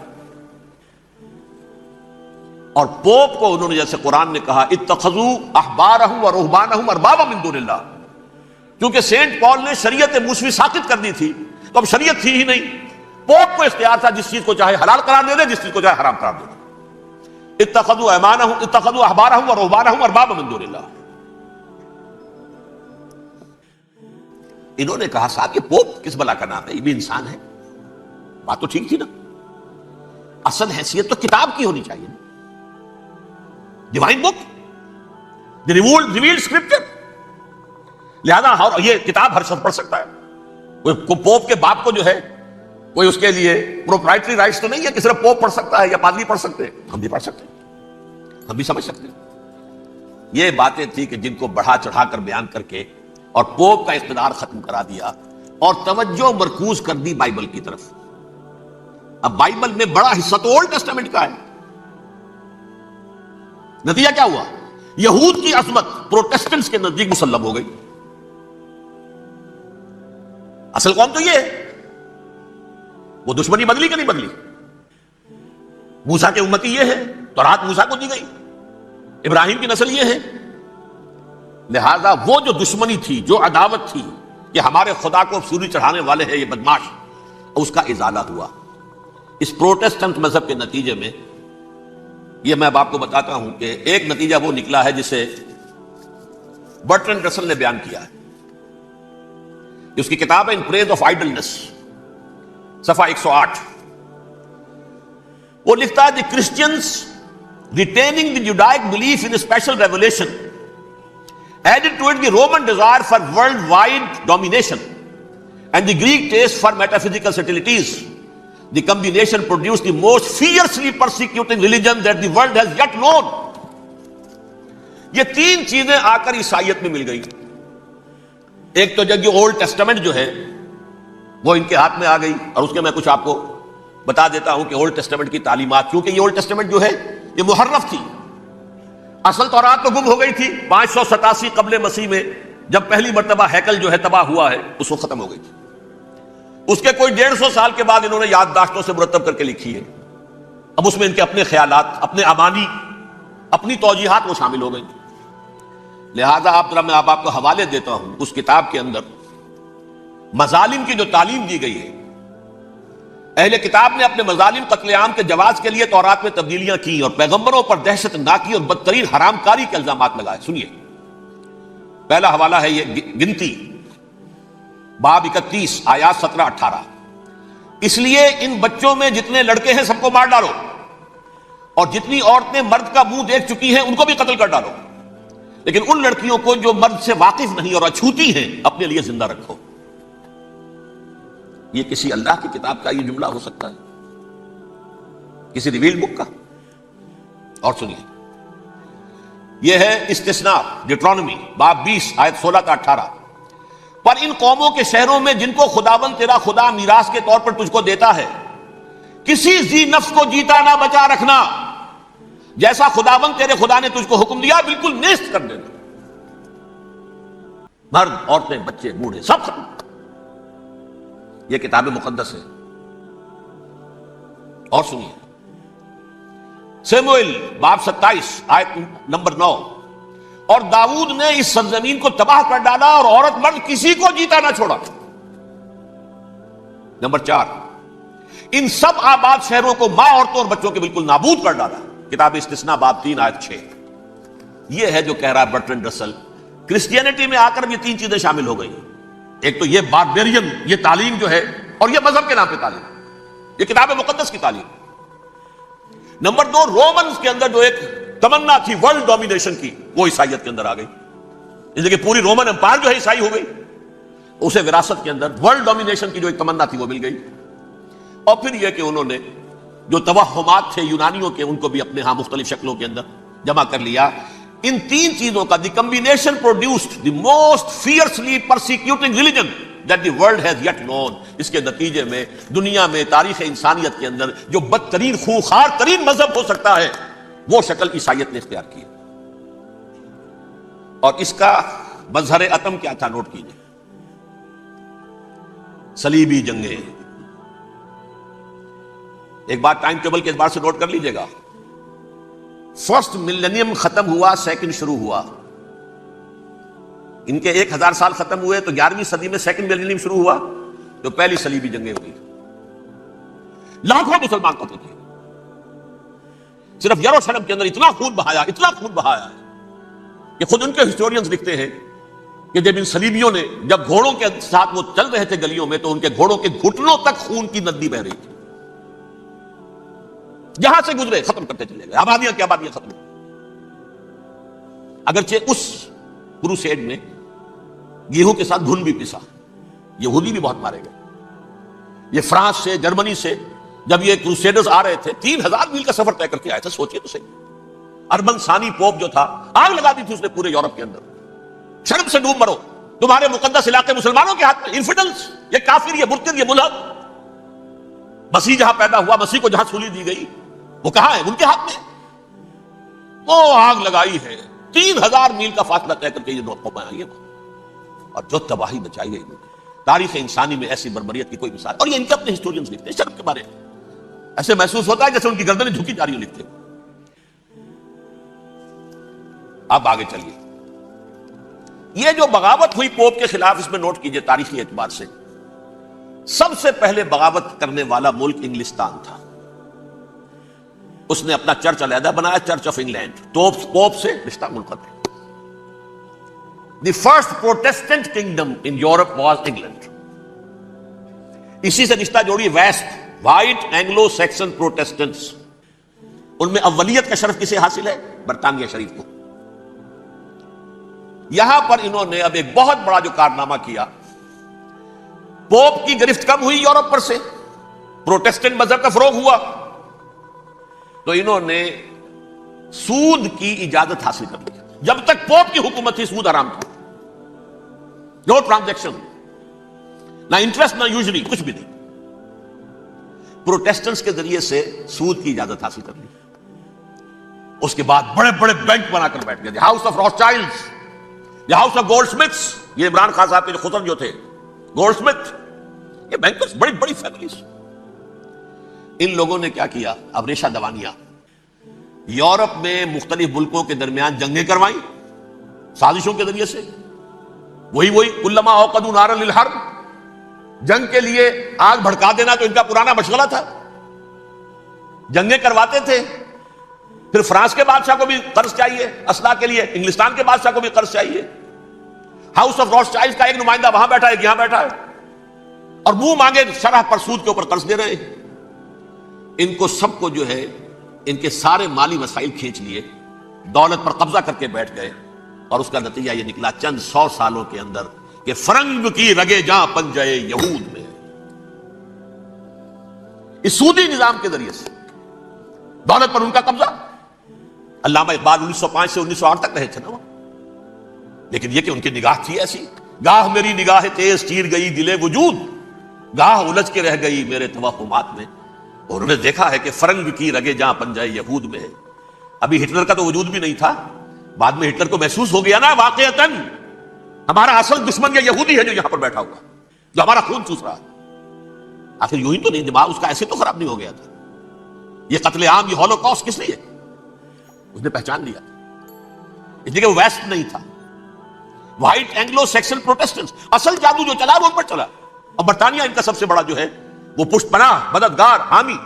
اور پوپ کو انہوں نے جیسے قرآن نے کہا اتخذوا احبارهم ورهبانهم اربابا من دون اللہ، کیونکہ سینٹ پال نے شریعت موسوی ساقط کر دی تھی، تو اب شریعت تھی ہی نہیں، پوپ کو اختیار تھا جس چیز کو چاہے حلال قرار دے دے، جس چیز کو چاہے حرام قرار دے دے۔ اتخذوا احبارهم ورهبانهم اربابا من دون اللہ۔ انہوں نے کہا صاحب یہ پوپ کس بلا کا نام ہے، یہ بھی انسان ہے، بات تو ٹھیک تھی نا، اصل حیثیت تو کتاب کی ہونی چاہیے، ڈیوائن بک، دی ریویلڈ اسکرپچر، لہذا یہ کتاب ہر شخص پڑھ سکتا ہے، کوئی پوپ کے باپ کو جو ہے کوئی اس کے لیے پروپرائٹری رائٹس تو نہیں ہے کہ صرف پوپ پڑھ سکتا ہے یا پادری پڑھ سکتے ہیں، ہم بھی پڑھ سکتے ہیں، ہم بھی سمجھ سکتے ہیں۔ یہ باتیں تھی کہ جن کو بڑھا چڑھا کر بیان کر کے اور پوپ کا اقتدار ختم کرا دیا اور توجہ مرکوز کر دی بائبل کی طرف۔ اب بائبل میں بڑا حصہ تو اولڈ ٹیسٹامنٹ کا ہے، نتیجہ کیا ہوا، یہود کی عظمت پروٹیسٹنٹس کے نزدیک مسلم ہو گئی۔ اصل قوم تو یہ ہے، وہ دشمنی بدلی کہ نہیں بدلی، موسیٰ کے امتی یہ ہے، تورات موسیٰ کو دی گئی، ابراہیم کی نسل یہ ہے، لہذا وہ جو دشمنی تھی، جو عداوت تھی کہ ہمارے خدا کو سوری چڑھانے والے ہیں یہ بدماش، اس کا ازالہ ہوا۔ اس پروٹیسٹنٹ مذہب کے نتیجے میں یہ میں آپ کو بتاتا ہوں کہ ایک نتیجہ وہ نکلا ہے جسے برٹرنڈ رسل نے بیان کیا ہے، اس کی کتاب ہے ان پریز آف آئیڈلنس، صفحہ 108۔ وہ لکھتا ہے the Christians retaining the Judaic belief in special revelation added to it the Roman desire for worldwide domination and the Greek taste for metaphysical subtleties. The combination produced the most fiercely persecuting religion that the world has yet known. یہ 3 چیزیں آ کر عیسائیت میں مل گئی۔ ایک تو جب یہ اولڈ ٹیسٹمنٹ جو ہے وہ ان کے ہاتھ میں آ گئی، اور اس کے میں کچھ آپ کو بتا دیتا ہوں کہ اولڈ ٹیسٹمنٹ کی تعلیمات، کیونکہ یہ اولڈ ٹیسٹمنٹ جو ہے یہ محرف تھی، اصل تورات تو گم ہو گئی تھی 587 قبل مسیح میں، جب پہلی مرتبہ ہیکل جو ہے تباہ ہوا ہے اس وقت ختم ہو گئی تھی۔ اس کے کوئی 150 سال کے بعد انہوں نے یادداشتوں سے مرتب کر کے لکھی ہے، اب اس میں ان کے اپنے خیالات، اپنے امانی، اپنی توجیحات وہ شامل ہو گئی۔ لہذا میں آپ کو حوالے دیتا ہوں، اس کتاب کے اندر مظالم کی جو تعلیم دی گئی ہے، اہل کتاب نے اپنے مظالم قتل عام کے جواز کے لیے تورات میں تبدیلیاں کی اور پیغمبروں پر دہشت ناکی اور بدترین حرام کاری کے الزامات لگائے. سنیے، پہلا حوالہ ہے یہ گنتی باب 31 آیات 17-18. اس لیے ان بچوں میں جتنے لڑکے ہیں سب کو مار ڈالو، اور جتنی عورتیں مرد کا منہ دیکھ چکی ہیں ان کو بھی قتل کر ڈالو، لیکن ان لڑکیوں کو جو مرد سے واقف نہیں اور اچھوتی ہیں اپنے لیے زندہ رکھو. یہ کسی اللہ کی کتاب کا یہ جملہ ہو سکتا ہے؟ کسی ریویل بک کا؟ اور سنیے، یہ ہے استثناء ڈیٹرانومی باب 20 آیت 16-18. پر ان قوموں کے شہروں میں جن کو خداوند تیرا خدا میراث کے طور پر تجھ کو دیتا ہے، کسی ذی نفس کو جیتا نہ بچا رکھنا، جیسا خداوند تیرے خدا نے تجھ کو حکم دیا بالکل نیست کر دینا. مرد، عورتیں، بچے، بوڑھے سب ختم. یہ کتاب مقدس ہے. اور سنیے، سموئیل باب 27 آیت نمبر 9. اور داؤد نے اس سرزمین کو تباہ کر ڈالا اور عورت مرد کسی کو جیتا نہ چھوڑا. نمبر 4، ان سب آباد شہروں کو ماں، عورتوں اور بچوں کے بالکل نابود کر ڈالا. کتاب استثناء باب 3 آیت 6. یہ ہے جو کہہ رہا ہے برٹرنڈ رسل، کرسچینٹی میں آ کر یہ تین چیزیں شامل ہو گئی. ایک تو یہ باربیرین، یہ تعلیم جو ہے، اور یہ مذہب کے نام پہ تعلیم، یہ کتاب مقدس کی تعلیم. نمبر 2، رومنز کے اندر جو ایک تمنا تھی ورلڈ ڈومینیشن کی، وہ عیسائیت کے اندر آ گئی. اس لیے کہ پوری رومن امپائر جو ہے عیسائی ہو گئی، اسے وراثت کے اندر ورلڈ ڈومینیشن کی جو ایک تمنا تھی وہ مل گئی. اور پھر یہ کہ انہوں نے جو توہمات تھے یونانیوں کے، ان کو بھی اپنے ہاں مختلف شکلوں کے اندر جمع کر لیا. ان تین چیزوں کا the combination produced the most fiercely persecuting religion that the world has yet known. اس کے نتیجے میں دنیا میں تاریخ انسانیت کے اندر جو بدترین خونخوار ترین مذہب ہو سکتا ہے وہ شکل عیسائیت نے اختیار کی. اور اس کا مظہر عتم کیا تھا؟ نوٹ کیجیے، صلیبی جنگیں. ایک بات ٹائم ٹیبل کے اعتبار سے نوٹ کر لیجیے گا. فرسٹ ملینیم ختم ہوا، سیکنڈ شروع ہوا. ان کے 1000 سال ختم ہوئے تو 11ویں صدی میں سیکنڈ ملینیم شروع ہوا، تو پہلی صلیبی جنگیں ہوئی. لاکھوں مسلمان قتل کیے. صرف یروشلم کے اندر اتنا خون بہایا ہے کہ خود ان کے ہسٹورینز لکھتے ہیں کہ جب ان صلیبیوں نے، جب گھوڑوں کے ساتھ وہ چل رہے تھے گلیوں میں، تو ان کے گھوڑوں کے گھٹنوں تک خون کی ندی بہ رہی تھی. جہاں سے گزرے ختم کرتے چلے گئے، آبادیاں کی آبادیاں ختم. اگرچہ اس کروسیڈ میں گیہوں کے ساتھ دھن بھی پسا، یہودی بھی بہت مارے گئے. یہ فرانس سے، جرمنی سے جب یہ کروسیڈرز آ رہے تھے، 3000 میل کا سفر طے کر کے آئے تھے. سوچئے تو صحیح. اربن ثانی پوپ جو تھا، آگ لگا دی تھی اس نے پورے یورپ کے اندر. شرم سے ڈوب مرو، تمہارے مقدس علاقے مسلمانوں کے ہاتھ میں. انفیڈلز، یہ کافر، یہ مرتد، یہ ملحد. مسیح جہاں پیدا ہوا، مسیح کو جہاں سولی دی گئی، وہ کہاں ہے؟ ان کے ہاتھ میں. وہ آگ لگائی ہے. 3000 میل کا فاصلہ طے کر کے یہ قومیں آئی ہیں، اور جو تباہی مچائی ہے. تاریخ انسانی میں ایسی بربریت کی کوئی مثال. اور یہ ان کے اپنے ہسٹورینز لکھتے ہیں شرم کے بارے میں. ایسے محسوس ہوتا ہے جیسے ان کی گردنیں جھکی جا رہی ہوں لکھتے. اب آگے چلیے. یہ جو بغاوت ہوئی پوپ کے خلاف، اس میں نوٹ کیجئے تاریخی اعتبار سے سب سے پہلے بغاوت کرنے والا ملک انگلستان تھا. اس نے اپنا چرچ علیحدہ بنایا، چرچ آف انگلینڈ. پوپ سے رشتہ منقطع ہے. The first Protestant kingdom in Europe was England. اسی سے رشتہ جوڑی ویسٹ، وائٹ اینگلو سیکسن پروٹیسٹنٹس. ان میں اولیت کا شرف کسے حاصل ہے؟ برطانیہ شریف کو. یہاں پر انہوں نے اب ایک بہت بڑا جو کارنامہ کیا، پوپ کی گرفت کم ہوئی یورپ پر سے، پروٹیسٹنٹ مذہب کا فروغ ہوا، تو انہوں نے سود کی اجازت حاصل کر لی. جب تک پوپ کی حکومت تھی سود حرام تھا. نو ٹرانزیکشن، نہ انٹرسٹ، نہ یوزلی، کچھ بھی نہیں. پروٹیسٹنٹس کے ذریعے سے سود کی اجازت حاصل کر لی. اس کے بعد بڑے بڑے بینک بنا کر بیٹھ گئے. The house of Rothschilds, the house of goldsmiths. یہ عمران خان صاحب کے خسر جو تھے، گولڈ سمتھ، یہ بینکرز، بڑی بڑی فیملیز. ان لوگوں نے کیا کیا؟ اب ریشہ دوانیاں. یورپ میں مختلف ملکوں کے درمیان جنگیں کروائیں سازشوں کے ذریعے سے. وہی کلما اوقدوا نارا للحرب جنگ کے لیے آگ بھڑکا دینا تو ان کا پرانا مشغلہ تھا، جنگیں کرواتے تھے. پھر فرانس کے بادشاہ کو بھی قرض چاہیے اسلحہ کے لیے، انگلستان کے بادشاہ کو بھی قرض چاہیے، ہاؤس آف روتشائلڈ کا ایک نمائندہ وہاں بیٹھا ہے، ایک یہاں بیٹھا ہے، اور منہ مانگے شرح پر سود کے اوپر قرض دے رہے ہیں. ان کو سب کو جو ہے ان کے سارے مالی وسائل کھینچ لیے، دولت پر قبضہ کر کے بیٹھ گئے، اور اس کا نتیجہ یہ نکلا چند 100 سالوں کے اندر کہ فرنگ کی رگے جاں پنجے یہود میں. اس سودی نظام کے ذریعے سے دولت پر ان کا قبضہ. علامہ اقبال 1905 سے 1908 تک رہے تھے نا وہ، لیکن یہ کہ ان کی نگاہ تھی ایسی، گاہ میری نگاہ تیز چیر گئی دل وجود، گاہ الجھ کے رہ گئی میرے توہمات میں. اور انہوں نے دیکھا ہے کہ فرنگ کی رگے جاں پنجے یہود میں ہے. ابھی ہٹلر کا تو وجود بھی نہیں تھا، بعد میں ہٹلر کو محسوس ہو گیا نا واقعتاً ہمارا اصل دشمن یہ یہودی ہے جو یہاں پر بیٹھا ہوا، جو ہمارا خون چوس رہا ہے. آخر یوں ہی تو نہیں، دماغ اس کا ایسے تو خراب نہیں ہو گیا تھا. یہ قتل عام، یہ ہولوکاسٹ کس لیے؟ اس نے پہچان لیا اس لیے کہ وہ ویسٹ نہیں تھا، وائٹ اینگلو سیکسن پروٹیسٹنٹس. اصل جادو جو چلا وہ ان پر چلا، اور برطانیہ ان کا سب سے بڑا جو ہے وہ پشت پناہ، مددگار، حامی.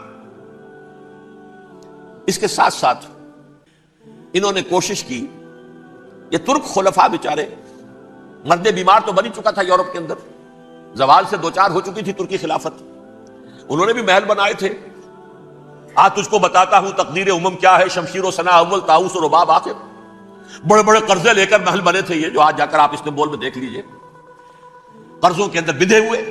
اس کے ساتھ ساتھ انہوں نے کوشش کی، یہ ترک خلفاء بیچارے، مرد بیمار تو بن ہی چکا تھا یورپ کے اندر، زوال سے دوچار ہو چکی تھی ترکی خلافت. انہوں نے بھی محل بنائے تھے. آج تجھ کو بتاتا ہوں تقدیر امم کیا ہے، شمشیر و ثنا اول، طاؤس و رباب آخر. بڑے بڑے قرضے لے کر محل بنے تھے یہ، جو آج جا کر آپ استنبول میں دیکھ لیجئے، قرضوں کے اندر بندھے ہوئے.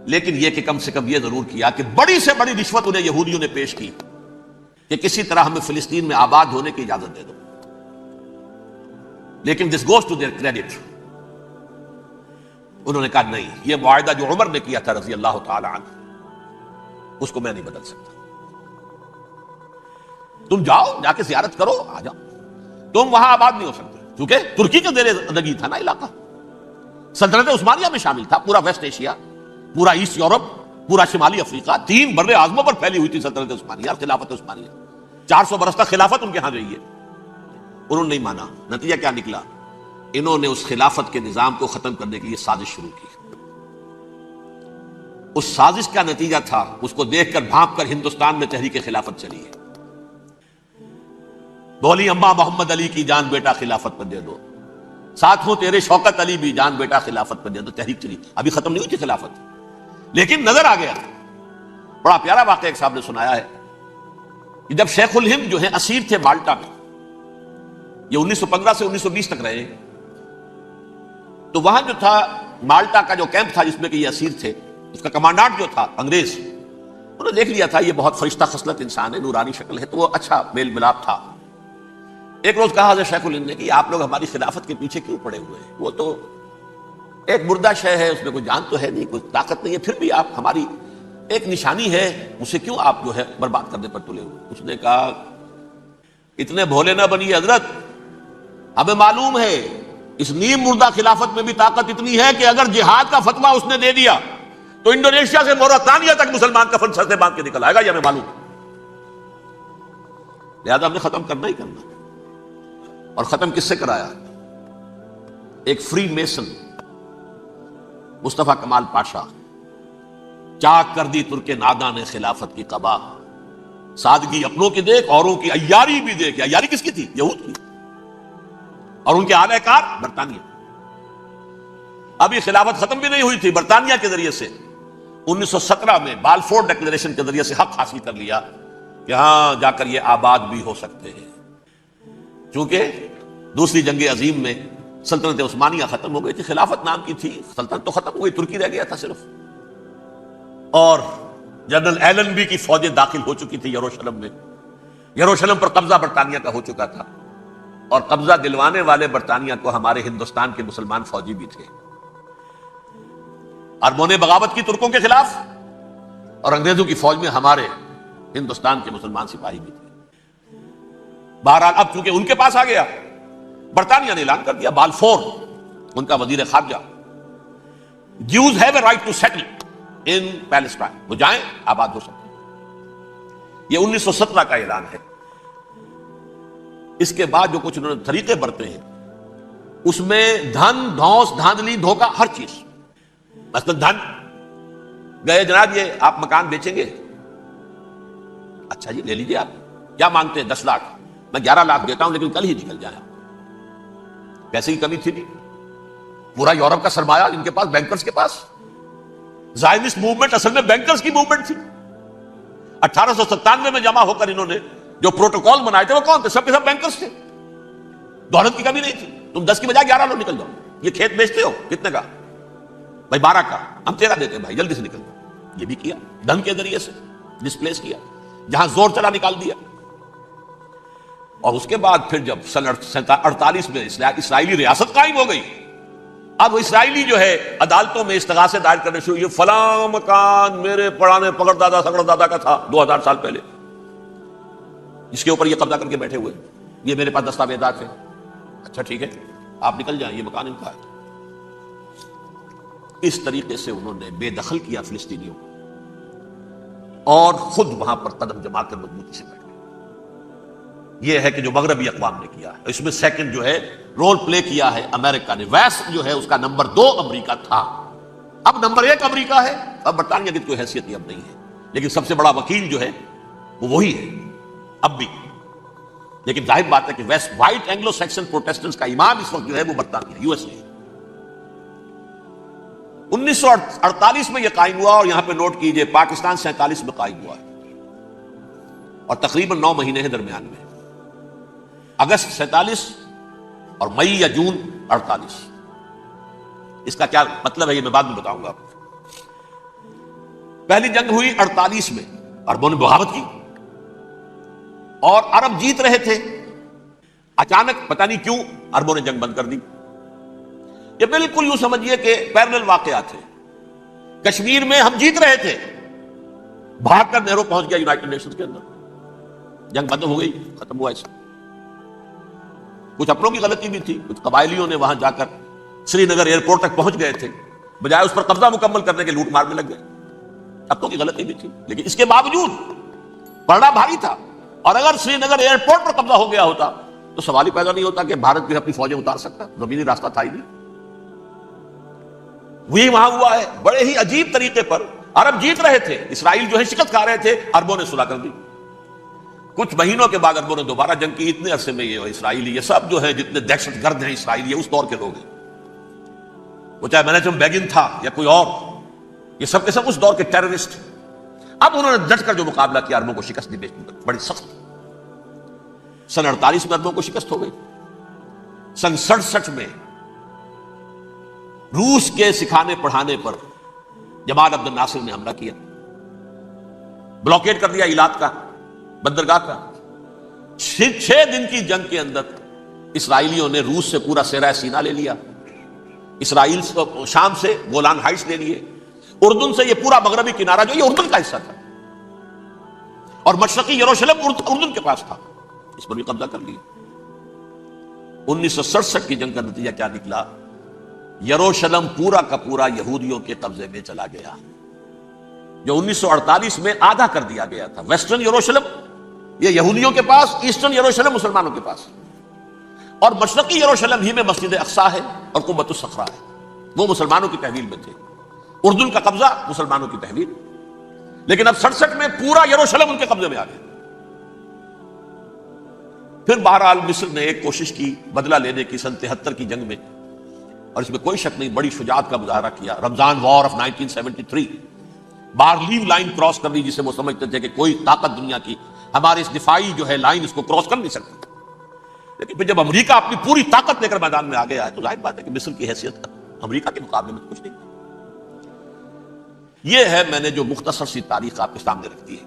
لیکن یہ کہ کم سے کم یہ ضرور کیا کہ بڑی سے بڑی رشوت انہیں یہودیوں نے پیش کی کہ کسی طرح ہمیں فلسطین میں آباد ہونے کی اجازت دے دو. لیکن this goes to their credit, انہوں نے کہا نہیں، یہ معاہدہ جو عمر نے کیا تھا رضی اللہ تعالی عنہ، اس کو میں نہیں بدل سکتا. تم جاؤ، جا کے زیارت کرو، آ جاؤ، تم وہاں آباد نہیں ہو سکتے، کیونکہ ترکی کے زیر زندگی تھا نا علاقہ. سلطنت عثمانیہ میں شامل تھا پورا ویسٹ ایشیا، پورا ایسٹ یورپ، پورا شمالی افریقہ، 3 بر اعظموں پر پھیلی ہوئی تھی سلطنت عثمانیہ، خلافت عثمانیہ. 400 برس تک خلافت ان کے ہاں رہی ہے. انہوں نے نہیں مانا. نتیجہ کیا نکلا؟ انہوں نے اس خلافت کے نظام کو ختم کرنے کے لیے سازش شروع کی. اس سازش کا نتیجہ تھا، اس کو دیکھ کر بھانپ کر ہندوستان میں تحریک خلافت چلی ہے. بولی اماں محمد علی کی جان بیٹا خلافت پر دے دو، ساتھ ہو تیرے شوکت علی بھی جان بیٹا خلافت پر دے دو. تحریک چلی، ابھی ختم نہیں ہوئی تھی خلافت، لیکن نظر آ گیا. بڑا پیارا واقعہ ایک صاحب نے سنایا ہے کہ جب شیخ الہند جو ہیں اسیر تھے مالٹا میں، یہ 1915 سے 1920 تک رہے، تو وہاں جو تھا مالٹا کا جو کیمپ تھا جس میں کہ یہ اسیر تھے، اس کا کمانڈانٹ جو تھا انگریز، انہوں نے دیکھ لیا تھا یہ بہت فرشتہ خصلت انسان ہے، نورانی شکل ہے، تو وہ اچھا میل ملاپ تھا. ایک روز کہا حضرت شیخ الہند نے کہ آپ لوگ ہماری خلافت کے پیچھے کیوں پڑے ہوئے ہیں؟ وہ تو ایک مردہ شے ہے، اس میں کوئی جان تو ہے نہیں، کوئی طاقت نہیں ہے، پھر بھی آپ ہماری ایک نشانی ہے، اسے کیوں آپ جو ہے برباد کرنے پر تلے ہوئے؟ اس نے کہا اتنے بھولے نہ بنیے حضرت، ہمیں معلوم ہے اس نیم مردہ خلافت میں بھی طاقت اتنی ہے کہ اگر جہاد کا فتویٰ اس نے دے دیا تو انڈونیشیا سے موریتانیہ تک مسلمان کفن سر سے باندھ کے نکل آئے گا، یہ ہمیں معلوم ہے. لہذا ہم نے ختم کرنا ہی کرنا. اور ختم کس سے کرایا؟ ایک فری میسن مصطفیٰ کمال پاشا، چاک کر دی ترک ناداں نے خلافت کی قبا، سادگی اپنوں کی دیکھ اوروں کی عیاری بھی دیکھ. عیاری کس کی تھی؟ یہود کی، اور ان کے اعلی کار برطانیہ. ابھی خلافت ختم بھی نہیں ہوئی تھی، برطانیہ کے ذریعے سے 1917 میں بالفور ڈکلیریشن کے ذریعے سے حق حاصل کر لیا کہ ہاں جا کر یہ آباد بھی ہو سکتے ہیں. چونکہ دوسری جنگ عظیم میں سلطنت عثمانیہ ختم ہو گئی تھی، خلافت نام کی تھی، سلطنت تو ختم ہو گئی، ترکی رہ گیا تھا صرف. اور جنرل ایلنبی کی فوجیں داخل ہو چکی تھی یروشلم میں. یروشلم پر قبضہ برطانیہ کا ہو چکا تھا، اور قبضہ دلوانے والے برطانیہ کو ہمارے ہندوستان کے مسلمان فوجی بھی تھے. اربوں نے بغاوت کی ترکوں کے خلاف، اور انگریزوں کی فوج میں ہمارے ہندوستان کے مسلمان سپاہی بھی تھے. بہرحال اب چونکہ ان کے پاس آ گیا، برطانیہ نے اعلان کر دیا، بالفور ان کا وزیر خارجہ، Jews have a right to settle in Palestine, وہ جائیں آباد ہو سکتے. یہ 1917 کا اعلان ہے. اس کے بعد جو کچھ انہوں نے طریقے برتے ہیں، اس میں دھن، دھوس، دھاندلی، دھوکہ، ہر چیز. مثلا دھن، گئے جناب یہ آپ مکان بیچیں گے؟ اچھا جی لے لیجیے، آپ کیا مانگتے ہیں؟ 10 لاکھ، میں 11 لاکھ دیتا ہوں لیکن کل ہی نکل جائیں۔ پیسے کی کمی تھی نہیں، پورا یورپ کا سرمایہ ان کے پاس، بینکرز کے پاس۔ زائنسٹ موومنٹ اصل میں بینکرز کی موومنٹ تھی۔ 1897 میں جمع ہو کر انہوں نے جو پروٹوکول بنائے تھے وہ کون تھے؟ سب کے سب بینکرز تھے۔ دولت کی کمی نہیں تھی، تم 10 کی بجائے 11 لو، نکل جاؤ۔ یہ کھیت بیچتے ہو کتنے کا؟ بھائی 12 کا، ہم 13 دیتے ہیں بھائی، جلدی سے نکل جاؤ۔ یہ بھی کیا، دھن کے ذریعے سے ڈسپلیس کیا، جہاں زور چلا نکال دیا۔ اور اس کے بعد پھر جب سن 48 میں اسرائیلی ریاست قائم ہو گئی، اب اسرائیلی جو ہے عدالتوں میں استغاثے دائر کرنے شروع، یہ فلاں مکان میرے پڑانے پکڑ دادا سکڑ دادا کا تھا 2000 سال پہلے، اس کے اوپر یہ قبضہ کر کے بیٹھے ہوئے، یہ میرے پاس دستاویزات ہیں۔ اچھا ٹھیک ہے، آپ نکل جائیں، یہ مکان ان کا ہے۔ اس طریقے سے انہوں نے بے دخل کیا فلسطینیوں کو، اور خود وہاں پر قدم جما کر مضبوطی سے بیٹھ گئے۔ یہ ہے کہ جو مغربی اقوام نے کیا ہے، اس میں سیکنڈ جو ہے رول پلے کیا ہے امریکہ نے۔ ویسٹ جو ہے اس کا نمبر 2 امریکہ تھا، اب نمبر 1 امریکہ ہے۔ اب برطانیہ کی کوئی حیثیت اب نہیں ہے، لیکن سب سے بڑا وکیل جو ہے وہ وہی ہے اب بھی۔ لیکن ظاہر بات ہے کہ west white Anglo Saxon Protestants کا امام اس وقت جو ہے وہ برطانیہ، یو ایس اے۔ 1948 میں یہ قائم ہوا، اور یہاں پہ نوٹ کیجئے پاکستان 47 میں قائم ہوا ہے، اور تقریباً 9 مہینے ہیں درمیان میں، اگست 47 اور مئی یا جون 48۔ اس کا کیا مطلب ہے یہ میں بعد میں بتاؤں گا آپ کو۔ پہلی جنگ ہوئی 48 میں، عربوں نے بغاوت کی اور عرب جیت رہے تھے، اچانک پتہ نہیں کیوں عربوں نے جنگ بند کر دی۔ یہ بالکل یوں سمجھیے کہ پیرلل واقعات ہیں۔ کشمیر میں ہم جیت رہے تھے، بھاگ کر نہرو پہنچ گیا یونائٹڈ نیشنز کے اندر، جنگ بند ہو گئی، ختم ہوا ایسا۔ کچھ اپنوں کی غلطی بھی تھی، کچھ قبائلیوں نے وہاں جا کر سری نگر ایئرپورٹ تک پہنچ گئے تھے، بجائے اس پر قبضہ مکمل کرنے کے لوٹ مار میں لگ گئے، اپنوں کی غلطی بھی تھی۔ لیکن اس کے باوجود پڑنا بھاری تھا، اور اگر سری نگر ایئرپورٹ پر قبضہ ہو گیا ہوتا تو سوال ہی پیدا نہیں ہوتا کہ بھارت بھی اپنی فوجیں اتار سکتا، زمینی راستہ تھا ہی نہیں۔ وہی وہاں ہوا ہے، بڑے ہی عجیب طریقے پر عرب جیت رہے تھے، اسرائیل جو ہے شکست کھا رہے تھے، عربوں نے صلح کر دی۔ کچھ مہینوں کے بعد عربوں نے دوبارہ جنگ کی۔ اتنے عرصے میں یہ اسرائیلی، یہ سب جو ہے جتنے دہشت گرد ہیں اسرائیلی، اس دور کے لوگ ہیں، وہ چاہے مینیجم بیگن تھا یا کوئی اور، یہ سب کے سب اس دور کے ٹیررسٹ۔ اب انہوں نے ڈٹ کر جو مقابلہ کیا، عربوں کو شکست دی بڑی سخت۔ سن 48 میں عربوں کو شکست ہو گئی۔ سن 67 میں روس کے سکھانے پڑھانے پر جمال عبد الناصر نے حملہ کیا، بلاکیٹ کر دیا ایلات کا، بندرگاہ کا۔ 6 دن کی جنگ کے اندر اسرائیلیوں نے روس سے پورا صحرا سینا لے لیا، اسرائیل شام سے گولان ہائٹس لے لیے، اردن سے یہ پورا مغربی کنارہ جو یہ اردن کا حصہ تھا، اور مشرقی یروشلم اردن کے پاس تھا، اس پر بھی قبضہ کر لیا۔ 1967 کی جنگ کا نتیجہ کیا نکلا؟ یروشلم پورا کا پورا یہودیوں کے قبضے میں چلا گیا، جو 1948 میں آدھا کر دیا گیا تھا۔ ویسٹرن یروشلم یہ یہودیوں کے پاس، ایسٹرن یروشلم مسلمانوں کے پاس، اور مشرقی یروشلم ہی میں مسجد اقصیٰ ہے اور قبۃ الصخرہ ہے، وہ مسلمانوں کی تحویل میں تھے۔ اردن کا قبضہ مسلمانوں کی تحویل، لیکن اب 67 میں پورا یروشلم ان کے قبضے میں آ گیا۔ پھر بہرحال مصر نے ایک کوشش کی بدلہ لینے کی سن 73 کی جنگ میں، اور اس میں کوئی شک نہیں بڑی شجاعت کا مظاہرہ کیا۔ رمضان وار آف 1973، بارلیو لائن کراس کر لی، جسے وہ سمجھتے تھے کہ کوئی طاقت دنیا کی ہمارے اس دفاعی جو ہے لائن اس کو کراس کر نہیں سکتی۔ لیکن پھر جب امریکہ اپنی پوری طاقت لے کر میدان میں آ گیا ہے تو ظاہر بات ہے کہ مصر کی حیثیت امریکہ کے مقابلے میں کچھ نہیں۔ یہ ہے میں نے جو مختصر سی تاریخ آپ کے سامنے رکھ دی ہے۔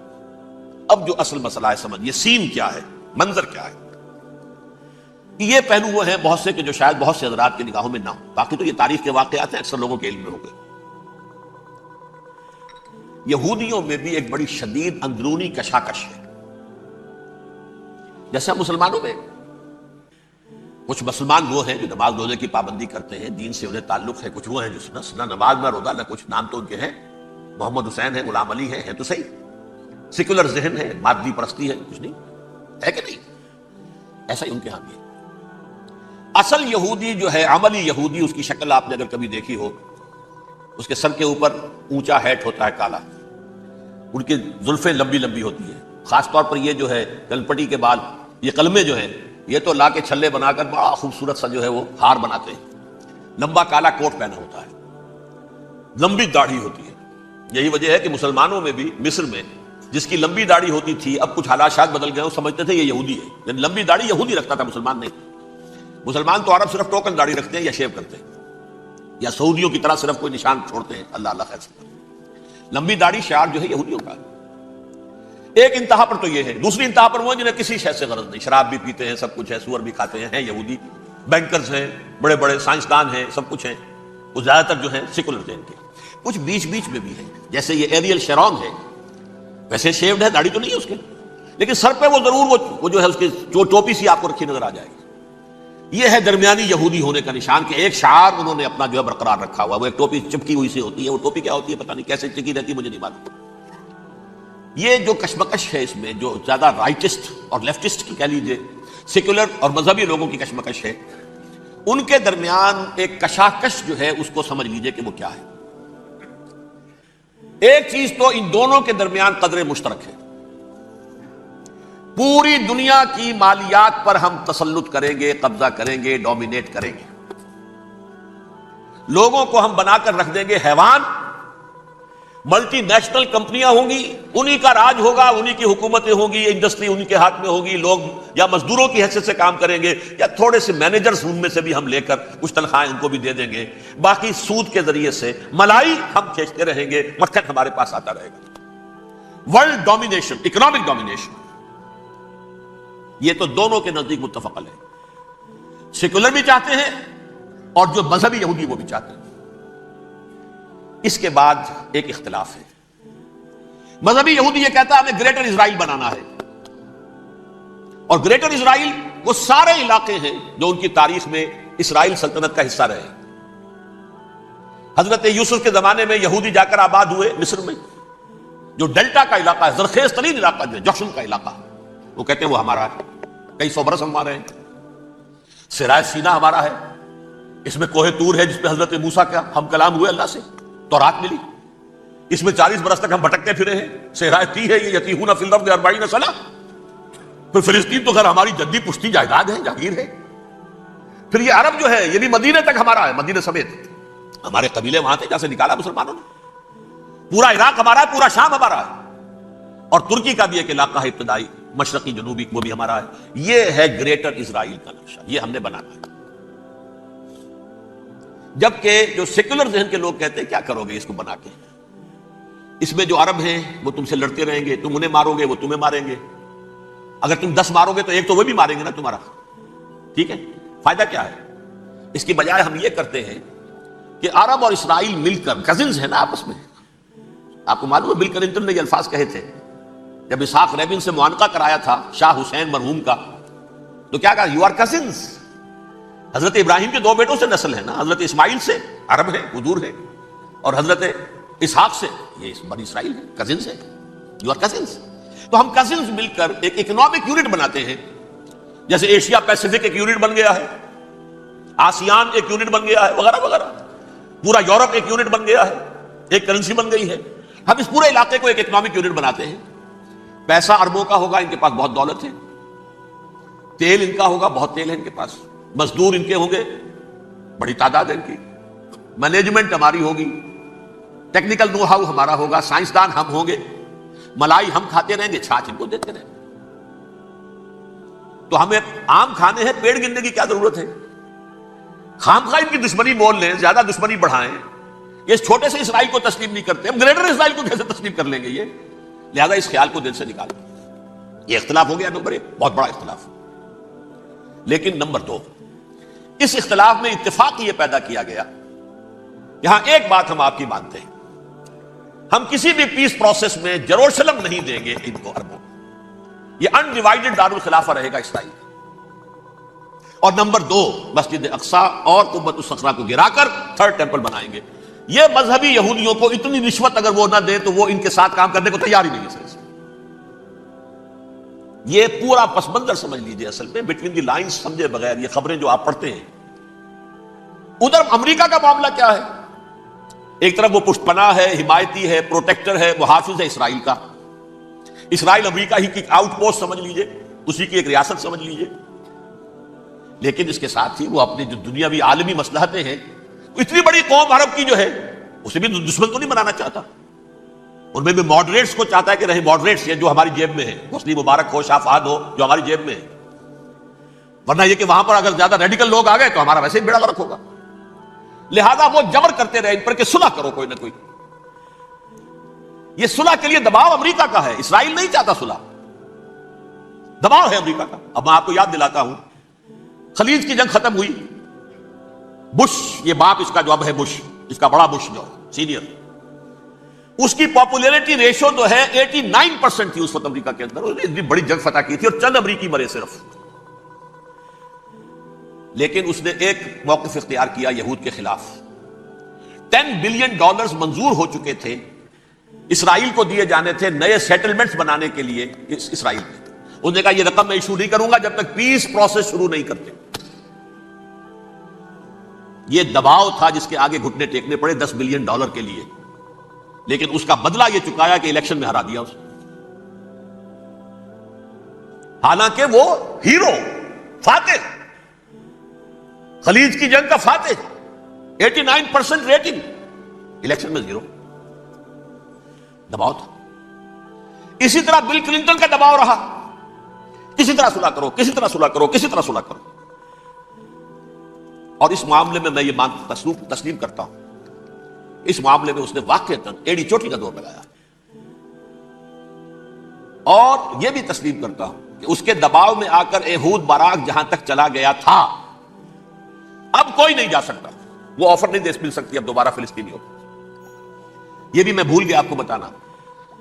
اب جو اصل مسئلہ ہے سمجھیے، سین کیا ہے، منظر کیا ہے۔ یہ پہلو وہ ہیں بہت سے کہ جو شاید بہت سے حضرات کی نگاہوں میں نہ ہو، باقی تو یہ تاریخ کے واقعات ہیں، اکثر لوگوں کے علم میں ہو گئے۔ یہودیوں میں بھی ایک بڑی شدید اندرونی کشاکش ہے، جیسے مسلمانوں میں کچھ مسلمان وہ ہیں جو نماز روزے کی پابندی کرتے ہیں، دین سے انہیں تعلق ہے، کچھ وہ ہیں جو نہ نماز نہ روزہ نہ کچھ، نام تو ان کے ہیں، محمد حسین ہے، غلام علی ہے تو صحیح، سیکولر ذہن ہے، مادی پرستی ہے، کچھ نہیں ہے کہ نہیں، ایسا ہی ان کے ہاں بھی ہے۔ اصل یہودی جو ہے، عملی یہودی، اس کی شکل آپ نے اگر کبھی دیکھی ہو اس کے سر کے اوپر اونچا ہیٹ ہوتا ہے کالا، ان کی زلفیں لمبی لمبی ہوتی ہیں، خاص طور پر یہ جو ہے گلپٹی کے بال، یہ قلمیں جو ہیں یہ تو لا کے چھلے بنا کر بڑا خوبصورت سا جو ہے وہ ہار بناتے ہیں، لمبا کالا کوٹ پہنا ہوتا ہے، لمبی داڑھی ہوتی ہے۔ یہی وجہ ہے کہ مسلمانوں میں بھی مصر میں جس کی لمبی داڑھی ہوتی تھی، اب کچھ حالات شاید بدل گئے، وہ سمجھتے تھے یہ یہودی ہے، یعنی لمبی داڑھی یہودی رکھتا تھا، مسلمان نہیں۔ مسلمان تو عرب صرف ٹوکن داڑھی رکھتے ہیں یا شیو کرتے ہیں، یا سعودیوں کی طرح صرف کوئی نشان چھوڑتے ہیں، اللہ اللہ خیر سے۔ لمبی داڑھی شعار جو ہے یہودیوں کا۔ ایک انتہا پر تو یہ ہے، دوسری انتہا پر وہ جنہیں کسی شے سے غرض نہیں، شراب بھی پیتے ہیں، سب کچھ ہے، سور بھی کھاتے ہیں یہودی، بینکرز ہیں، بڑے بڑے سائنسدان ہیں، سب کچھ ہیں، وہ زیادہ تر جو ہیں سیکولر تھے ان کے۔ کچھ بیچ بیچ میں بھی ہے، جیسے یہ ایریل شیرون ہے، ویسے شیوڈ ہے، داڑھی تو نہیں ہے اس کے، لیکن سر پہ وہ ضرور وہ جو ہے اس کی ٹوپی سی آپ کو رکھی نظر آ جائے گی۔ یہ ہے درمیانی یہودی ہونے کا نشان کہ ایک شعار انہوں نے اپنا جو ہے برقرار رکھا ہوا، وہ ایک ٹوپی چپکی ہوئی سی ہوتی ہے، وہ ٹوپی کیا ہوتی ہے پتہ نہیں، کیسے چکی رہتی ہے مجھے نہیں معلوم۔ یہ جو کشمکش ہے اس میں، جو زیادہ رائٹسٹ اور لیفٹسٹ کی کہہ لیجیے، سیکولر اور مذہبی لوگوں کی کشمکش ہے، ان کے درمیان ایک کشاکش جو ہے اس کو سمجھ لیجیے کہ وہ کیا ہے۔ ایک چیز تو ان دونوں کے درمیان قدر مشترک ہے، پوری دنیا کی مالیات پر ہم تسلط کریں گے، قبضہ کریں گے، ڈومینیٹ کریں گے، لوگوں کو ہم بنا کر رکھ دیں گے حیوان، ملٹی نیشنل کمپنیاں ہوں گی، انہی کا راج ہوگا، انہی کی حکومتیں ہوں گی، انڈسٹری انہی کے ہاتھ میں ہوگی، لوگ یا مزدوروں کی حیثیت سے کام کریں گے یا تھوڑے سے مینیجرز ان میں سے بھی ہم لے کر کچھ تنخواہیں ان کو بھی دے دیں گے، باقی سود کے ذریعے سے ملائی ہم کھینچتے رہیں گے، مکھن ہمارے پاس آتا رہے گا۔ ورلڈ ڈومینیشن، اکنامک ڈومینیشن، یہ تو دونوں کے نزدیک متفق ہے، سیکولر بھی چاہتے ہیں اور جو مذہبی یہودی وہ بھی چاہتے ہیں۔ اس کے بعد ایک اختلاف ہے، مذہبی یہودی یہ کہتا ہے ہمیں گریٹر اسرائیل بنانا ہے، اور گریٹر اسرائیل وہ سارے علاقے ہیں جو ان کی تاریخ میں اسرائیل سلطنت کا حصہ رہے۔ حضرت یوسف کے زمانے میں یہودی جا کر آباد ہوئے مصر میں، جو ڈیلٹا کا علاقہ ہے، زرخیز ترین علاقہ جو ہے، جوشن کا علاقہ، وہ کہتے ہیں وہ ہمارا ہے، کئی سو برس ہمارے ہیں۔ سرائے سینا ہمارا ہے، اس میں کوہ طور ہے جس پہ حضرت موسیٰ کا ہم کلام ہوئے اللہ سے، تورات ملی، اس میں 40 برس تک ہم بھٹکتے پھرے ہیں، صحرائے تی ہے یہ یتیہون فی الارض 40 سنہ۔ پھر فلسطین تو خیر ہماری جدی پشتی جائیداد ہے، جاگیر ہے۔ پھر یہ عرب جو ہے یہ بھی مدینے تک ہمارا ہے، مدینے سمیت، ہمارے قبیلے وہاں تھے جہاں سے نکالا مسلمانوں نے، پورا عراق ہمارا ہے، پورا شام ہمارا ہے، اور ترکی کا بھی ایک علاقہ ہے ابتدائی مشرقی جنوبی، وہ بھی ہمارا ہے۔ یہ ہے گریٹر اسرائیل کا نقشہ، یہ ہم نے بنانا ہے۔ جبکہ جو سیکولر ذہن کے لوگ کہتے ہیں کیا کرو گے اس کو بنا کے، اس میں جو عرب ہیں وہ تم سے لڑتے رہیں گے، تم انہیں مارو گے وہ تمہیں ماریں گے، اگر تم 10 مارو گے تو ایک تو وہ بھی ماریں گے نا تمہارا، ٹھیک ہے، فائدہ کیا ہے؟ اس کی بجائے ہم یہ کرتے ہیں کہ عرب اور اسرائیل مل کر، کزنز ہیں نا آپس میں، آپ کو معلوم ہے بل کلنٹن نے یہ الفاظ کہے تھے جب اسحاق ریبن سے معانقہ کرایا تھا شاہ حسین مرحوم کا، تو کیا کہا؟ You are cousins. حضرت ابراہیم کے 2 بیٹوں سے نسل ہے نا، حضرت اسماعیل سے عرب ہے، حضور ہے، اور حضرت اسحاق سے یہ بنی اسرائیل ہے، کزنز ہے، یو آر کزنز۔ تو ہم کزنز مل کر ایک اکنامک یونٹ بناتے ہیں، جیسے ایشیا پیسیفک ایک یونٹ بن گیا ہے، آسیان ایک یونٹ بن گیا ہے، وغیرہ وغیرہ، پورا یورپ ایک یونٹ بن گیا ہے، ایک کرنسی بن گئی ہے۔ ہم اس پورے علاقے کو ایک اکنامک یونٹ بناتے ہیں، پیسہ اربوں کا ہوگا، ان کے پاس بہت دولت ہے، تیل ان کا ہوگا، بہت تیل ہے ان کے پاس، مزدور ان کے ہوں گے، بڑی تعداد ہے ان کی، مینجمنٹ ہماری ہوگی، ٹیکنیکل نو ہاؤ ہمارا ہوگا، سائنسدان ہم ہوں گے، ملائی ہم کھاتے رہیں گے، چھاچھ ان کو دیتے رہیں گے۔ تو ہمیں آم کھانے ہیں، پیڑ گننے کی کیا ضرورت ہے؟ خام خواہ ان کی دشمنی مول لیں، زیادہ دشمنی بڑھائیں، یہ اس چھوٹے سے اسرائیل کو تسلیم نہیں کرتے، ہم گریٹر اسرائیل کو کیسے تسلیم کر لیں گے؟ یہ لہذا اس خیال کو دل سے نکال دیں۔ یہ اختلاف ہو گیا نمبر 1، بہت بڑا اختلاف۔ لیکن نمبر 2، اس اختلاف میں اتفاق یہ پیدا کیا گیا، یہاں ایک بات ہم آپ کی مانتے ہیں، ہم کسی بھی پیس پروسیس میں جروسلم نہیں دیں گے ان کو، عربوں، یہ انڈیوائیڈڈ دارالخلافہ رہے گا اسرائیل۔ اور نمبر 2، مسجد اقصیٰ اور قبۃ الصخرہ کو گرا کر 3rd ٹیمپل بنائیں گے۔ یہ مذہبی یہودیوں کو اتنی رشوت اگر وہ نہ دیں تو وہ ان کے ساتھ کام کرنے کو تیار ہی نہیں ہے۔ یہ پورا پس منظر سمجھ لیجئے، اصل میں بٹوین دی لائنز سمجھے بغیر یہ خبریں جو آپ پڑھتے ہیں۔ ادھر امریکہ کا معاملہ کیا ہے؟ ایک طرف وہ پشت پناہ ہے، حمایتی ہے، پروٹیکٹر ہے، محافظ ہے اسرائیل کا. اسرائیل امریکہ ہی کی آؤٹ پوسٹ سمجھ لیجئے، اسی کی ایک ریاست سمجھ لیجئے. لیکن اس کے ساتھ ہی وہ اپنی جو دنیاوی عالمی مصلحتیں ہیں، اتنی بڑی قوم عرب کی جو ہے اسے بھی دشمن تو نہیں بنانا چاہتا. ان میں بھی ماڈریٹس کو چاہتا ہے کہ رہے ماڈریٹس ہیں جو ہماری جیب میں ہیں، حسنی مبارک ہو، شاہ فہد ہو، جو ہماری جیب میں ہے. ورنہ یہ کہ وہاں پر اگر زیادہ ریڈیکل لوگ آ گئے تو ہمارا ویسے ہی بیڑا غرق ہوگا. لہذا وہ جبر کرتے رہے ان پر کہ صلح کرو کوئی نہ کوئی. یہ صلح کے لیے دباؤ امریکہ کا ہے، اسرائیل نہیں چاہتا صلح، دباؤ ہے امریکہ کا. اب میں آپ کو یاد دلاتا ہوں، خلیج کی جنگ ختم ہوئی، بش، یہ باپ اس کا جو اب ہے بش، اس کا بڑا بش جو سینئر، اس کی پاپولیرٹی ریشو جو ہے 89% تھی اس وقت امریکہ کے اندر. اتنی بڑی جنگ فتح کی تھی اور چند امریکی مرے صرف. لیکن اس نے ایک موقف اختیار کیا یہود کے خلاف. $10 بلین منظور ہو چکے تھے، اسرائیل کو دیے جانے تھے نئے سیٹلمنٹس بنانے کے لیے اسرائیل میں. اس نے کہا یہ رقم میں ایشو نہیں کروں گا جب تک پیس پروسیس شروع نہیں کرتے. یہ دباؤ تھا جس کے آگے گھٹنے ٹیکنے پڑے $10 بلین کے لیے. لیکن اس کا بدلہ یہ چکایا کہ الیکشن میں ہرا دیا اسے. حالانکہ وہ ہیرو، فاتح، خلیج کی جنگ کا فاتح، 89% ریٹنگ، الیکشن میں 0. دباؤ تھا. اسی طرح بل کلنٹن کا دباؤ رہا، کسی طرح صلح کرو، کسی طرح صلح کرو، کسی طرح صلح کرو. اور اس معاملے میں یہ تسلیم کرتا ہوں، اس معاملے میں اس نے واقعتاً ایڑی چوٹی کا دور لگایا. اور یہ بھی تسلیم کرتا ہوں کہ اس کے دباؤ میں آ کر ایہود باراک جہاں تک چلا گیا تھا، اب کوئی نہیں جا سکتا. وہ آفر نہیں دے مل سکتی اب دوبارہ فلسطینیوں کو. یہ بھی میں بھول گیا آپ کو بتانا.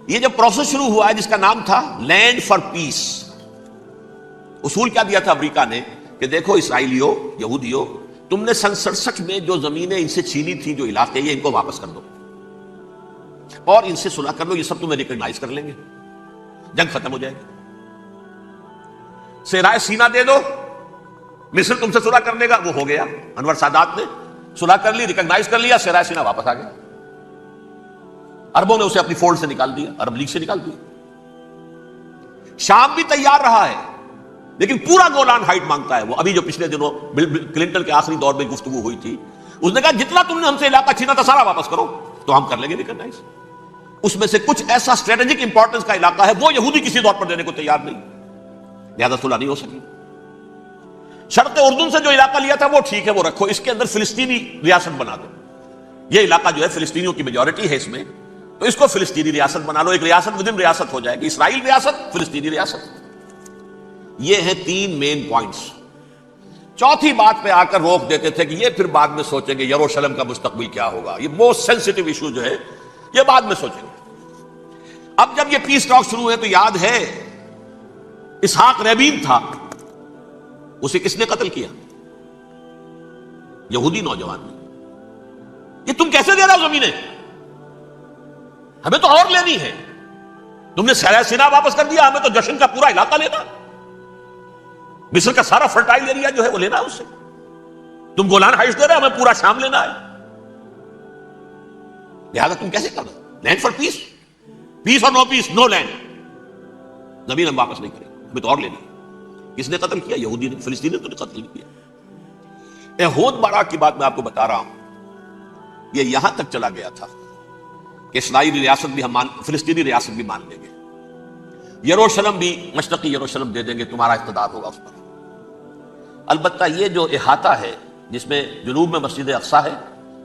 یہ جب پروسیس شروع ہوا ہے جس کا نام تھا لینڈ فار پیس، اصول کیا دیا تھا امریکہ نے کہ دیکھو اسرائیلیوں، یہودیوں، تم نے سن 67 میں جو زمینیں ان سے چھینی تھی، جو علاقے، یہ ان کو واپس کر دو اور ان سے صلح کر لو، یہ سب تمہیں ریکگنائز کر لیں گے، جنگ ختم ہو جائے گی. صحرائے سینا دے دو، مصر تم سے صلح کر لے گا. وہ ہو گیا، انور سادات نے صلح کر لی، ریکگنائز کر لیا، صحرائے سینا واپس آ گیا. عربوں نے اسے اپنی فولڈ سے نکال دیا، عرب لیگ سے نکال دیا. شام بھی تیار رہا ہے لیکن پورا گولان ہائٹ مانگتا ہے. وہ ابھی جو پچھلے دنوں کلنٹن کے آخری دور میں گفتگو ہوئی تھی، اس نے کہا جتنا تم نے ہم سے علاقہ چھینا تھا سارا واپس کرو تو ہم کر لیں گے ریکگنائز. اس میں سے کچھ ایسا اسٹریٹجک امپورٹنس کا علاقہ ہے وہ یہودی کسی طور پر دینے کو تیار نہیں، لہذا صلح نہیں ہو سکی. شرق اردن سے جو علاقہ لیا تھا وہ ٹھیک ہے، وہ رکھو، اس کے اندر فلسطینی ریاست بنا دو. یہ علاقہ جو ہے فلسطینیوں کی میجورٹی ہے اس میں، تو اس کو فلسطینی ریاست بنا لو. ایک ریاست ودن ریاست ہو جائے گی، اسرائیل ریاست، فلسطینی ریاست. یہ ہیں 3 مین پوائنٹس. چوتھی بات پہ آ کر روک دیتے تھے کہ یہ پھر بعد میں سوچیں گے یروشلم کا مستقبل کیا ہوگا، یہ موسٹ سینسٹیو ایشو جو ہے یہ بعد میں سوچیں گے. اب جب یہ پیس ٹاک شروع ہوئے تو یاد ہے اسحاق ریبین تھا، اسے کس نے قتل کیا؟ یہودی نوجوان نے. یہ تم کیسے دے رہے ہو زمینیں؟ ہمیں تو اور لینی ہے. تم نے صحرائے سینا واپس کر دیا، ہمیں تو جشن کا پورا علاقہ لینا، مصر کا سارا فرٹائل ایریا جو ہے وہ لینا ہے اس سے. تم گولان ہائٹس دے رہے ہمیں پورا شام لینا ہے. لہذا تم کیسے کر رہے؟ لینڈ فار پیس، پیس اور نو پیس، نو لینڈ. زمین ہم واپس نہیں کریں، ہمیں تو اور لینی ہے. کس نے قتل کیا؟ یہودی نے، فلسطینی نے تو قتل نہیں کیا. ایہود باراک کی بات میں آپ کو بتا رہا ہوں، یہ یہاں تک چلا گیا تھا کہ اسرائیلی ریاست بھی ہم فلسطینی ریاست بھی مان لیں گے، یروشلم بھی، مشرقی یروشلم دے دیں گے، تمہارا اقتدار ہوگا اس پر. البتہ یہ جو احاطہ ہے جس میں جنوب میں مسجد اقصیٰ ہے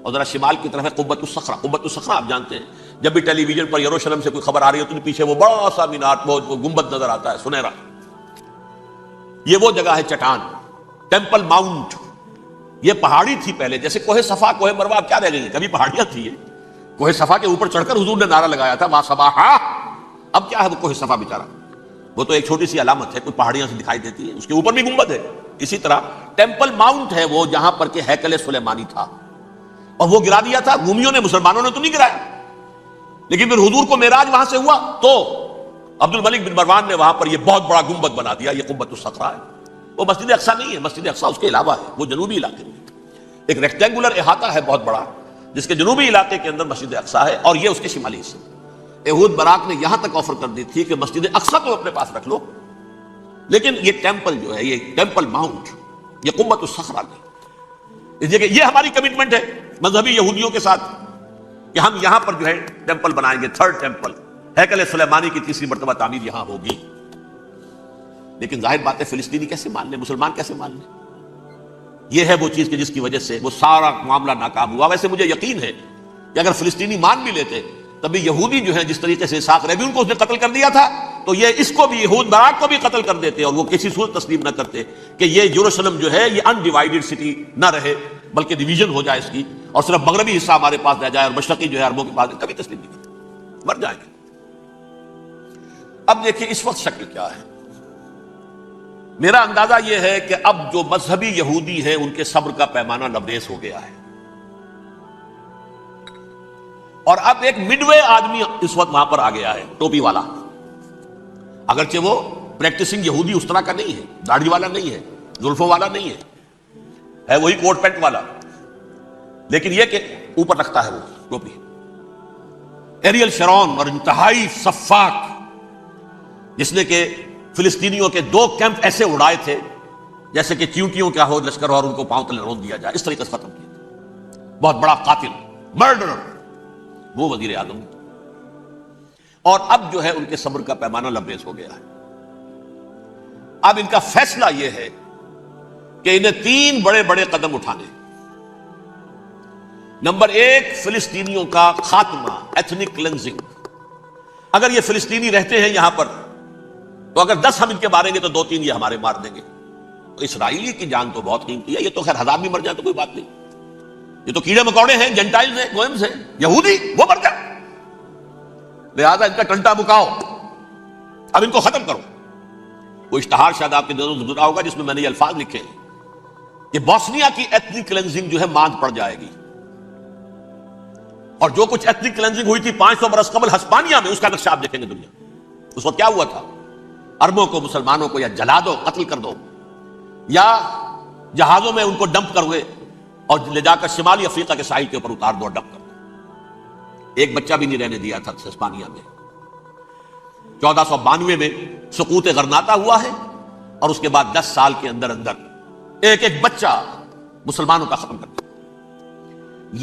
اور ذرا شمال کی طرف ہے قبۃ الصخرہ. قبۃ الصخرہ آپ جانتے ہیں، جب بھی ٹیلی ویژن پر یروشلم سے کوئی خبر آ رہی ہے تو پیچھے وہ بڑا سا مینار، بہت گنبد نظر آتا ہے سنہرا. یہ وہ جگہ ہے چٹان، ٹیمپل ماؤنٹ. یہ پہاڑی تھی پہلے، جیسے کوہ صفا، کوہ مروہ اب کیا رہ گئی ہیں، کبھی پہاڑیاں تھی. کوہ صفا کے اوپر چڑھ کر حضور نے نعرہ لگایا تھا ما صباحا. اب کیا ہے وہ کوہ صفا بیچارہ، وہ تو ایک چھوٹی سی علامت ہے، کوئی پہاڑیاں سے دکھائی دیتی ہے، اس کے اوپر بھی گنبد ہے. اسی طرح ٹیمپل ماؤنٹ ہے وہ جہاں پر کہ ہیکل سلیمانی تھا، اور وہ گرا دیا تھا. رومیوں نے، مسلمانوں نے تو نہیں گرایا. لیکن پھر حضور کو معراج وہاں سے ہوا تو عبد الملک بن مروان نے وہاں پر یہ بہت بڑا گنبد بنا دیا. یہ قبۃ الصخرہ ہے. وہ مسجد اقصیٰ نہیں ہے، مسجد اقصیٰ اس کے علاوہ ہے، وہ جنوبی علاقے میں ایک ریکٹینگولر احاطہ ہے بہت بڑا، جس کے جنوبی علاقے کے اندر مسجد اقصیٰ ہے اور یہ اس کے شمالی حصے. یہود براق نے یہاں تک آفر کر دی تھی کہ مسجد اقصیٰ کو اپنے پاس رکھ لو، لیکن یہ ٹیمپل جو ہے، یہ ٹیمپل ماؤنٹ، یہ قبۃ الصخرہ کی، یہ ہماری کمٹمنٹ ہے مذہبی یہودیوں کے ساتھ کہ ہم یہاں پر جو ہے ٹیمپل بنائیں گے، تھرڈ ٹیمپل، ہیکل سلیمانی کی تیسری مرتبہ تعمیر یہاں ہوگی. لیکن ظاہر بات ہے فلسطینی کیسے مان لیں، مسلمان کیسے مان لیں؟ یہ ہے وہ چیز کہ جس کی وجہ سے وہ سارا معاملہ ناکام ہوا. ویسے مجھے یقین ہے کہ اگر فلسطینی مان بھی لیتے تبھی یہودی جو ہیں جس طریقے سے اسحاق ربیون کو اس نے قتل کر دیا تھا تو یہ اس کو بھی، یہود براق کو بھی قتل کر دیتے، اور وہ کسی صورت تسلیم نہ کرتے کہ یہ یروشلم جو ہے یہ انڈیوائیڈڈ سٹی نہ رہے بلکہ ڈویژن ہو جائے اس کی، اور صرف مغربی حصہ ہمارے پاس رہ جائے اور مشرقی جو ہے عربوں کے پاس، کبھی تسلیم نہیں کرتے، مر جائیں گے. اب دیکھیں اس وقت شکل کیا ہے. میرا اندازہ یہ ہے کہ اب جو مذہبی یہودی ہیں ان کے صبر کا پیمانہ لبریز ہو گیا ہے، اور اب ایک مڈ وے آدمی اس وقت وہاں پر آ گیا ہے، ٹوپی والا. اگرچہ وہ پریکٹسنگ یہودی اس طرح کا نہیں ہے، داڑھی والا نہیں ہے، زلفوں والا نہیں ہے وہی کوٹ پینٹ والا، لیکن یہ کہ اوپر رکھتا ہے وہ ٹوپی. ایریل شرون اور انتہائی سفاک، جس نے کہ فلسطینیوں کے 2 کیمپ ایسے اڑائے تھے جیسے کہ چیونٹیوں کا ہو لشکر اور ان کو پاؤں تلے رون دیا جائے، اس طریقے سے ختم کیا. بہت بڑا قاتل، مرڈرر، وہ وزیر اعظم. اور اب جو ہے ان کے صبر کا پیمانہ لبریز ہو گیا ہے. اب ان کا فیصلہ یہ ہے کہ انہیں 3 بڑے بڑے قدم اٹھانے. نمبر 1، فلسطینیوں کا خاتمہ، ایتھنک کلینزنگ. اگر یہ فلسطینی رہتے ہیں یہاں پر تو اگر 10 ہم ان کے ماریں گے تو 2-3 یہ ہمارے مار دیں گے. تو اسرائیلی کی جان تو بہت قیمتی ہے، یہ تو خیر 1000 بھی مر جائے تو کوئی بات نہیں، یہ تو کیڑے مکوڑے ہیں، جنٹائلز ہیں، گوئمز ہیں، یہودی وہ مر جائے. لہذا ان کا ٹنٹا بکاؤ، اب ان کو ختم کرو. وہ اشتہار شاید آپ کے نظروں سے گزرا ہوگا جس میں نے یہ الفاظ لکھے ہیں کہ بوسنیا کی ایتھنک کلینزنگ جو ہے ماند پڑ جائے گی، اور جو کچھ ایتھنک کلینزنگ ہوئی تھی 500 برس قبل ہسپانیہ میں، اس کا نقشہ آپ دیکھیں گے دنیا. اس وقت کیا ہوا تھا؟ عربوں کو، مسلمانوں کو یا جلا دو، قتل کر دو، یا جہازوں میں ان کو ڈمپ کروے اور لے جا کر شمالی افریقہ کے ساحل کے اوپر اتار دو اور ڈمپ کر دو. ایک بچہ بھی نہیں رہنے دیا تھا ہسپانیہ میں. 1492 میں سقوط غرناطہ ہوا ہے، اور اس کے بعد 10 سال کے اندر اندر ایک ایک بچہ مسلمانوں کا ختم کر دیا.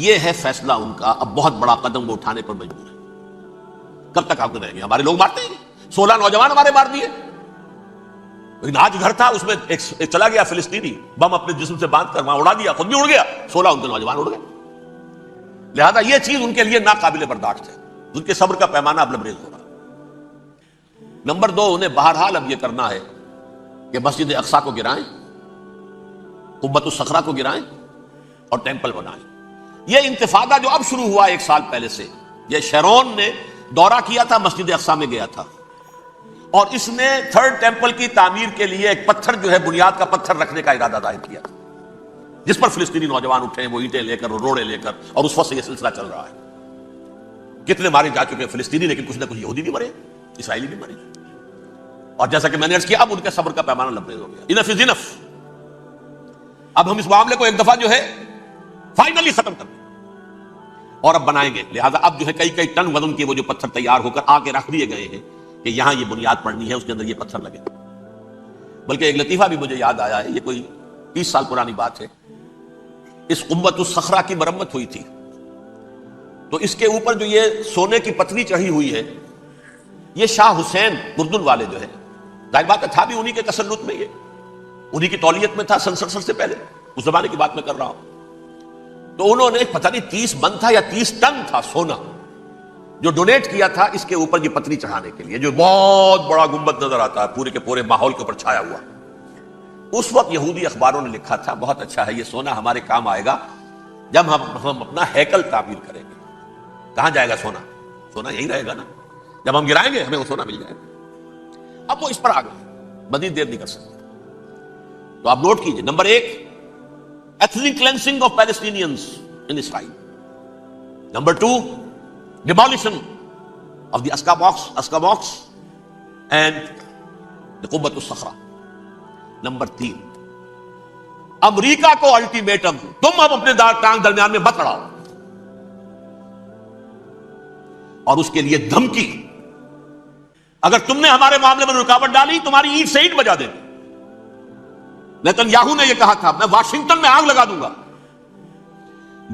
یہ ہے فیصلہ ان کا. اب بہت بڑا قدم وہ اٹھانے پر مجبور ہے. کب تک آپ رہیں گے؟ ہمارے لوگ مارتے ہیں، 16 نوجوان ہمارے مار دیے. لیکن آج گھر تھا، اس میں ایک چلا گیا فلسطینی، بم اپنے جسم سے باندھ کر وہاں اڑا دیا، خود بھی اڑ گیا، 16 ان کے نوجوان اڑ گئے. لہذا یہ چیز ان کے لیے ناقابل برداشت ہے. ان کے صبر کا پیمانہ اب لبریز ہو رہا. نمبر 2، انہیں بہرحال اب یہ کرنا ہے کہ مسجد اقصیٰ کو گرائیں، قبۃ الصخرہ کو گرائیں اور ٹیمپل بنائیں. یہ انتفاضہ جو اب شروع ہوا 1 سال پہلے سے، یہ شیرون نے دورہ کیا تھا، مسجد اقصیٰ میں گیا تھا، اور اس نے 3rd ٹیمپل کی تعمیر کے لیے ایک پتھر جو ہے بنیاد کا پتھر رکھنے کا ارادہ ظاہر کیا، جس پر فلسطینی نوجوان اٹھے وہ اینٹیں لے کر، روڑے لے کر، اور اس وقت سے یہ سلسلہ چل رہا ہے. کتنے مارے جا چکے فلسطینی، لیکن کچھ نہ کچھ یہودی بھی مرے، اسرائیلی بھی مرے. اور جیسا کہ میں نے عرض کیا، اب ان کے صبر کا پیمانہ لبریز ہو گیا. انف از انف. اب ہم اس معاملے کو ایک دفعہ جو ہے فائنلی ختم کر دیں اور اب بنائیں گے. لہٰذا اب جو ہے کئی ٹن وزن کے وہ جو پتھر تیار ہو کر آ کے رکھ دیے گئے ہیں کہ یہاں یہ بنیاد پڑنی ہے، اس کے اندر یہ پتھر لگے. بلکہ ایک لطیفہ بھی مجھے یاد آیا ہے، یہ کوئی 30 سال پرانی بات ہے. اس قبۃ الصخرہ کی مرمت ہوئی تھی تو اس کے اوپر جو یہ سونے کی پتری چڑھی ہوئی ہے، یہ شاہ حسین اردن والے جو ہے، ظاہر بات ہے تھا بھی انہی کے تسلط میں، یہ انہی کی تولیت میں تھا سن 67 سے پہلے، اس زمانے کی بات میں کر رہا ہوں. تو انہوں نے پتہ نہیں 30 من تھا یا 30 ٹن تھا سونا جو ڈونیٹ کیا تھا اس کے اوپر یہ پتری چڑھانے کے لیے، جو بہت بڑا گنبد نظر آتا ہے پورے کے پورے ماحول کے اوپر چھایا ہوا. اس وقت یہودی اخباروں نے لکھا تھا بہت اچھا ہے، یہ سونا ہمارے کام آئے گا جب ہم اپنا ہیکل تعمیر کریں گے. کہاں جائے گا سونا؟ سونا یہی رہے گا نا، جب ہم گرائیں گے ہمیں وہ سونا مل جائے گا. اب وہ اس پر آ گئے، مزید دیر نہیں کر سکتے. تو آپ نوٹ کیجئے، number 1، ethnic cleansing of Palestinians in Israel. Number 2, demolition of the Aqsa mosque and the Qubbat al-Sakhra. Number 3, امریکہ کو الٹیمیٹم، تم اب اپنے ٹانگ درمیان میں مت اڑاؤ. اور اس کے لیے دھمکی، اگر تم نے ہمارے معاملے میں رکاوٹ ڈالی تمہاری اینٹ سے اینٹ بجا دیں گے۔ نیتن یاہو نے یہ کہا تھا میں واشنگٹن میں آگ لگا دوں گا۔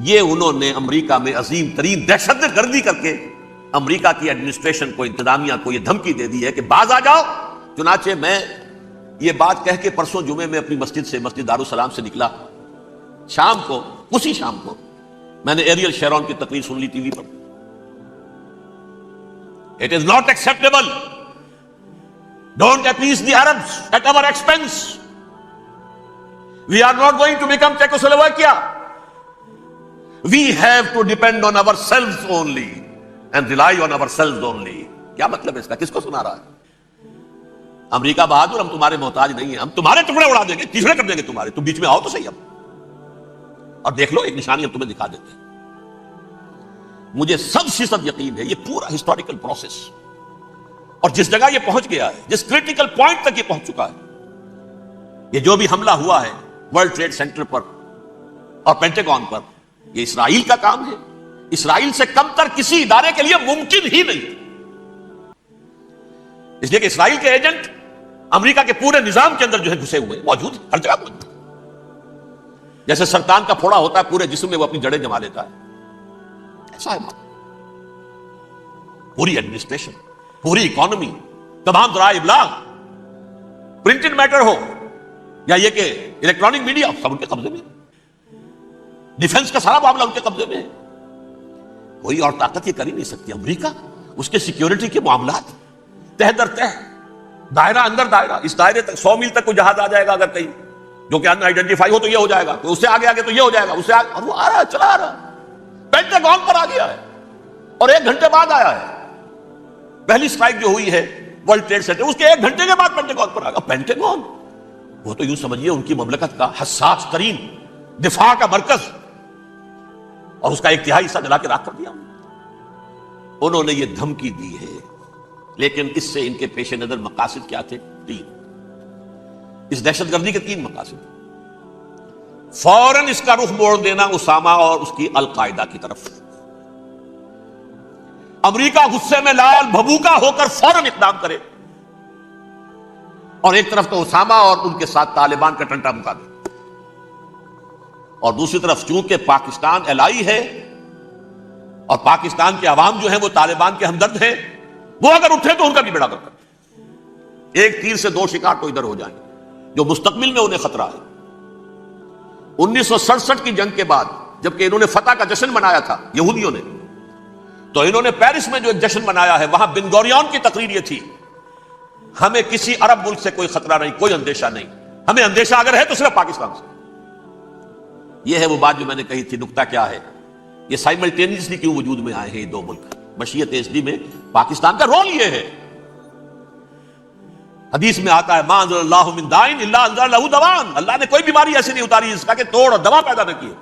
یہ انہوں نے امریکہ میں عظیم ترین دہشت گردی کر کے امریکہ کی ایڈمنسٹریشن کو، انتظامیہ کو یہ دھمکی دے دی ہے کہ باز آ جاؤ۔ چنانچہ میں یہ بات کہہ کے پرسوں جمعے میں اپنی مسجد سے، مسجد دارالسلام سے نکلا، شام کو، اسی شام کو میں نے ایریل شیرون کی تقریر سن لی T V per. It is not acceptable. Don't appease the Arabs at our expense. We are not going to become Czechoslovakia. We have to depend on ourselves only and rely on ourselves only. کیا مطلب ہے اس کا؟ کس کو سنا رہا ہے؟ امریکہ بہادر، ہم تمہارے محتاج نہیں ہیں، ہم تمہارے ٹکڑے اڑا دیں گے، تیسرے کر دیں گے تمہارے، تم بیچ میں آؤ تو صحیح اب، اور دیکھ لو ایک نشانی ہم تمہیں دکھا دیتے ہیں۔ مجھے 100% یقین ہے یہ پورا ہسٹوریکل پروسیس، اور جس جگہ یہ پہنچ گیا ہے، جس کریٹیکل پوائنٹ تک یہ پہنچ چکا ہے، یہ جو بھی حملہ ہوا ہے ورلڈ ٹریڈ سینٹر پر اور پینٹاگون پر، یہ اسرائیل کا کام ہے۔ اسرائیل سے کم تر کسی ادارے کے لیے ممکن ہی نہیں، اس لیے کہ اسرائیل کے ایجنٹ امریکہ کے پورے نظام کے اندر جو ہے گھسے ہوئے موجود، ہر جگہ موجود۔ جیسے سرطان کا پھوڑا ہوتا ہے پورے جسم میں وہ اپنی جڑیں جما لیتا ہے، ایسا ہے پوری ایڈمنسٹریشن، پوری اکانومی، تمام ذرائع ابلاغ، پرنٹڈ میٹر ہو یا یہ کہ الیکٹرانک میڈیا، سب ان کے قبضے میں، ڈیفنس کا سارا معاملہ ان کے قبضے میں ہے۔ کوئی اور طاقت یہ کر ہی نہیں سکتی۔ امریکہ، اس کے سیکیورٹی کے معاملات تہ در تہ، دائرہ اندر دائرہ، اس دائرے تک 100 میل تک کوئی جہاز آ جائے گا اگر کہیں جو کہ ان آئیڈینٹیفائی ہو تو یہ ہو جائے گا، تو اس سے آگے آگے تو یہ ہو جائے گا، اس سے آگے، اور وہ آ رہا ہے، چلا آ رہا ہے، پینٹاگون پر آ گیا ہے اور 1 گھنٹے بعد آیا ہے۔ پہلی سٹرائک جو ہوئی ہے ورلڈ ٹریڈ سینٹر، اس کے 1 گھنٹے کے بعد پینٹاگون پر آ گیا۔ پینٹاگون وہ تو یوں سمجھیے ان کی مملکت کا حساس ترین دفاع کا مرکز، اور اس کا 1/3 حصہ جلا کے راکھ کر دیا انہوں نے۔ یہ دھمکی دی ہے، لیکن اس سے ان کے پیش نظر مقاصد کیا تھے؟ 3۔ اس دہشت گردی کے 3 مقاصد۔ فوراً اس کا رخ موڑ دینا اسامہ اور اس کی القاعدہ کی طرف۔ امریکہ غصے میں لال بھبوکا ہو کر فوراً اقدام کرے، اور ایک طرف تو اسامہ اور ان کے ساتھ طالبان کا ٹنٹا مکا دے، اور دوسری طرف چونکہ پاکستان الائی ہے اور پاکستان کے عوام جو ہیں وہ طالبان کے ہمدرد ہیں، وہ اگر اٹھے تو ان کا بھی بیڑا گرک کرے۔ ایک تیر سے 2 شکار تو ادھر ہو جائیں گے، جو مستقبل میں انہیں خطرہ ہے۔ 1967 کی جنگ کے بعد جبکہ انہوں نے فتح کا جشن منایا تھا یہودیوں نے، تو انہوں نے پیرس میں جو ایک جشن منایا ہے، وہاں بن گوریون کی تقریر یہ تھی، ہمیں کسی عرب ملک سے کوئی خطرہ نہیں، کوئی اندیشہ نہیں، ہمیں اندیشہ اگر ہے تو صرف پاکستان سے۔ یہ ہے وہ بات جو میں نے کہی تھی۔ نکتہ کیا ہے؟ یہ سائملٹینیسلی کیوں وجود میں آئے ہیں یہ 2 ملک؟ مشیت ایزدی میں پاکستان کا رول یہ ہے، حدیث میں آتا ہے ما انزل اللہ من دائن الا انزل لہ دوان، اللہ نے کوئی بیماری ایسی نہیں اتاری جس کا کہ توڑ اور دوا پیدا نہ کی۔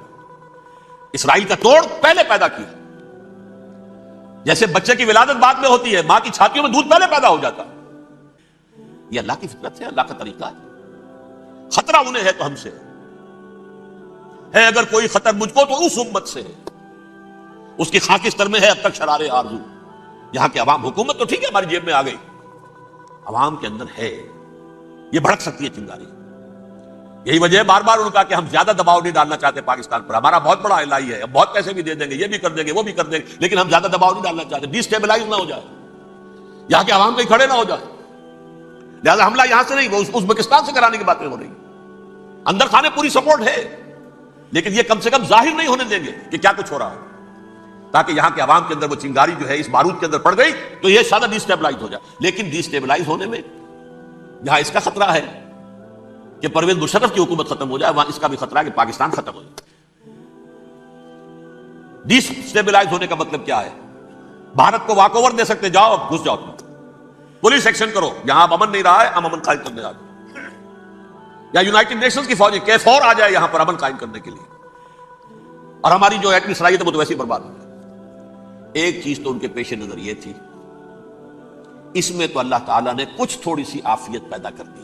اسرائیل کا توڑ پہلے پیدا کیا، جیسے بچے کی ولادت بعد میں ہوتی ہے، ماں کی چھاتیوں میں دودھ پہلے پیدا ہو جاتا۔ یہ اللہ کی فطرت ہے، اللہ کا طریقہ ہے۔ خطرہ انہیں ہے تو ہم سے ہے، اگر کوئی خطر مجھ کو تو اس امت سے ہے، اس کی خاکستر میں ہے اب تک شرار آرزو۔ یہاں کے عوام، حکومت تو ٹھیک ہے ہماری جیب میں آ گئی، عوام کے اندر ہے، یہ بھڑک سکتی ہے چنگاری۔ یہی وجہ ہے بار بار ان کا کہ ہم زیادہ دباؤ نہیں ڈالنا چاہتے پاکستان پر، ہمارا بہت بڑا الائی ہے، بہت پیسے بھی دے دیں گے، یہ بھی کر دیں گے، وہ بھی کر دیں گے، لیکن ہم زیادہ دباؤ نہیں ڈالنا چاہتے، ڈی اسٹیبلائز نہ ہو جائے، یہاں کے عوام کہیں کھڑے نہ ہو جائے۔ لہٰذا حملہ یہاں سے نہیں، وہ ازبکستان سے کرانے کی باتیں ہو رہی ہیں۔ اندر خانے پوری سپورٹ ہے، لیکن یہ کم سے کم ظاہر نہیں ہونے دیں گے کہ کیا کچھ ہو رہا ہے، تاکہ یہاں کے عوام کے اندر وہ چنگاری جو ہے اس بارود کے اندر پڑ گئی تو یہ شاید ڈی اسٹیبلائز ہو جائے۔ لیکن ڈی اسٹیبلائز ہونے میں جہاں اس کا خطرہ ہے کہ پرویز مشرف کی حکومت ختم ہو جائے، وہاں اس کا بھی خطرہ ہے کہ پاکستان ختم ہو جائے۔ ڈی اسٹیبلائز ہونے کا مطلب کیا ہے؟ بھارت کو واک اوور دے سکتے، جاؤ گھس جاؤ، تم پولیس ایکشن کرو، جہاں اب امن نہیں رہا ہے ہم امن قائم کرنے آ جاؤ، یا یونائٹڈ نیشنز کی فوجیں KFOR آ جائے یہاں پر امن قائم کرنے کے لیے، اور ہماری جو ایٹمی صلاحیت ہے وہ تو ویسے ہی برباد ہو جائے۔ ایک چیز تو ان کے پیش نظر یہ تھی، اس میں تو اللہ تعالیٰ نے کچھ تھوڑی سی عافیت پیدا کر دی۔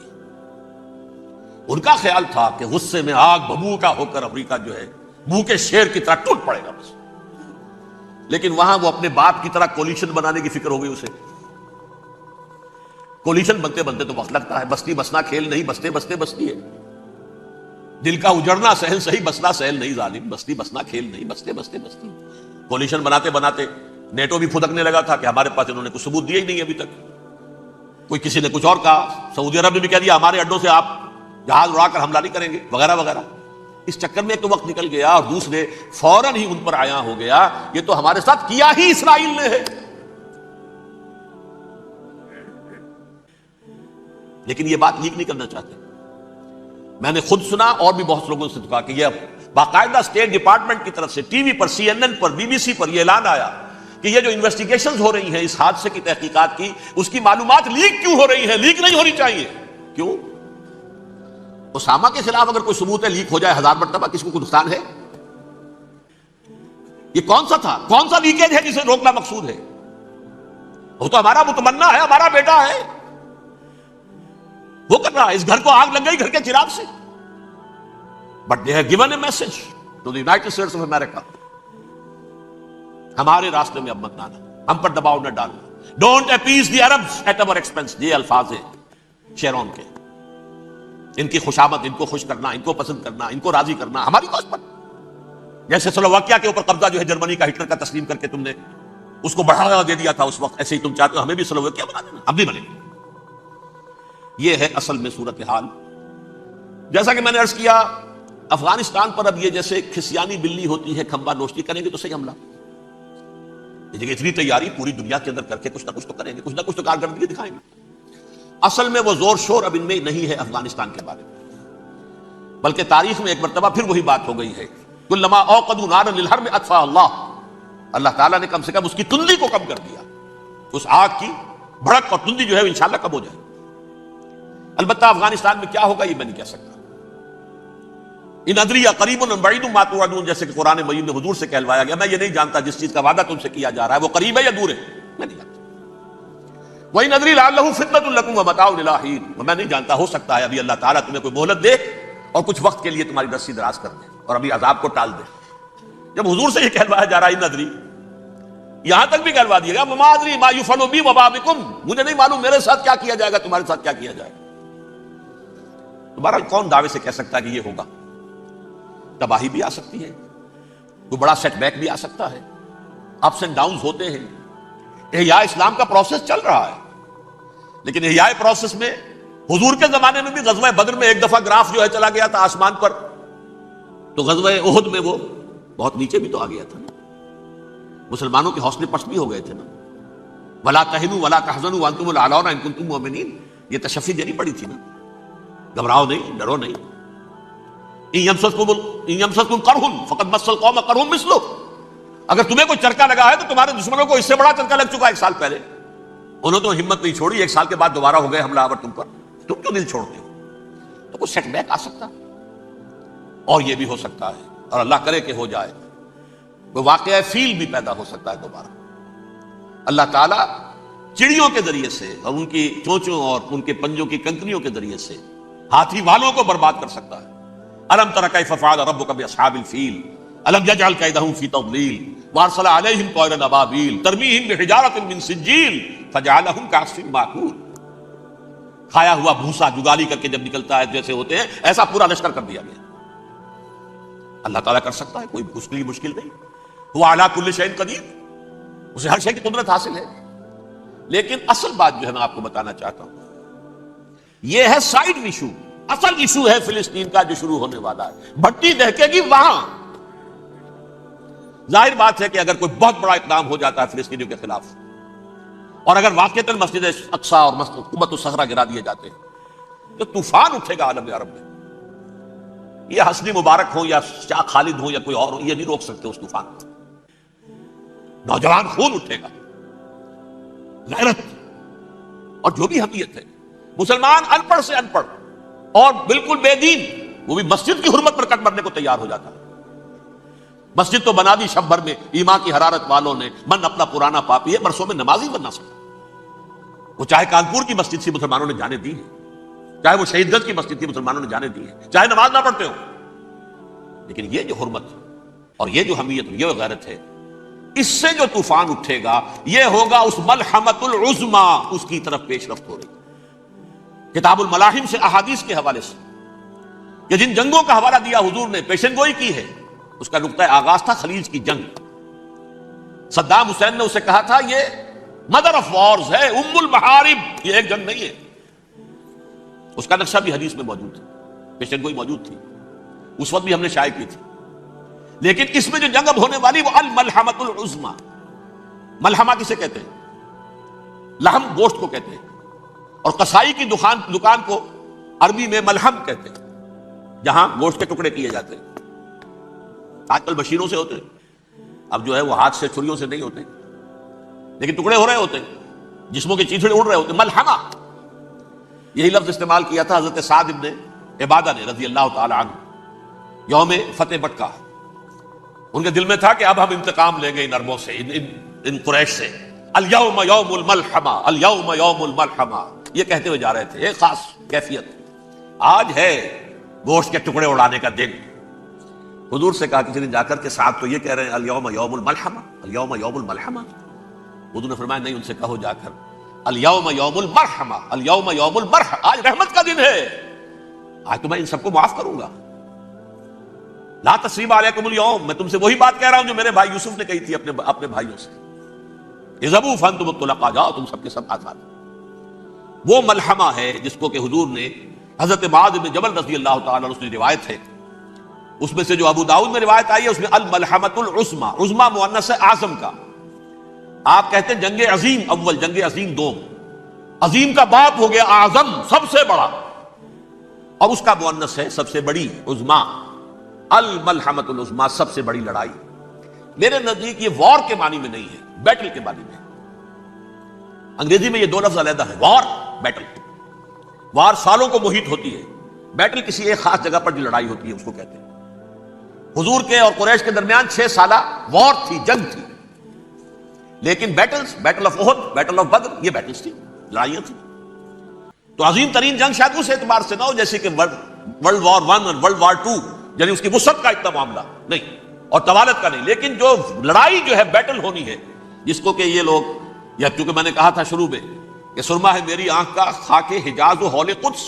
ان کا خیال تھا کہ غصے میں آگ ببو کا ہو کر امریکہ جو ہے بھوکے شیر کی طرح ٹوٹ پڑے گا، بس لیکن وہاں وہ اپنے باپ کی طرح کولیشن بنانے کی فکر ہو گئی اسے. کولیشن بنتے بنتے تو وقت لگتا ہے. بستی بسنا کھیل نہیں, بستے بستے بستی ہے. دل کا اجڑنا سہل صحیح, بسنا سہل نہیں ظالم. بستی بسنا کھیل نہیں, بستے بستے بستی. کولیشن بناتے بناتے نیٹو بھی پھدکنے لگا تھا کہ ہمارے پاس انہوں نے کچھ ثبوت دیے ہی نہیں ابھی تک. کوئی کسی نے کچھ اور کہا, سعودی عرب نے بھی کہہ دیا ہمارے اڈوں سے آپ جہاز اڑا کر حملہ نہیں کریں گے وغیرہ وغیرہ. اس چکر میں ایک تو وقت نکل گیا, اور دوسرے فوراً ہی ان پر آیا ہو گیا یہ تو ہمارے ساتھ کیا ہی اسرائیل نے ہے. لیکن یہ بات لیک نہیں کرنا چاہتے. میں نے خود سنا اور بھی بہت لوگوں سے کہا کہ یہ باقاعدہ اسٹیٹ ڈپارٹمنٹ کی طرف سے ٹی وی پر, سی این این پر, بی بی سی پر یہ اعلان آیا کہ یہ جو انویسٹیگیشنز ہو رہی ہیں اس حادثے کی تحقیقات کی, اس کی معلومات لیک کیوں ہو رہی ہیں, لیک نہیں ہونی چاہیے. کیوں؟ اسامہ کے خلاف اگر کوئی ثبوت ہے لیک ہو جائے 1000 مرتبہ, کس کو کوئی نقصان ہے؟ یہ کون سا تھا, کون سا لیکیج ہے جسے روکنا مقصود ہے؟ وہ تو ہمارا متمنا ہے, ہمارا بیٹا ہے, وہ کر رہا ہے. اس گھر کو آگ لگ گئی گھر کے چراغ سے. But they have given a message to the United States of America, ہمارے راستے میں اب مت آنا, ہم پر دباؤ نہ ڈالنا. Don't appease the Arabs at our expense. یہ الفاظ ہیں شیرون کے. ان کی خوشامد, ان کو خوش کرنا, ان کو پسند کرنا, ان کو راضی کرنا ہماری کوشش پر. جیسے سلوواکیہ کے اوپر قبضہ جو ہے جرمنی کا ہٹلر کا تسلیم کر کے تم نے اس کو بڑھاوا دے دیا تھا اس وقت, ایسے ہی تم چاہتے ہو ہمیں بھی سلوواکیہ بنا دینا, ہم بھی بنے. یہ ہے اصل میں صورتحال. جیسا کہ میں نے عرض کیا, افغانستان پر اب یہ جیسے کھسیانی بلی ہوتی ہے, کھمبا نوشتی کریں گے تو صحیح حملہ. اتنی تیاری پوری دنیا کے اندر کر کے کچھ نہ کچھ تو کریں گے, کچھ نہ کچھ تو کارکردگی دکھائیں گے. اصل میں وہ زور شور اب ان میں نہیں ہے افغانستان کے بارے میں, بلکہ تاریخ میں ایک مرتبہ پھر وہی بات ہو گئی ہے. کلما اوقدوا نارا للحرب اطفاء اللہ, اللہ تعالیٰ نے کم سے کم اس کی تندی کو کم کر دیا. اس آگ کی بھڑک اور تندی جو ہے انشاءاللہ کم ہو جائے. البتہ افغانستان میں کیا ہوگا یہ میں نہیں کہہ سکتا. ان ادری قریب بعید ما توعدون, جیسے کہ قرآن مجید میں حضور سے کہلوایا گیا, میں یہ نہیں جانتا جس چیز کا وعدہ تم سے کیا جا رہا ہے وہ قریب ہے یا دور ہے, میں نہیں جانتا. وَإِنْ أَدْرِي لَعَلَّهُ فِتْنَةٌ لَكُمْ وَمَتَاعٌ إِلَىٰ حِينٍ, میں نہیں جانتا, ہو سکتا ہے ابھی اللہ تعالیٰ تمہیں کوئی مہلت دے اور کچھ وقت کے لیے تمہاری رسی دراز کر دے اور ابھی عذاب کو ٹال دے. جب حضور سے یہ کہلوایا جا رہا ہے ان ادری, یہاں تک بھی کہلوا دیا گا وَمَا أَدْرِي مَا يُفْعَلُ بِي وَمَا بِكُمْ, مجھے نہیں معلوم میرے ساتھ کیا کیا جائے گا, تمہارے ساتھ کیا کیا جائے گا. دوبارہ کون دعوے سے کہہ سکتا ہے کہ یہ ہوگا؟ تباہی بھی آ سکتی ہے, کوئی بڑا سیٹ بیک بھی آ سکتا ہے, اپس اینڈ ڈاؤنز ہوتے ہیں. احیاء اسلام کا پروسیس چل رہا ہے, لیکن احیاء پروسیس میں حضور کے زمانے میں بھی غزوہ بدر میں ایک دفعہ گراف جو ہے چلا گیا تھا آسمان پر, تو غزوہ احد میں وہ بہت نیچے بھی تو آ گیا تھا نا. مسلمانوں کے حوصلے پست بھی ہو گئے تھے نا. ولا تہنوا ولا تحزنوا وانتم الاعلون ان کنتم مؤمنین, یہ تشفی دینی پڑی تھی نا. گھبراؤ نہیں, ڈرو نہیں. ان یمسسکم قرح فقد مس القوم قرح مثلہ, اگر تمہیں کوئی چرکا لگا ہے تو تمہارے دشمنوں کو اس سے بڑا چرکا لگ چکا ہے 1 سال پہلے. انہوں تو ہمت نہیں چھوڑی, 1 سال کے بعد دوبارہ ہو گئے حملہ آور تم پر, تم کیوں دل چھوڑتے ہو؟ تو کوئی سیٹ بیک آ سکتا, اور یہ بھی ہو سکتا ہے, اور اللہ کرے کہ ہو جائے, کوئی واقعہ فیل بھی پیدا ہو سکتا ہے دوبارہ. اللہ تعالیٰ چڑیوں کے ذریعے سے اور ان کی چونچوں اور ان کے پنجوں کی کنکریوں کے ذریعے سے ہاتھی والوں کو برباد کر سکتا ہے. الم تر کیف فعل ربک باصحاب الفیل الم یجعل کیدہم فی تضلیل وارسل علیہم طیرا ابابیل ترمیہم بحجارۃ من سجیل فجعلہم کعصف مأکول. کھایا ہوا بھوسا جگالی کر کے جب نکلتا ہے جیسے ہوتے ہیں, ایسا پورا لشکر کر دیا گیا. اللہ تعالیٰ کر سکتا ہے, کوئی اس کے لیے مشکل نہیں. هو علی کل شیء قدیر, اسے ہر شے کی قدرت حاصل ہے. لیکن اصل بات جو ہے میں آپ کو بتانا چاہتا ہوں, یہ ہے سائیڈ ایشو. اصل ایشو ہے فلسطین کا جو شروع ہونے والا ہے. بھٹی دہکے گی وہاں. ظاہر بات ہے کہ اگر کوئی بہت بڑا اقدام ہو جاتا ہے فلسطینیوں کے خلاف, اور اگر واقعتاً مسجد اقصی اور قبۃ الصخرہ گرا دیے جاتے ہیں, تو طوفان اٹھے گا عالم عرب میں. یہ حسنی مبارک ہو یا شاہ خالد ہو یا کوئی اور ہو, یہ نہیں روک سکتے اس طوفان کو. نوجوان خون اٹھے گا, غیرت اور جو بھی حمیت ہے. مسلمان ان پڑھ سے ان پڑھ اور بالکل بے دین, وہ بھی مسجد کی حرمت پر کٹ مرنے کو تیار ہو جاتا ہے. مسجد تو بنا دی شب بھر میں ایمان کی حرارت والوں نے, من اپنا پرانا پاپی ہے, برسوں میں نماز ہی بننا سکتا. وہ چاہے کانپور کی مسجد سے مسلمانوں نے جانے دی ہے, چاہے وہ شہید گنج کی مسجد کی مسلمانوں نے جانے دی ہے, چاہے نماز نہ پڑھتے ہو. لیکن یہ جو حرمت اور یہ جو حمیت, یہ غیرت ہے, اس سے جو طوفان اٹھے گا یہ ہوگا اس ملحمۃ العظما، اس کی طرف پیش رفت ہو رہی۔ کتاب الملاحم سے احادیث کے حوالے سے کہ جن جنگوں کا حوالہ دیا حضور نے، پیشن گوئی کی ہے، اس کا نقطہ آغاز تھا خلیج کی جنگ۔ صدام حسین نے اسے کہا تھا یہ مدر آف وارز ہے، ام المحارب، یہ ایک جنگ نہیں ہے۔ اس کا نقشہ بھی حدیث میں موجود ہے، پیشن گوئی موجود تھی، اس وقت بھی ہم نے شائع کی تھی۔ لیکن اس میں جو جنگ اب ہونے والی وہ الملحمۃ العظما۔ ملحمہ کسے کہتے ہیں؟ لحم گوشت کو کہتے ہیں، اور قصائی کی دکان کو عربی میں ملحم کہتے ہیں، جہاں گوشت کے ٹکڑے کیے جاتے ہیں۔ آج کل مشینوں سے ہوتے ہیں، اب جو ہے وہ ہاتھ سے چھریوں سے نہیں ہوتے، لیکن ٹکڑے ہو رہے ہوتے ہیں، جسموں کے چیتھڑے اڑ رہے ہوتے ہیں۔ ملحمہ، یہی لفظ استعمال کیا تھا حضرت سعد ابن عبادہ نے رضی اللہ تعالی عنہ یوم فتح مکہ۔ ان کے دل میں تھا کہ اب ہم انتقام لیں گے ان عربوں سے، ان قریش سے۔ الیوم یوم الملحمہ، الیوم یوم الملحمہ، یہ کہتے ہوئے جا رہے تھے۔ ایک خاص کیفیت، آج ہے گوشت کے ٹکڑے اڑانے کا دن۔ حضور سے کہا کسی نے جا کر کے ساتھ تو یہ کہہ رہے ہیں الیوم یوم الملحمہ، الیوم یوم الملحمہ۔ حضور نے فرمایا نہیں، ان سے کہو جا کر الیوم یوم المرحمہ، الیوم یوم المرحمہ، آج رحمت کا دن ہے، آج تو میں ان سب کو معاف کروں گا۔ لا تثریب علیکم اليوم، میں تم سے وہی بات کہہ رہا ہوں جو میرے بھائی یوسف نے کہی تھی اپنے بھائیوں سے، اذهبوا فانتم الطلقاء، جاؤ تم سب کے سب آزاد۔ وہ ملحمہ ہے جس کو کہ حضور نے حضرت معاذ بن جبل رضی اللہ تعالیٰ عنہ سے روایت ہے، اس میں سے جو ابو داؤد میں روایت آئی ہے اس میں الملحمۃ العظما، عظما مؤنث ہے اعظم کا۔ آپ کہتے ہیں جنگ عظیم اول، جنگ عظیم دوم، عظیم کا باپ ہو گیا اعظم، سب سے بڑا، اور اس کا مؤنث ہے سب سے بڑی، عظما، الملحمۃ العظما، سب سے بڑی لڑائی۔ میرے نزدیک یہ وار کے معنی میں نہیں ہے، بیٹل کے معنی میں۔ انگریزی میں یہ دو لفظ علیحدہ ہیں، وار، بیٹل۔ وار سالوں کو محیط ہوتی ہے، بیٹل کسی ایک خاص جگہ پر جو لڑائی ہوتی ہے اس کو کہتے ہیں۔ حضور کے اور قریش کے درمیان 6 سالہ وار تھی، جنگ تھی، لیکن battles, battle of Uhud, battle of Badr, یہ بیٹلز تھی، لڑائیاں تھیں۔ تو عظیم ترین جنگ شاید اس اعتبار سے نہ ہو جیسے کہ ورلڈ وار 1 اور ورلڈ وار 2، یعنی اس کی وسعت کا اتنا معاملہ نہیں اور طوالت کا نہیں، لیکن جو لڑائی جو ہے بیٹل ہونی ہے، جس کو کہ یہ لوگ، یا چونکہ میں نے کہا تھا شروع میں کہ سرما ہے میری آنکھ کا خاک حجاز و ہول قدس،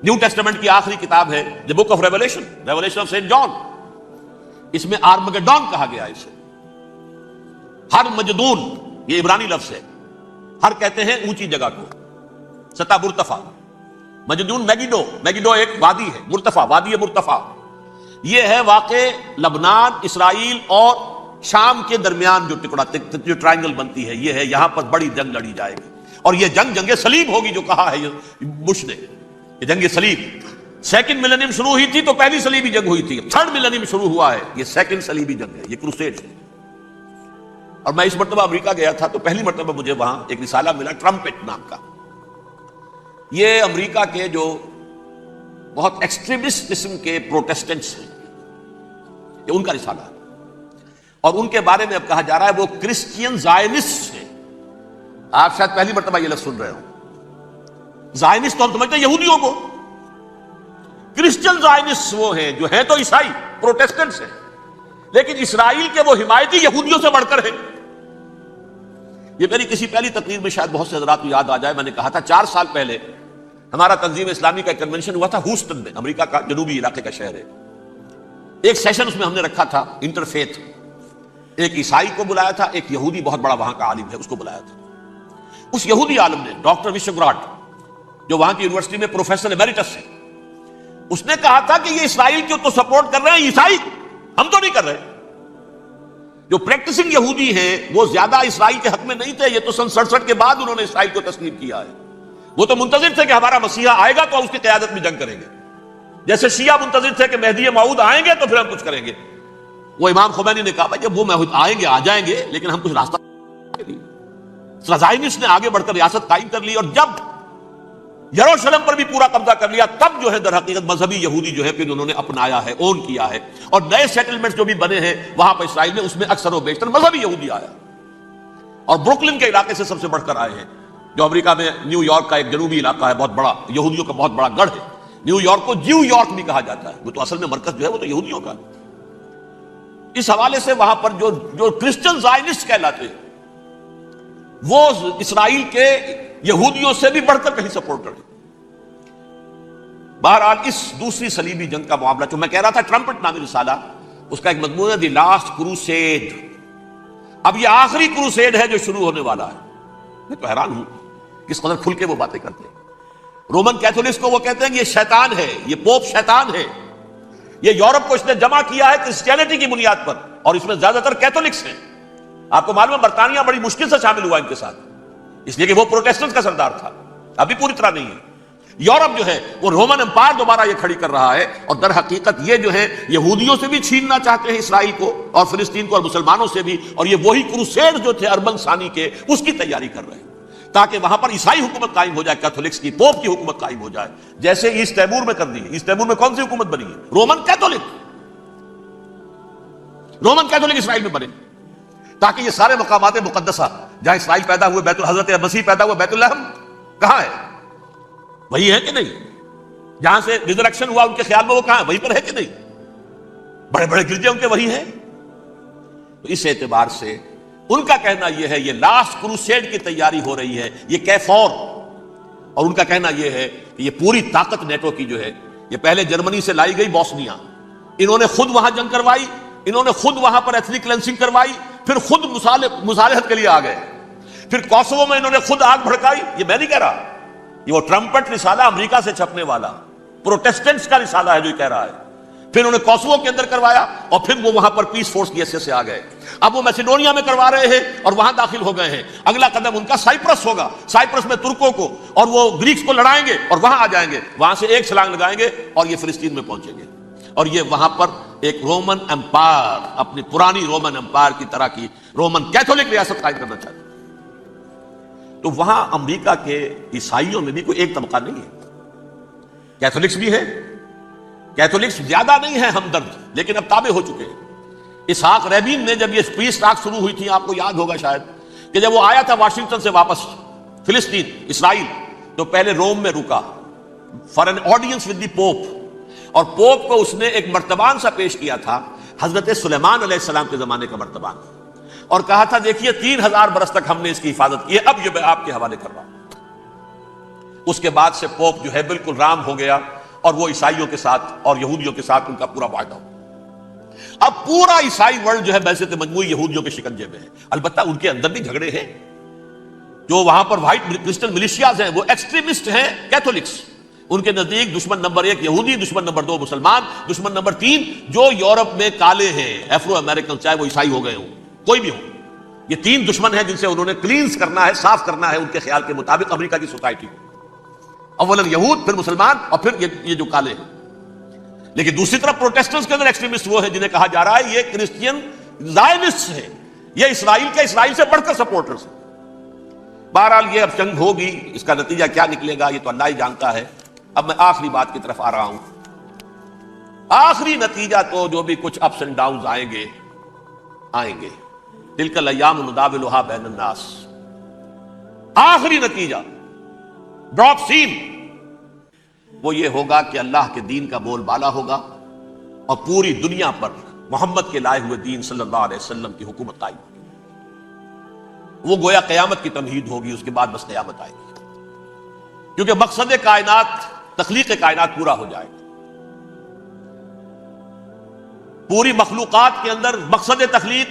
نیو ٹیسٹمنٹ کی آخری کتاب ہے the book of Revelation, Revelation of Saint John, اس میں آرمگڈون کہا گیا ہے اسے۔ ہر مجدون، یہ عبرانی لفظ ہے، ہر کہتے ہیں اونچی جگہ کو، سطح مرتفع، مجدون میگیڈو، میگیڈو ایک وادی ہے، مرتفع، وادی مرتفع، یہ ہے واقع لبنان، اسرائیل اور شام کے درمیان جو ٹکڑا، جو ٹرائنگل بنتی ہے، یہ ہے، یہاں پر بڑی جنگ لڑی جائے گی، اور یہ جنگ جنگ صلیب ہوگی جو کہا ہے بش نے، یہ جنگ صلیب۔ سیکنڈ ملینیم شروع ہوئی تھی تو پہلی صلیبی جنگ ہوئی تھی، تھرڈ ملینیم شروع ہوا ہے، یہ سیکنڈ صلیبی جنگ ہے، یہ کروسیڈ ہے۔ اور میں اس مرتبہ امریکہ گیا تھا تو پہلی مرتبہ مجھے وہاں ایک رسالہ ملا ٹرمپٹ نام کا، یہ امریکہ کے جو بہت ایکسٹریمسٹ قسم کے پروٹیسٹنٹس ہیں، یہ ان کا رسالہ ہے، اور ان کے بارے میں اب کہا جا رہا ہے وہ کرسچین زائنسٹ ہیں۔ آپ شاید پہلی مرتبہ یہ لفظ سن رہے ہوں، زائنسٹ تو ہم سمجھتے ہیں یہودیوں کو، کرسچین زائنسٹ وہ ہیں جو ہیں تو عیسائی پروٹیسٹنٹس ہیں، لیکن اسرائیل کے وہ حمایتی یہودیوں سے بڑھ کر ہیں۔ یہ میری کسی پہلی تقریر میں شاید بہت سے حضرات کو یاد آ جائے، میں نے کہا تھا 4 سال پہلے ہمارا تنظیم اسلامی کا ایک کنونشن ہوا تھا ہوسٹن میں، امریکہ کا جنوبی علاقے کا شہر ہے۔ ایک سیشن اس میں ہم نے رکھا تھا انٹرفیتھ، ایک عیسائی کو بلایا تھا، ایک یہودی بہت بڑا وہاں کا عالم ہے اس کو بلایا تھا۔ اس یہودی عالم نے، ڈاکٹر وشوگراٹ، جو وہاں کی یونیورسٹی میں پروفیسر ایمیریٹس ہے، اس نے کہا تھا کہ یہ اسرائیل کو تو سپورٹ کر رہے ہیں عیسائی، ہم تو نہیں کر رہے۔ جو پریکٹسنگ یہودی ہیں وہ زیادہ اسرائیل کے حق میں نہیں تھے، یہ تو سن 67 کے بعد انہوں نے اسرائیل کو تسلیم کیا ہے۔ وہ تو منتظر تھے کہ ہمارا مسیحا آئے گا تو اس کی قیادت میں جنگ کریں گے، جیسے شیعہ منتظر تھے کہ مہدی موعود آئیں گے تو پھر ہم کچھ کریں گے۔ وہ امام خمینی نے کہا بھائی جب وہ آئیں گے آ جائیں گے، لیکن ہم کچھ راستہ، زائنسٹ نے آگے بڑھ کر ریاست قائم کر لی، اور جب یروشلم پر بھی پورا قبضہ کر لیا تب جو ہے در حقیقت مذہبی یہودی جو ہے پھر انہوں نے اپنایا ہے، اون کیا ہے، اور نئے سیٹلمنٹس جو بھی بنے ہیں وہاں پر اسرائیل میں، اس میں اکثر و بیشتر مذہبی یہودی آیا، اور بروکلن کے علاقے سے سب سے بڑھ کر آئے ہیں، جو امریکہ میں نیو یارک کا ایک جنوبی علاقہ ہے، بہت بڑا یہودیوں کا بہت بڑا گڑھ ہے۔ نیو یارک کو جیو یارک بھی کہا جاتا ہے، وہ تو اصل میں مرکز جو ہے وہ تو یہودیوں کا ہے۔ اس حوالے سے وہاں پر جو کرسچن زائنسٹ کہلاتے ہیں وہ اسرائیل کے یہودیوں سے بھی بڑھ کر کہیں سپورٹ کرتے. بہرحال اس دوسری صلیبی جنگ کا معاملہ جو میں کہہ رہا تھا ٹرمپٹ نامی رسالہ، اس کا ایک مضمون ہے دی لاسٹ کروسیڈ. اب یہ آخری کروسیڈ ہے جو شروع ہونے والا ہے. میں تو حیران ہوں کس قدر کھل کے وہ باتیں کرتے ہیں. رومن کیتھولکس کو وہ کہتے ہیں کہ یہ شیطان ہے، یہ پوپ شیطان ہے، یہ یورپ کو اس نے جمع کیا ہے کرسچینٹی کی بنیاد پر، اور اس میں زیادہ تر کیتھولکس ہیں. آپ کو معلوم ہے برطانیہ بڑی مشکل سے شامل ہوا ان کے ساتھ، اس لیے کہ وہ پروٹیسٹنٹ کا سردار تھا، ابھی پوری طرح نہیں ہے. یورپ جو ہے وہ رومن امپائر دوبارہ یہ کھڑی کر رہا ہے، اور در حقیقت یہ جو ہے یہودیوں سے بھی چھیننا چاہتے ہیں اسرائیل کو اور فلسطین کو اور مسلمانوں سے بھی، اور یہ وہی کروسیڈ جو تھے اربن ثانی کے اس کی تیاری کر رہے ہیں تاکہ وہاں پر عیسائی حکومت قائم ہو جائے، کیتھولکس کی پوپ کی حکومت قائم ہو جائے، جیسے ایسٹ تیمور میں کر دی. ایسٹ تیمور میں کون سی حکومت بنی ہے؟ رومن کیتھولک اسرائیل میں بنے، تاکہ یہ سارے مقامات مقدسہ جہاں اسرائیل پیدا ہوئے، بیت حضرت مسیح پیدا ہوئے بیت لحم کہاں ہے؟ وہی ہے کہ نہیں؟ جہاں سے ریزریکشن ہوا ان کے خیال میں وہ کہاں ہے؟ وہیں پر ہے کہ نہیں؟ بڑے بڑے گرجے ان کے وہی ہیں. تو اس اعتبار سے ان کا کہنا یہ ہے یہ لاسٹ کروسیڈ کی تیاری ہو رہی ہے، یہ کیفور. اور ان کا کہنا یہ ہے کہ یہ پوری طاقت نیٹو کی جو ہے یہ پہلے جرمنی سے لائی گئی بوسنیا، انہوں نے خود وہاں جنگ کروائی، انہوں نے خود وہاں پر ایتھنک کلینسنگ کروائی، پھر خود مصالحت کے لیے آ گئے، پھر کوسوو میں انہوں نے خود آگ بھڑکائی. یہ میں نہیں کہہ رہا، یہ وہ ٹرمپٹ رسالہ امریکہ سے چھپنے والا پروٹیسٹنٹس کا رسالہ ہے جو یہ کہہ رہا ہے. پھر انہوں نے کوسوو کے اندر کروایا، اور پھر وہ وہاں پر پیس فورس کی حیثیت سے آ گئے. اب وہ میسیڈونیا میں کروا رہے ہیں اور وہاں داخل ہو گئے ہیں. اگلا قدم ان کا سائپرس ہوگا، سائپرس میں ترکوں کو اور وہ گریکس کو لڑائیں گے اور وہاں آ جائیں گے، وہاں سے ایک چھلانگ لگائیں گے اور یہ فلسطین میں پہنچیں گے. اور یہ وہاں پر ایک رومن امپائر، اپنی پرانی رومن امپائر کی طرح کی رومن کیتھولک ریاست قائم کرنا چاہتے ہیں. تو وہاں امریکہ کے عیسائیوں میں بھی کوئی ایک طبقہ نہیں ہے، کیتھولکس بھی ہے، کیتھولکس زیادہ نہیں ہے ہمدرد، لیکن اب تابع ہو چکے ہیں. اسحاق ریبین نے جب یہ پیس ٹاک شروع ہوئی تھی، آپ کو یاد ہوگا شاید، کہ جب وہ آیا تھا واشنگٹن سے واپس فلسطین اسرائیل، تو پہلے روم میں رکا for an audience with the Pope, اور پوپ کو اس نے ایک مرتبان سا پیش کیا تھا، حضرت سلیمان علیہ السلام کے زمانے کا مرتبان، اور کہا تھا دیکھیے 3000 برس تک ہم نے اس کی حفاظت کی ہے، اب یہ میں آپ کے حوالے کر رہا ہوں. اس کے بعد سے پوپ جو ہے بالکل رام ہو گیا، اور وہ عیسائیوں کے ساتھ اور یہودیوں کے ساتھ ان کا پورا معاہدہ ہو. اب پورا عیسائی ورلڈ جو ہے بحثیت مجموعی یہودیوں کے شکنجے میں ہے. البتہ ان کے اندر بھی جھگڑے ہیں، جو وہاں پر وائٹ کرسچن ملیشیاز ہیں وہ ایکسٹریمسٹ ہیں کیتھولکس. ان کے نزدیک دشمن نمبر 1 یہودی، دشمن نمبر 2 مسلمان، دشمن نمبر 3 جو یورپ میں کالے ہیں، افرو امریکن، چاہے وہ عیسائی ہو گئے ہوں کوئی بھی ہو. یہ 3 دشمن ہیں جن سے انہوں نے کلینز کرنا ہے، صاف کرنا ہے ان کے خیال کے مطابق امریکہ کی سوسائٹی کو. اولا یہود، پھر مسلمان، اور پھر یہ جو کالے ہیں. لیکن دوسری طرف پروٹیسٹنٹس کے اندر ایکسٹریمسٹ وہ ہیں جنہیں کہا جا رہا ہے یہ کرسچین زائنسٹ ہیں، یہ اسرائیل سے بڑھ کر سپورٹرز ہیں. بہرحال یہ اب جنگ ہوگی، اس کا نتیجہ کیا نکلے گا یہ تو اللہ ہی جانتا ہے. اب میں آخری بات کی طرف آ رہا ہوں. آخری نتیجہ تو جو بھی کچھ اپس اینڈ ڈاؤنز آئیں گے، تلک الایام نداولها بین الناس، آخری نتیجہ ڈراپ سین وہ یہ ہوگا کہ اللہ کے دین کا بول بالا ہوگا اور پوری دنیا پر محمد کے لائے ہوئے دین صلی اللہ علیہ وسلم کی حکومت قائم ہوگی. وہ گویا قیامت کی تمہید ہوگی، اس کے بعد بس قیامت آئے گی، کیونکہ مقصد کائنات، تخلیق کائنات پورا ہو جائے گا. پوری مخلوقات کے اندر مقصد تخلیق،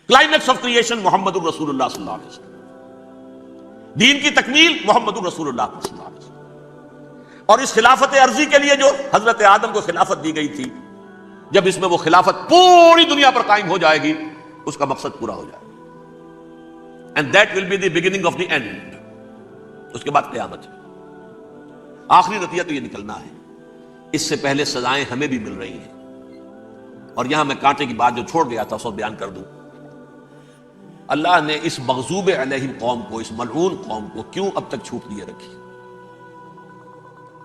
کلائمیکس آف کریشن محمد الرسول اللہ صلی اللہ علیہ وسلم، دین کی تکمیل محمد الرسول اللہ صلی اللہ علیہ وسلم. اور اس خلافت عرضی کے لیے جو حضرت آدم کو خلافت دی گئی تھی، جب اس میں وہ خلافت پوری دنیا پر قائم ہو جائے گی، اس کا مقصد پورا ہو جائے گا. And that will be the beginning of the end. اس کے بعد قیامت ہے. آخری نتیجہ تو یہ نکلنا ہے. اس سے پہلے سزائیں ہمیں بھی مل رہی ہیں، اور یہاں میں کانٹے کی بات جو چھوڑ گیا تھا اس کو بیان کر دوں. اللہ نے اس مغضوب علیہم قوم کو، اس ملعون قوم کو کیوں اب تک چھوٹ دیے رکھی؟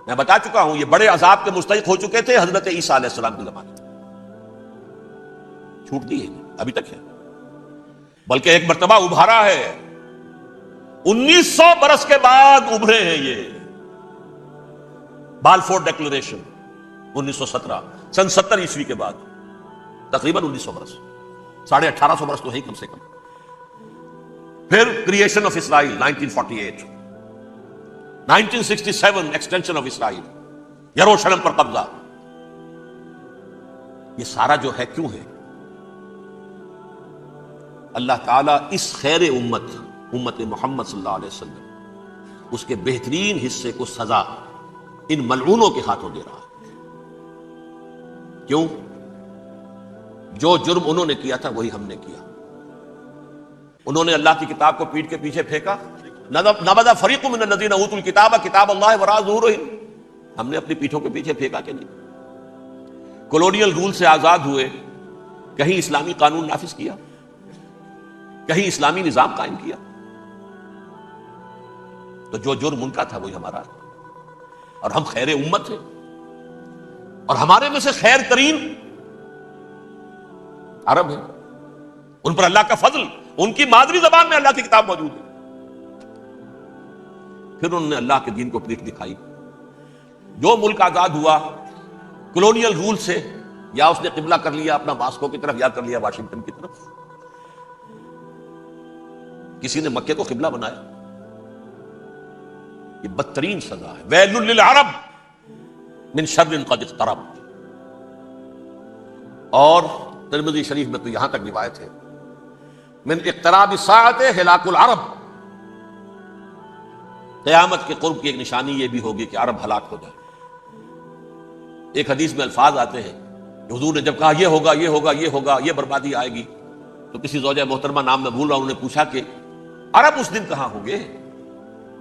میں بتا چکا ہوں یہ بڑے عذاب کے مستحق ہو چکے تھے حضرت عیسیٰ علیہ السلام کے زمانے میں، چھوٹ دی ہے ابھی تک ہے، بلکہ ایک مرتبہ ابھارا ہے. 1900 برس کے بعد ابھرے ہیں یہ بالفور ڈیکلریشن 1917 سن 70 عیسوی کے بعد. تقریباً 1900 برس، 1850 برس تو ہے کم سے کم. پھر creation of Israel 1948، 1967 extension of Israel, یروشلم پر قبضہ. یہ سارا جو ہے کیوں ہے؟ اللہ تعالیٰ اس خیر امت محمد صلی اللہ علیہ وسلم، اس کے بہترین حصے کو سزا ان ملعونوں کے ہاتھوں دے رہا ہے. کیوں؟ جو جرم انہوں نے کیا تھا وہی ہم نے کیا. انہوں نے اللہ کی کتاب کو پیٹھ کے پیچھے پھینکا. نبذ فریق من الذین اوتوا الکتاب کتاب اللہ وراء ظہورہم، ہم نے اپنی پیٹھوں کے پیچھے پھینکا کہ نہیں؟ کولونیل رول سے آزاد ہوئے، کہیں اسلامی قانون نافذ کیا، کہیں اسلامی نظام قائم کیا. تو جو جرم ان کا تھا وہی ہمارا ہے. اور ہم خیر امت ہیں، اور ہمارے میں سے خیر ترین عرب ہیں. ان پر اللہ کا فضل، ان کی مادری زبان میں اللہ کی کتاب موجود ہے. پھر انہوں نے اللہ کے دین کو پیٹھ دکھائی. جو ملک آزاد ہوا کولونیل رول سے، یا اس نے قبلہ کر لیا اپنا ماسکو کی طرف، یا کر لیا واشنگٹن کی طرف. کسی نے مکے کو قبلہ بنایا. یہ بدترین سزا ہے. ویل للعرب من شر قد اقترب. اور ترمذی شریف میں تو یہاں تک روایت ہے، من اقتراب الساعۃ ہلاک العرب، قیامت کے قرب کی ایک نشانی یہ بھی ہوگی کہ عرب ہلاک ہو جائے. ایک حدیث میں الفاظ آتے ہیں کہ حضور نے جب کہا یہ ہوگا یہ ہوگا یہ ہوگا، یہ بربادی آئے گی، تو کسی زوجہ محترمہ نام میں بھول رہا ہوں، انہوں نے پوچھا کہ عرب اس دن کہاں ہوں گے؟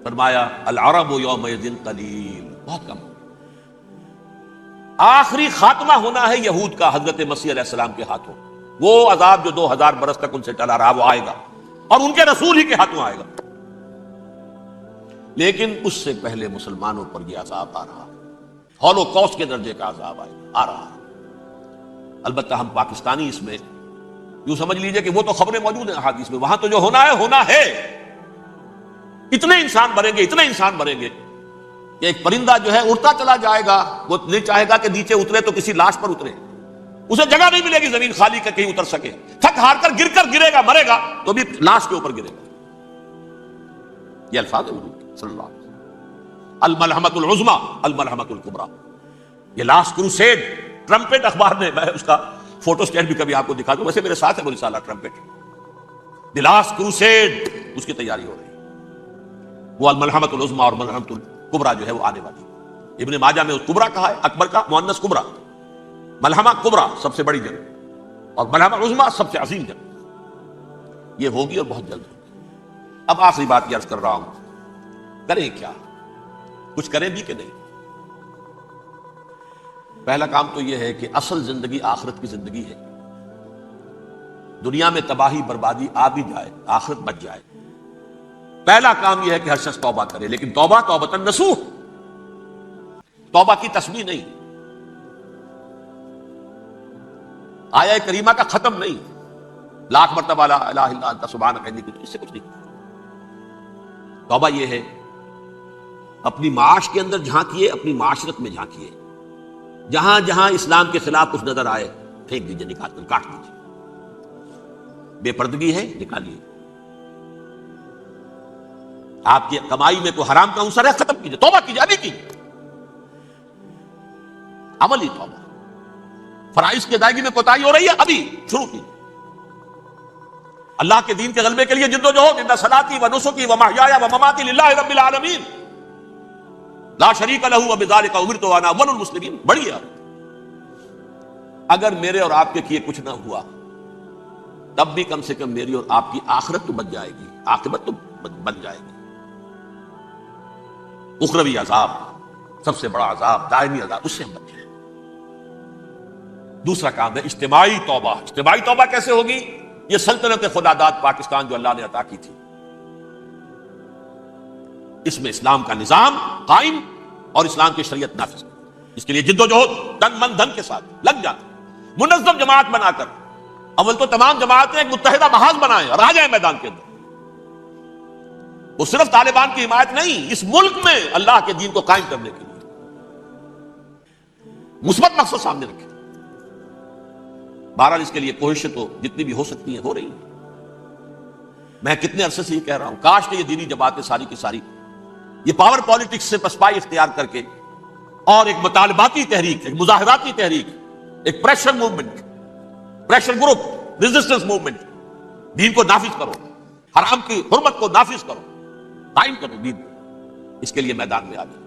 فرمایا العرب یومئذ قلیل، بہت کم. آخری خاتمہ ہونا ہے یہود کا حضرت مسیح علیہ السلام کے ہاتھوں. وہ عذاب جو 2000 برس تک ان سے چلا رہا وہ آئے گا، اور ان کے رسول ہی کے ہاتھوں آئے گا. لیکن اس سے پہلے مسلمانوں پر یہ عذاب آ رہا، ہولوکاسٹ کے درجے کا عذاب آ رہا. البتہ ہم پاکستانی اس میں یوں سمجھ لیجئے کہ وہ تو خبریں موجود ہیں احادیث میں، وہاں تو جو ہونا ہے. اتنے انسان مریں گے، اتنے انسان مریں گے کہ ایک پرندہ جو ہے اڑتا چلا جائے گا، وہ نہیں چاہے گا کہ نیچے اترے تو کسی لاش پر اترے، اسے جگہ نہیں ملے گی زمین خالی کا کہیں اتر سکے. تھک ہار کر گرے گا، مرے گا تو بھی لاش کے اوپر گرے گا. یہ الفاظ ہیں صلی اللہ علیہ وسلم. الملحمۃ العظمی الملحمۃ الکبریٰ. یہ لاسٹ کروسیڈ، ٹرمپٹ اخبار نے، میں اس کا فوٹو اسٹیٹ بھی کبھی آپ کو دکھا دوں، ویسے میرے ساتھ ہے وہ رسالہ ٹرمپٹ. دی لاسٹ کروسیڈ، اس کی تیاری ہو رہی ہے. وہ الملحمۃ العظمی اور ملحمۃ الکبریٰ جو ہے وہ آنے والی. ابن ماجہ میں کبریٰ کہا ہے، اکبر کا مؤنث کبریٰ. ملحمہ کبریٰ سب سے بڑی جنگ، اور ملحمہ عظمیٰ سب سے عظیم جنگ. یہ ہوگی اور بہت جلد ہوگی. اب آخری بات یہ عرض کر رہا ہوں، کریں کیا؟ کچھ کریں بھی کہ نہیں؟ پہلا کام تو یہ ہے کہ اصل زندگی آخرت کی زندگی ہے. دنیا میں تباہی بربادی آ بھی جائے، آخرت بچ جائے. پہلا کام یہ ہے کہ ہر شخص توبہ کرے، لیکن توبہ توبۃ نصوح، توبہ کی تسبیح نہیں، آیہ کریمہ کا ختم نہیں، لاکھ مرتبہ لا الہ الا انت سبحانک انی کنت، اس سے کچھ نہیں. توبہ یہ ہے اپنی معاش کے اندر جھانکیے، اپنی معاشرت میں جھانکیے. جہاں جہاں اسلام کے خلاف کچھ نظر آئے پھینک دیجیے، نکال کر کاٹ دیجیے. بے پردگی ہے، نکالیے. آپ کی کمائی میں کوئی حرام کا عنصر ہے، ختم کیجیے. توبہ کیجیے، ابھی کیجیے. عملی توبہ. فرائض کی ادائیگی میں کوتاہی ہو رہی ہے، ابھی شروع کیجیے. اللہ کے دین کے غلبے کے لیے جدوجہد. ان صلاتی و نسکی و محیایا و مماتی للہ رب العالمین لا شریک لہ وبذالک امرت وانا اول المسلمین. بڑی ہے. اگر میرے اور آپ کے کیے کچھ نہ ہوا تب بھی کم سے کم میری اور آپ کی آخرت تو بچ جائے گی، عاقبت تو بن جائے گی. اخروی عذاب، سب سے بڑا عذاب، دائمی عذاب، اس سے ہم بچ جائیں. دوسرا کام ہے اجتماعی توبہ. اجتماعی توبہ کیسے ہوگی؟ یہ سلطنت خداداد پاکستان جو اللہ نے عطا کی تھی، اس میں اسلام کا نظام قائم اور اسلام کی شریعت نافذ. اس کے لیے جدوجہد تن من دھن کے ساتھ لگ جائیں. منظم جماعت بنا کر، اول تو تمام جماعتیں ایک متحدہ محاذ بنائیں اور آ جائیں میدان کے اندر. وہ صرف طالبان کی حمایت نہیں، اس ملک میں اللہ کے دین کو قائم کرنے کے لیے مثبت مقصد سامنے رکھیں. بہرحال اس کے لیے کوششیں تو جتنی بھی ہو سکتی ہیں ہو رہی ہیں. میں کتنے عرصے سے یہ کہہ رہا ہوں، کاش کہ یہ دینی جماعتیں ساری کی ساری یہ پاور پالیٹکس سے پسپائی اختیار کر کے اور ایک مطالباتی تحریک، ایک مظاہراتی تحریک، ایک pressure movement, pressure group, resistance movement, دین کو نافذ کرو، حرام کی حرمت کو نافذ کرو، قائم کرو دین، اس کے لیے میدان میں آ جائے.